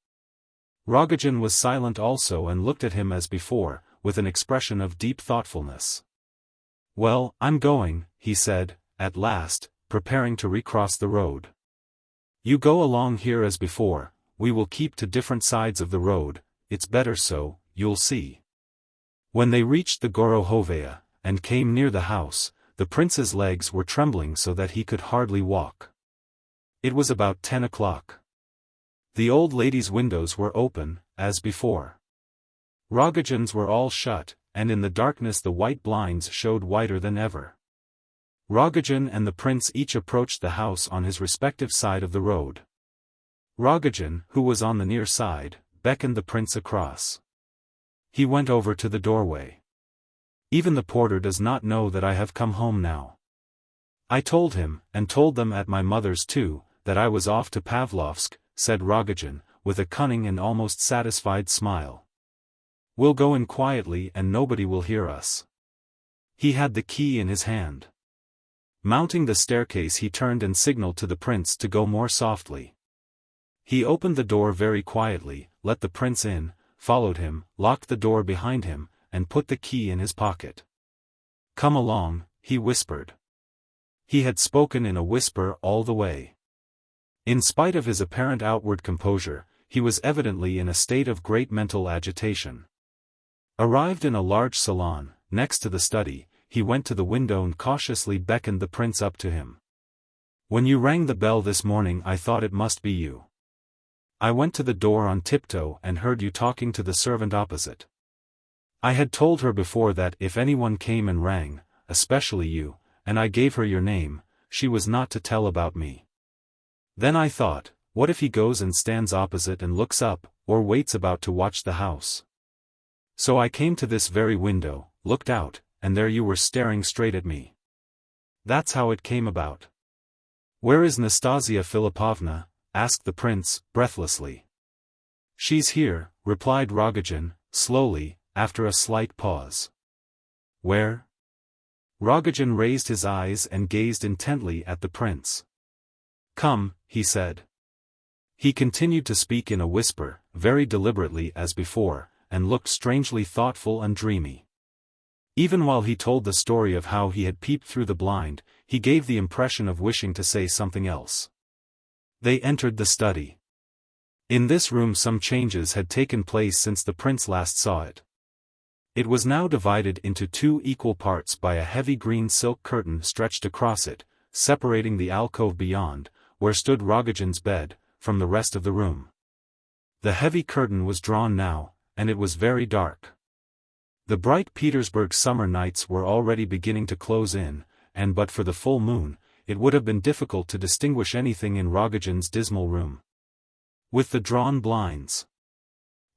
Rogojin was silent also and looked at him as before, with an expression of deep thoughtfulness. "Well, I'm going," he said, at last, preparing to recross the road. "You go along here as before, we will keep to different sides of the road, it's better so, you'll see." When they reached the Gorohovaya, and came near the house, the prince's legs were trembling so that he could hardly walk. It was about 10 o'clock. The old lady's windows were open, as before. Rogojin's were all shut, and in the darkness the white blinds showed whiter than ever. Rogojin and the prince each approached the house on his respective side of the road. Rogojin, who was on the near side, beckoned the prince across. He went over to the doorway. "Even the porter does not know that I have come home now. I told him, and told them at my mother's too, that I was off to Pavlovsk," said Rogojin, with a cunning and almost satisfied smile. "We'll go in quietly and nobody will hear us." He had the key in his hand. Mounting the staircase he turned and signaled to the prince to go more softly. He opened the door very quietly, let the prince in, followed him, locked the door behind him, and put the key in his pocket. "Come along," he whispered. He had spoken in a whisper all the way. In spite of his apparent outward composure, he was evidently in a state of great mental agitation. Arrived in a large salon, next to the study, he went to the window and cautiously beckoned the prince up to him. "When you rang the bell this morning I thought it must be you. I went to the door on tiptoe and heard you talking to the servant opposite. I had told her before that if anyone came and rang, especially you, and I gave her your name, she was not to tell about me. Then I thought, what if he goes and stands opposite and looks up, or waits about to watch the house? So I came to this very window, looked out, and there you were staring straight at me. That's how it came about." "Where is Nastasia Philipovna?" asked the prince, breathlessly. "She's here," replied Rogojin, slowly, after a slight pause. "Where?" Rogojin raised his eyes and gazed intently at the prince. "Come," he said. He continued to speak in a whisper, very deliberately as before, and looked strangely thoughtful and dreamy. Even while he told the story of how he had peeped through the blind, he gave the impression of wishing to say something else. They entered the study. In this room some changes had taken place since the prince last saw it. It was now divided into 2 equal parts by a heavy green silk curtain stretched across it, separating the alcove beyond, where stood Rogojin's bed, from the rest of the room. The heavy curtain was drawn now, and it was very dark. The bright Petersburg summer nights were already beginning to close in, and but for the full moon, it would have been difficult to distinguish anything in Rogojin's dismal room. With the drawn blinds,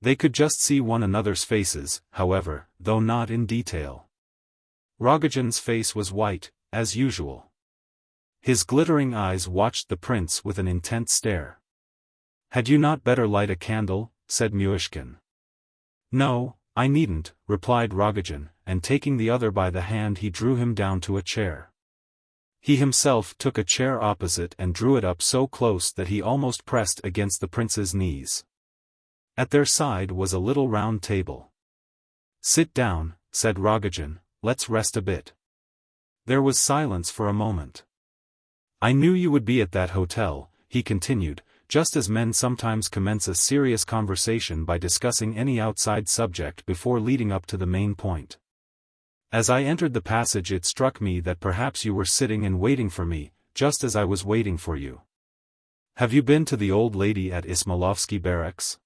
they could just see one another's faces, however, though not in detail. Rogojin's face was white, as usual. His glittering eyes watched the prince with an intent stare. "Had you not better light a candle?" said Myshkin. "No, I needn't," replied Rogojin, and taking the other by the hand he drew him down to a chair. He himself took a chair opposite and drew it up so close that he almost pressed against the prince's knees. At their side was a little round table. "Sit down," said Rogojin, "let's rest a bit." There was silence for a moment. "I knew you would be at that hotel," he continued, just as men sometimes commence a serious conversation by discussing any outside subject before leading up to the main point. "As I entered the passage it struck me that perhaps you were sitting and waiting for me, just as I was waiting for you. Have you been to the old lady at Ismailovsky barracks?"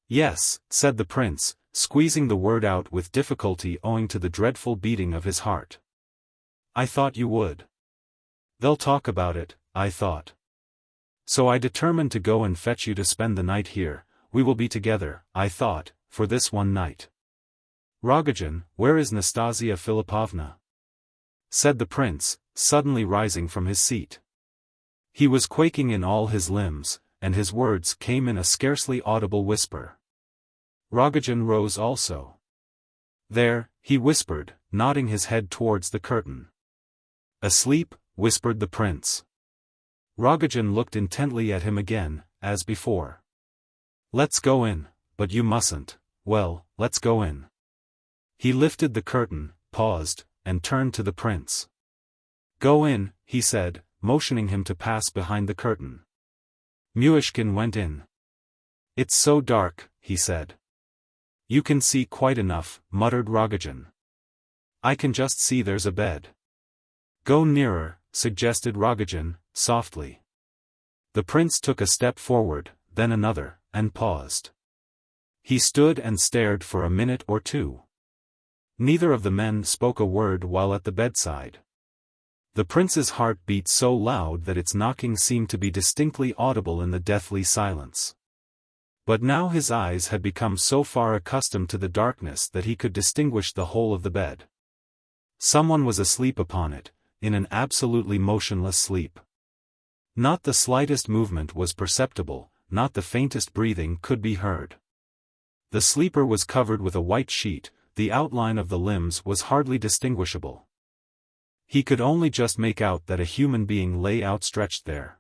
"Yes," said the prince, squeezing the word out with difficulty owing to the dreadful beating of his heart. "I thought you would. They'll talk about it, I thought. So I determined to go and fetch you to spend the night here. We will be together, I thought, for this one night." "Rogojin, where is Nastasia Philippovna?" said the prince, suddenly rising from his seat. He was quaking in all his limbs, and his words came in a scarcely audible whisper. Rogojin rose also. "There," he whispered, nodding his head towards the curtain. "Asleep," whispered the prince. Rogojin looked intently at him again, as before. "Let's go in, but you mustn't. Well, let's go in." He lifted the curtain, paused, and turned to the prince. "Go in," he said, motioning him to pass behind the curtain. Myshkin went in. "It's so dark," he said. "You can see quite enough," muttered Rogojin. "I can just see there's a bed." "Go nearer," suggested Rogojin, softly. The prince took a step forward, then another, and paused. He stood and stared for a minute or two. Neither of the men spoke a word while at the bedside. The prince's heart beat so loud that its knocking seemed to be distinctly audible in the deathly silence. But now his eyes had become so far accustomed to the darkness that he could distinguish the whole of the bed. Someone was asleep upon it, in an absolutely motionless sleep. Not the slightest movement was perceptible, not the faintest breathing could be heard. The sleeper was covered with a white sheet, the outline of the limbs was hardly distinguishable. He could only just make out that a human being lay outstretched there.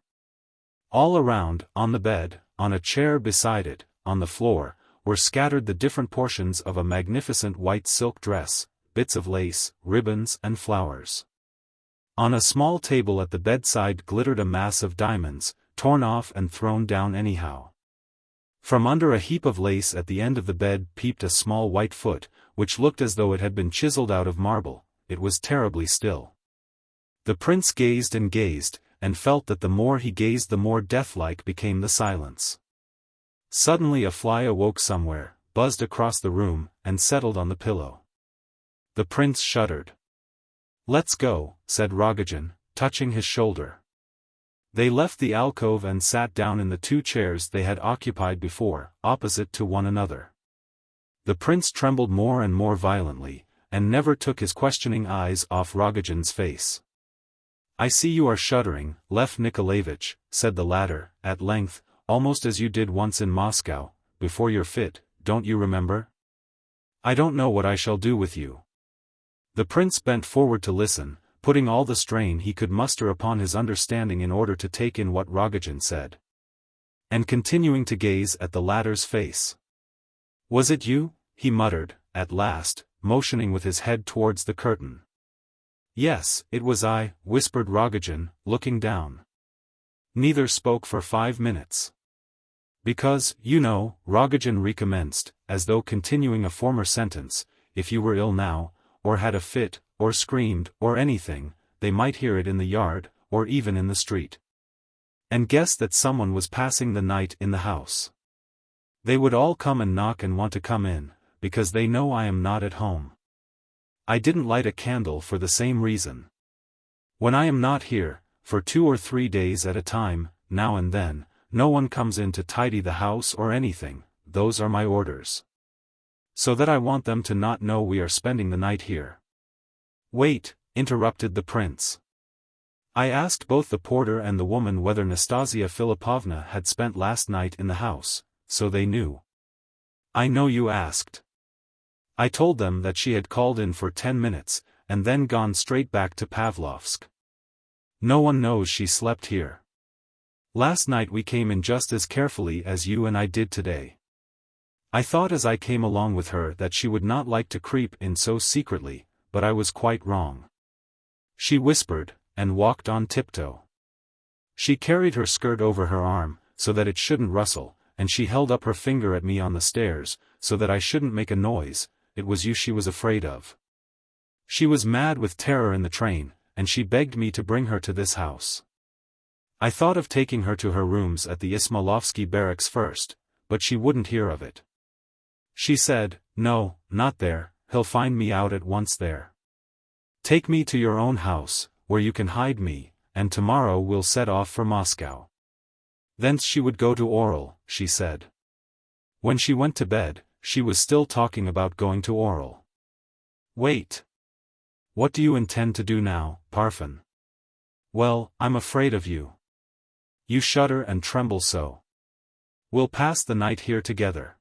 All around, on the bed, on a chair beside it, on the floor, were scattered the different portions of a magnificent white silk dress, bits of lace, ribbons and flowers. On a small table at the bedside glittered a mass of diamonds, torn off and thrown down anyhow. From under a heap of lace at the end of the bed peeped a small white foot, which looked as though it had been chiseled out of marble. It was terribly still. The prince gazed, and felt that the more he gazed the more deathlike became the silence. Suddenly a fly awoke somewhere, buzzed across the room, and settled on the pillow. The prince shuddered. "Let's go," said Rogojin, touching his shoulder. They left the alcove and sat down in the 2 chairs they had occupied before, opposite to one another. The prince trembled more and more violently, and never took his questioning eyes off Rogojin's face. "I see you are shuddering, Lev Nikolayevich," said the latter, at length, "almost as you did once in Moscow, before your fit, don't you remember? I don't know what I shall do with you." The prince bent forward to listen, putting all the strain he could muster upon his understanding in order to take in what Rogojin said. And continuing to gaze at the latter's face. "Was it you?" he muttered, at last, motioning with his head towards the curtain. "Yes, it was I," whispered Rogojin, looking down. Neither spoke for 5 minutes. Because, Rogojin recommenced, as though continuing a former sentence, if you were ill now, or had a fit, or screamed, or anything, they might hear it in the yard, or even in the street. And guess that someone was passing the night in the house. They would all come and knock and want to come in, because they know I am not at home. I didn't light a candle for the same reason. When I am not here, for 2 or 3 days at a time, now and then, no one comes in to tidy the house or anything, those are my orders. So that I want them to not know we are spending the night here. Wait, interrupted the prince. I asked both the porter and the woman whether Nastasia Philippovna had spent last night in the house, so they knew. I know you asked. I told them that she had called in for 10 minutes, and then gone straight back to Pavlovsk. No one knows she slept here. Last night we came in just as carefully as you and I did today. I thought as I came along with her that she would not like to creep in so secretly, but I was quite wrong. She whispered, and walked on tiptoe. She carried her skirt over her arm, so that it shouldn't rustle, and she held up her finger at me on the stairs, so that I shouldn't make a noise. It was you she was afraid of. She was mad with terror in the train, and she begged me to bring her to this house. I thought of taking her to her rooms at the Ismailovsky barracks first, but she wouldn't hear of it. She said, no, not there, he'll find me out at once there. Take me to your own house, where you can hide me, and tomorrow we'll set off for Moscow. Thence she would go to Oral, she said. When she went to bed, she was still talking about going to Oral. Wait. What do you intend to do now, Parfen? Well, I'm afraid of you. You shudder and tremble so. We'll pass the night here together.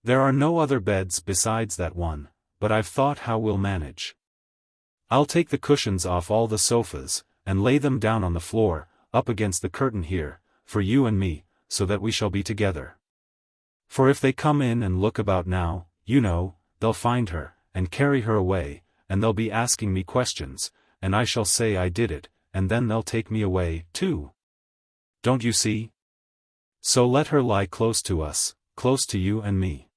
There are no other beds besides that one, but I've thought how we'll manage. I'll take the cushions off all the sofas, and lay them down on the floor, up against the curtain here, for you and me, so that we shall be together. For if they come in and look about now, they'll find her, and carry her away, and they'll be asking me questions, and I shall say I did it, and then they'll take me away, too. Don't you see? So let her lie close to us, close to you and me.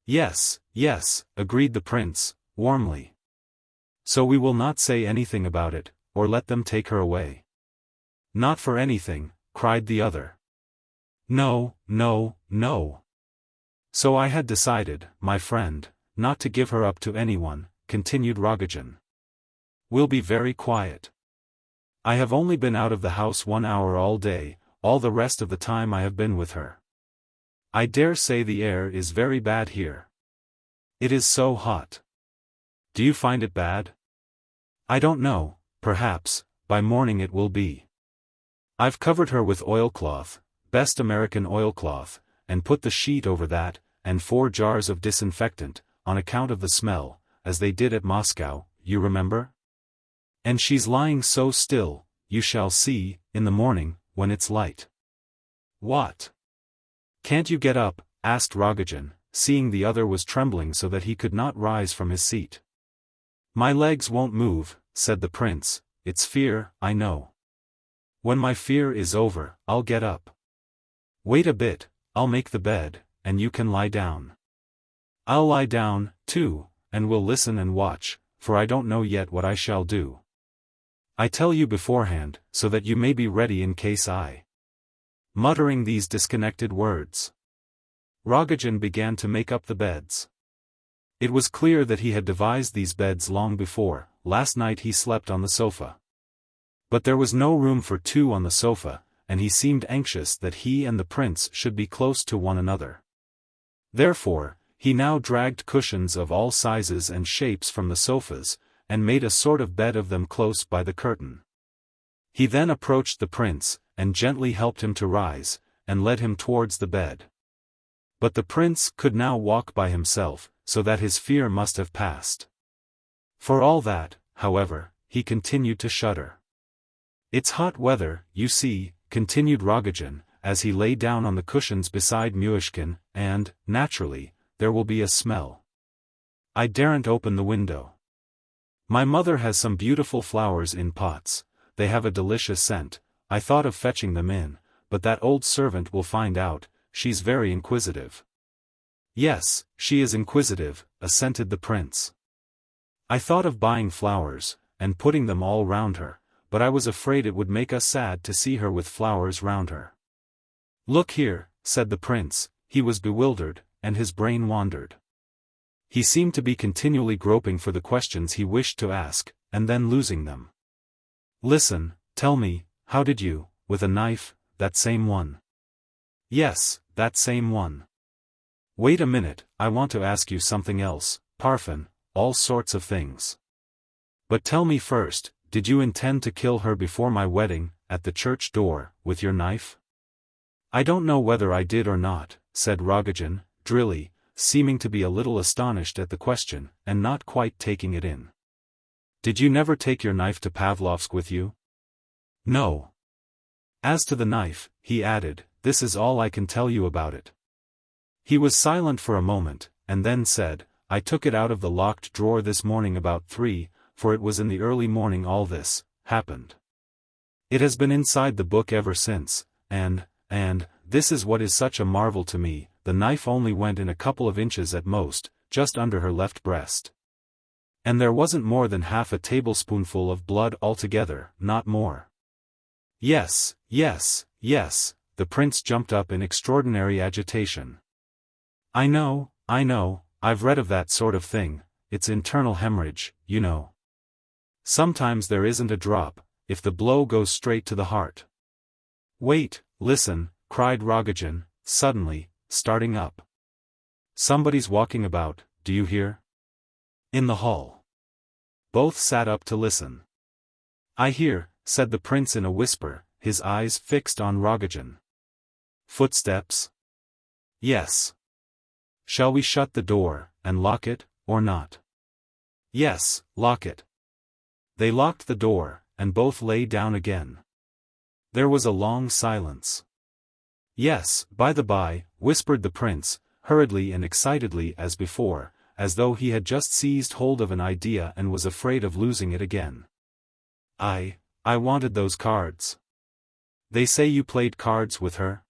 Yes, yes, agreed the prince, warmly. So we will not say anything about it, or let them take her away. Not for anything, cried the other. No, no, no. So I had decided, my friend, not to give her up to anyone, continued Rogojin. We'll be very quiet. I have only been out of the house 1 hour all day, all the rest of the time I have been with her. I dare say the air is very bad here. It is so hot. Do you find it bad? I don't know, perhaps, by morning it will be. I've covered her with oilcloth, best American oilcloth, and put the sheet over that, and 4 jars of disinfectant, on account of the smell, as they did at Moscow, you remember? And she's lying so still, you shall see, in the morning, when it's light. What? Can't you get up? Asked Rogojin, seeing the other was trembling so that he could not rise from his seat. My legs won't move, said the prince, it's fear, I know. When my fear is over, I'll get up. Wait a bit, I'll make the bed, and you can lie down. I'll lie down, too, and we'll listen and watch, for I don't know yet what I shall do. I tell you beforehand, so that you may be ready in case I. Muttering these disconnected words, Rogojin began to make up the beds. It was clear that he had devised these beds long before. Last night he slept on the sofa. But there was no room for 2 on the sofa, and he seemed anxious that he and the prince should be close to one another. Therefore, he now dragged cushions of all sizes and shapes from the sofas, and made a sort of bed of them close by the curtain. He then approached the prince, and gently helped him to rise, and led him towards the bed. But the prince could now walk by himself, so that his fear must have passed. For all that, however, he continued to shudder. It's hot weather, you see, continued Rogojin, as he lay down on the cushions beside Myshkin, and, naturally, there will be a smell. I daren't open the window. My mother has some beautiful flowers in pots, they have a delicious scent. I thought of fetching them in, but that old servant will find out, she's very inquisitive." "Yes, she is inquisitive," assented the prince. "I thought of buying flowers, and putting them all round her, but I was afraid it would make us sad to see her with flowers round her." "Look here," said the prince. He was bewildered, and his brain wandered. He seemed to be continually groping for the questions he wished to ask, and then losing them. "Listen, tell me, how did you, with a knife, that same one?" "Yes, that same one." "Wait a minute, I want to ask you something else, Parfen, all sorts of things. But tell me first, did you intend to kill her before my wedding, at the church door, with your knife?" "I don't know whether I did or not," said Rogojin, drily, seeming to be a little astonished at the question, and not quite taking it in. "Did you never take your knife to Pavlovsk with you?" "No. As to the knife," he added, "this is all I can tell you about it." He was silent for a moment, and then said, "I took it out of the locked drawer this morning about 3, for it was in the early morning all this happened. It has been inside the book ever since, and, this is what is such a marvel to me, the knife only went in a couple of inches at most, just under her left breast. And there wasn't more than half a tablespoonful of blood altogether, not more." "Yes, yes, yes," the prince jumped up in extraordinary agitation. I know, I've read of that sort of thing, it's internal hemorrhage, you know. Sometimes there isn't a drop, if the blow goes straight to the heart." "Wait, listen," cried Rogojin, suddenly, starting up. "Somebody's walking about, do you hear?" "In the hall." Both sat up to listen. "I hear," said the prince in a whisper, his eyes fixed on Rogojin. "Footsteps?" "Yes." "Shall we shut the door, and lock it, or not?" "Yes, lock it." They locked the door, and both lay down again. There was a long silence. "Yes, by the by," whispered the prince, hurriedly and excitedly as before, as though he had just seized hold of an idea and was afraid of losing it again. I wanted those cards." "They say you played cards with her?"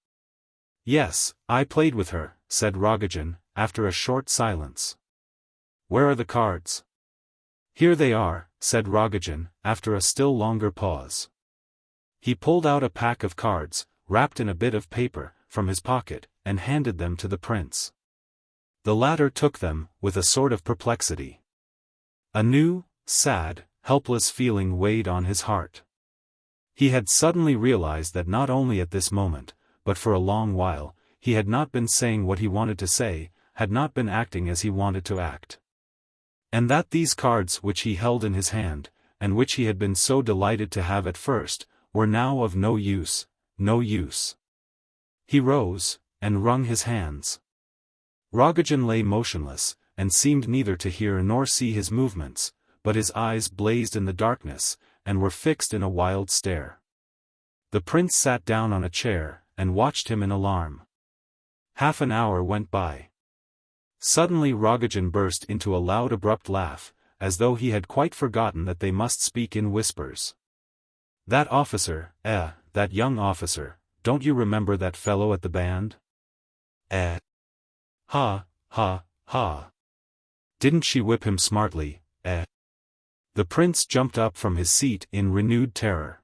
"Yes, I played with her," said Rogojin, after a short silence. "Where are the cards?" "Here they are," said Rogojin, after a still longer pause. He pulled out a pack of cards, wrapped in a bit of paper, from his pocket, and handed them to the prince. The latter took them, with a sort of perplexity. A new, sad, helpless feeling weighed on his heart. He had suddenly realized that not only at this moment, but for a long while, he had not been saying what he wanted to say, had not been acting as he wanted to act. And that these cards which he held in his hand, and which he had been so delighted to have at first, were now of no use, no use. He rose, and wrung his hands. Rogojin lay motionless, and seemed neither to hear nor see his movements, but his eyes blazed in the darkness, and were fixed in a wild stare. The prince sat down on a chair, and watched him in alarm. Half an hour went by. Suddenly Rogojin burst into a loud abrupt laugh, as though he had quite forgotten that they must speak in whispers. "That officer, that young officer, don't you remember that fellow at the band? Ha, ha, ha. Didn't she whip him smartly, The prince jumped up from his seat in renewed terror.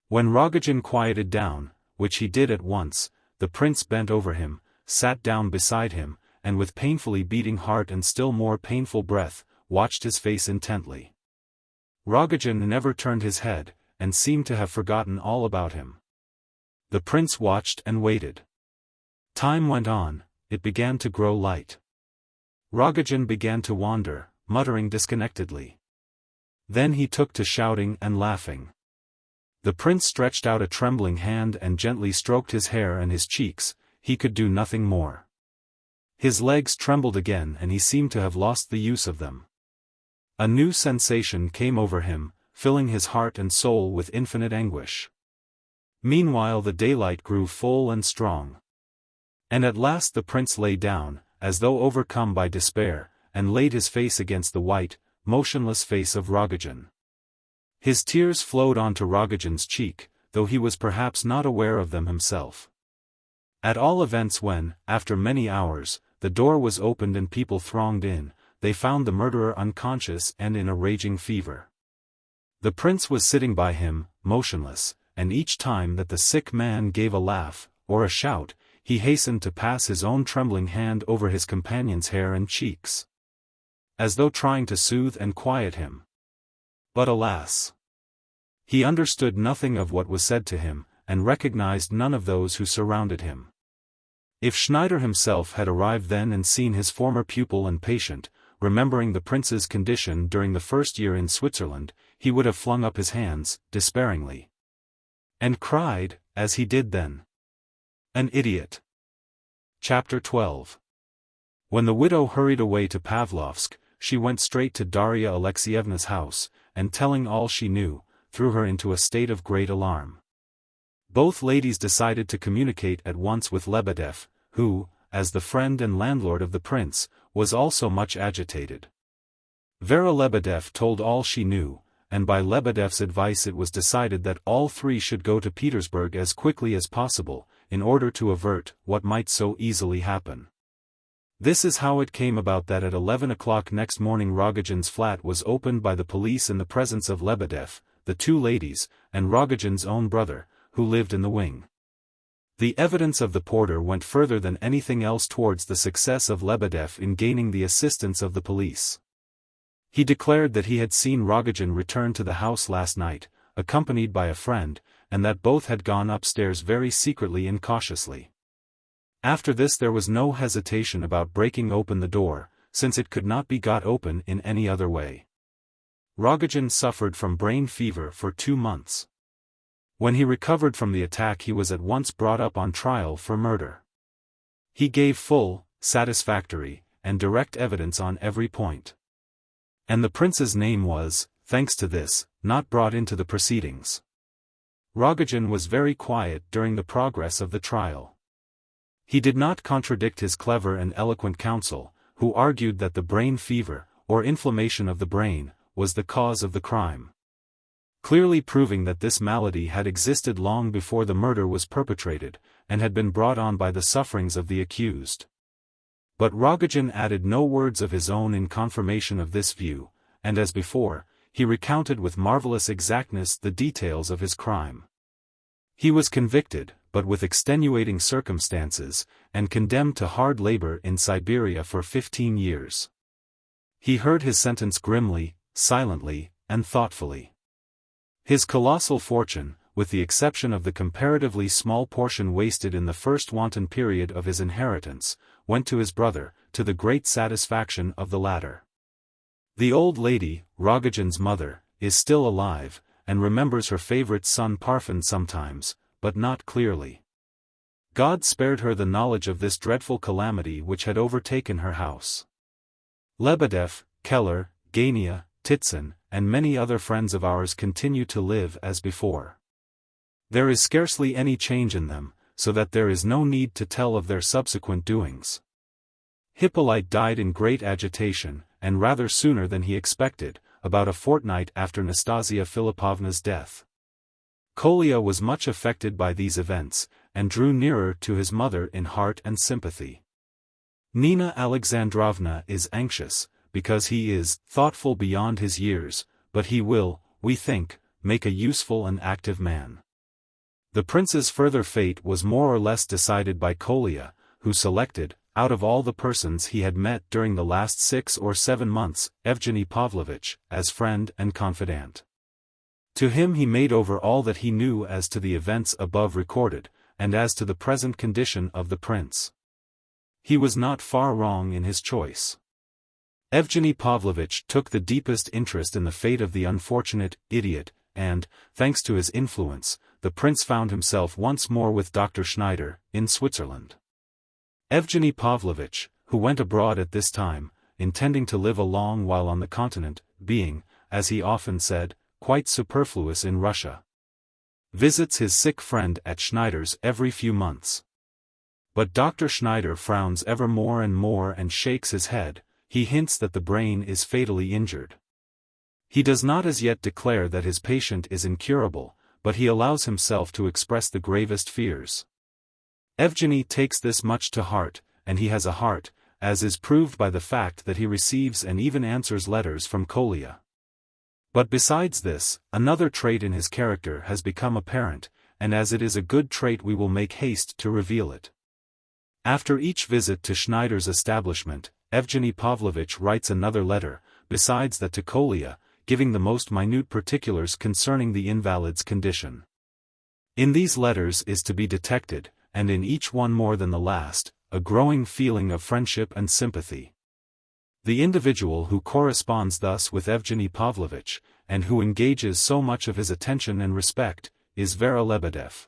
When Rogojin quieted down, which he did at once, the prince bent over him, sat down beside him, and with painfully beating heart and still more painful breath, watched his face intently. Rogojin never turned his head, and seemed to have forgotten all about him. The prince watched and waited. Time went on, it began to grow light. Rogojin began to wander, muttering disconnectedly. Then he took to shouting and laughing. The prince stretched out a trembling hand and gently stroked his hair and his cheeks, he could do nothing more. His legs trembled again and he seemed to have lost the use of them. A new sensation came over him, filling his heart and soul with infinite anguish. Meanwhile the daylight grew full and strong. And at last the prince lay down, as though overcome by despair, and laid his face against the white, motionless face of Rogojin. His tears flowed onto Rogojin's cheek, though he was perhaps not aware of them himself. At all events when, after many hours, the door was opened and people thronged in, they found the murderer unconscious and in a raging fever. The prince was sitting by him, motionless, and each time that the sick man gave a laugh, or a shout, he hastened to pass his own trembling hand over his companion's hair and cheeks, as though trying to soothe and quiet him. But alas! He understood nothing of what was said to him, and recognized none of those who surrounded him. If Schneider himself had arrived then and seen his former pupil and patient, remembering the prince's condition during the first year in Switzerland, he would have flung up his hands, despairingly, and cried, as he did then, "An idiot!" Chapter 12. When the widow hurried away to Pavlovsk, she went straight to Darya Alexeyevna's house, and telling all she knew, threw her into a state of great alarm. Both ladies decided to communicate at once with Lebedev, who, as the friend and landlord of the prince, was also much agitated. Vera Lebedev told all she knew, and by Lebedev's advice it was decided that all three should go to Petersburg as quickly as possible, in order to avert what might so easily happen. This is how it came about that at 11 o'clock next morning Rogojin's flat was opened by the police in the presence of Lebedev, the two ladies, and Rogojin's own brother, who lived in the wing. The evidence of the porter went further than anything else towards the success of Lebedev in gaining the assistance of the police. He declared that he had seen Rogojin return to the house last night, accompanied by a friend, and that both had gone upstairs very secretly and cautiously. After this there was no hesitation about breaking open the door, since it could not be got open in any other way. Rogojin suffered from brain fever for 2 months. When he recovered from the attack he was at once brought up on trial for murder. He gave full, satisfactory, and direct evidence on every point. And the prince's name was, thanks to this, not brought into the proceedings. Rogojin was very quiet during the progress of the trial. He did not contradict his clever and eloquent counsel, who argued that the brain fever, or inflammation of the brain, was the cause of the crime, clearly proving that this malady had existed long before the murder was perpetrated, and had been brought on by the sufferings of the accused. But Rogojin added no words of his own in confirmation of this view, and as before, he recounted with marvelous exactness the details of his crime. He was convicted, but with extenuating circumstances, and condemned to hard labor in Siberia for 15 years. He heard his sentence grimly, silently, and thoughtfully. His colossal fortune, with the exception of the comparatively small portion wasted in the first wanton period of his inheritance, went to his brother, to the great satisfaction of the latter. The old lady, Rogojin's mother, is still alive, and remembers her favorite son Parfen sometimes, but not clearly. God spared her the knowledge of this dreadful calamity which had overtaken her house. Lebedev, Keller, Gania, Titson, and many other friends of ours continue to live as before. There is scarcely any change in them, so that there is no need to tell of their subsequent doings. Hippolyte died in great agitation, and rather sooner than he expected, about a fortnight after Nastasia Philippovna's death. Kolya was much affected by these events, and drew nearer to his mother in heart and sympathy. Nina Alexandrovna is anxious, because he is thoughtful beyond his years, but he will, we think, make a useful and active man. The prince's further fate was more or less decided by Kolya, who selected, out of all the persons he had met during the last 6 or 7 months, Evgeny Pavlovitch, as friend and confidant. To him he made over all that he knew as to the events above recorded, and as to the present condition of the prince. He was not far wrong in his choice. Evgeny Pavlovitch took the deepest interest in the fate of the unfortunate idiot, and, thanks to his influence, the prince found himself once more with Dr. Schneider, in Switzerland. Evgeny Pavlovitch, who went abroad at this time, intending to live a long while on the continent, being, as he often said, quite superfluous in Russia, visits his sick friend at Schneider's every few months. But Dr. Schneider frowns ever more and shakes his head. He hints that the brain is fatally injured. He does not as yet declare that his patient is incurable, but he allows himself to express the gravest fears. Evgeny takes this much to heart, and he has a heart, as is proved by the fact that he receives and even answers letters from Kolya. But besides this, another trait in his character has become apparent, and as it is a good trait we will make haste to reveal it. After each visit to Schneider's establishment, Evgeny Pavlovitch writes another letter, besides that to Kolya, giving the most minute particulars concerning the invalid's condition. In these letters is to be detected, and in each one more than the last, a growing feeling of friendship and sympathy. The individual who corresponds thus with Evgeny Pavlovitch, and who engages so much of his attention and respect, is Vera Lebedev.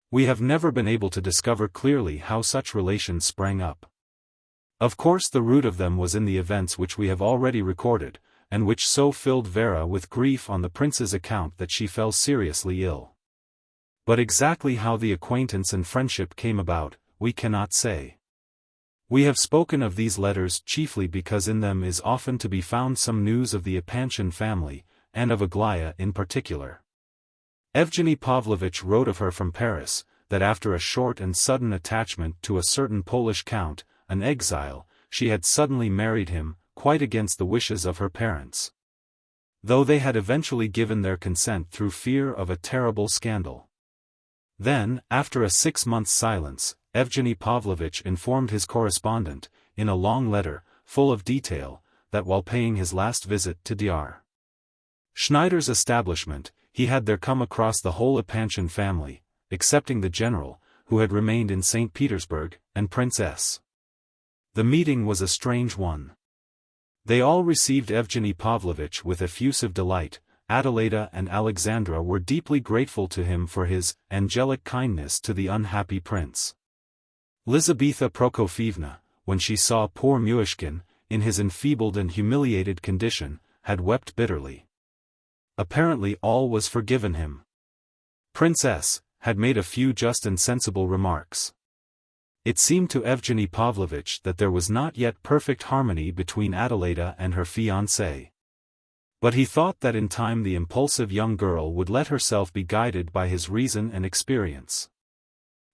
We have never been able to discover clearly how such relations sprang up. Of course the root of them was in the events which we have already recorded, and which so filled Vera with grief on the prince's account that she fell seriously ill. But exactly how the acquaintance and friendship came about, we cannot say. We have spoken of these letters chiefly because in them is often to be found some news of the Epanchin family, and of Aglaya in particular. Evgeny Pavlovitch wrote of her from Paris, that after a short and sudden attachment to a certain Polish count, an exile, she had suddenly married him, quite against the wishes of her parents. Though they had eventually given their consent through fear of a terrible scandal. Then, after a 6 months' silence, Evgeny Pavlovitch informed his correspondent, in a long letter, full of detail, that while paying his last visit to Dr. Schneider's establishment, he had there come across the whole Epanchin family, excepting the general, who had remained in St. Petersburg, and Prince S. The meeting was a strange one. They all received Evgeny Pavlovitch with effusive delight. Adelaida and Alexandra were deeply grateful to him for his angelic kindness to the unhappy prince. Lizaveta Prokofievna, when she saw poor Myshkin, in his enfeebled and humiliated condition, had wept bitterly. Apparently all was forgiven him. Prince S. had made a few just and sensible remarks. It seemed to Evgeny Pavlovitch that there was not yet perfect harmony between Adelaida and her fiancé. But he thought that in time the impulsive young girl would let herself be guided by his reason and experience.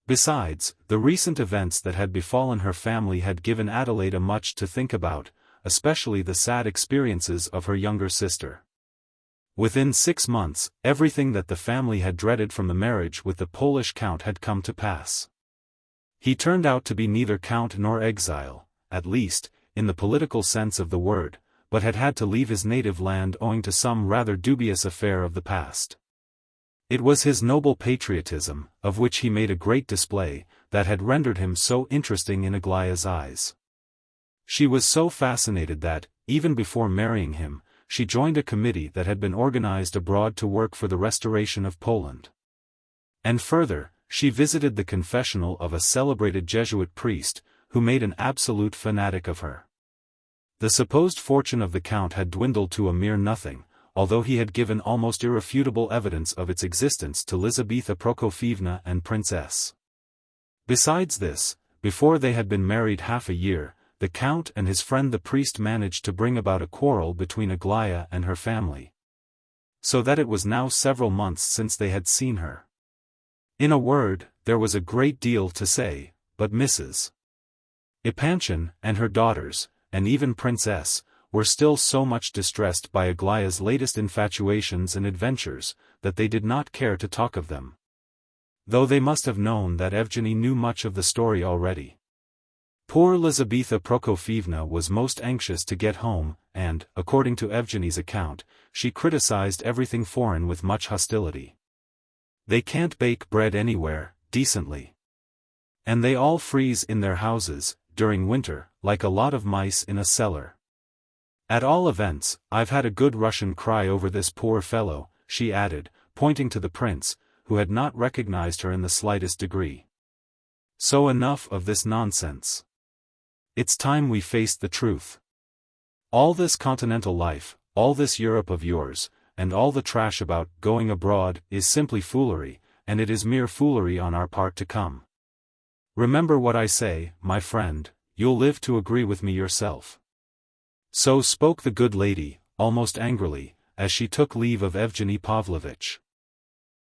Besides, the recent events that had befallen her family had given Adelaida much to think about, especially the sad experiences of her younger sister. Within 6 months, everything that the family had dreaded from the marriage with the Polish count had come to pass. He turned out to be neither count nor exile, at least, in the political sense of the word, but had to leave his native land owing to some rather dubious affair of the past. It was his noble patriotism, of which he made a great display, that had rendered him so interesting in Aglaya's eyes. She was so fascinated that, even before marrying him, she joined a committee that had been organized abroad to work for the restoration of Poland. And further, she visited the confessional of a celebrated Jesuit priest, who made an absolute fanatic of her. The supposed fortune of the count had dwindled to a mere nothing, although he had given almost irrefutable evidence of its existence to Lizaveta Prokofievna and Prince S. Besides this, before they had been married half a year, the count and his friend the priest managed to bring about a quarrel between Aglaya and her family. So that it was now several months since they had seen her. In a word, there was a great deal to say, but Mrs. Epanchin and her daughters, and even Prince S., were still so much distressed by Aglaya's latest infatuations and adventures, that they did not care to talk of them. Though they must have known that Evgeny knew much of the story already. Poor Lizaveta Prokofievna was most anxious to get home, and, according to Evgeny's account, she criticized everything foreign with much hostility. They can't bake bread anywhere, decently. And they all freeze in their houses, during winter, like a lot of mice in a cellar. At all events, I've had a good Russian cry over this poor fellow, she added, pointing to the prince, who had not recognized her in the slightest degree. So enough of this nonsense. It's time we faced the truth. All this continental life, all this Europe of yours, and all the trash about going abroad is simply foolery, and it is mere foolery on our part to come. Remember what I say, my friend, you'll live to agree with me yourself. So spoke the good lady, almost angrily, as she took leave of Evgeny Pavlovitch.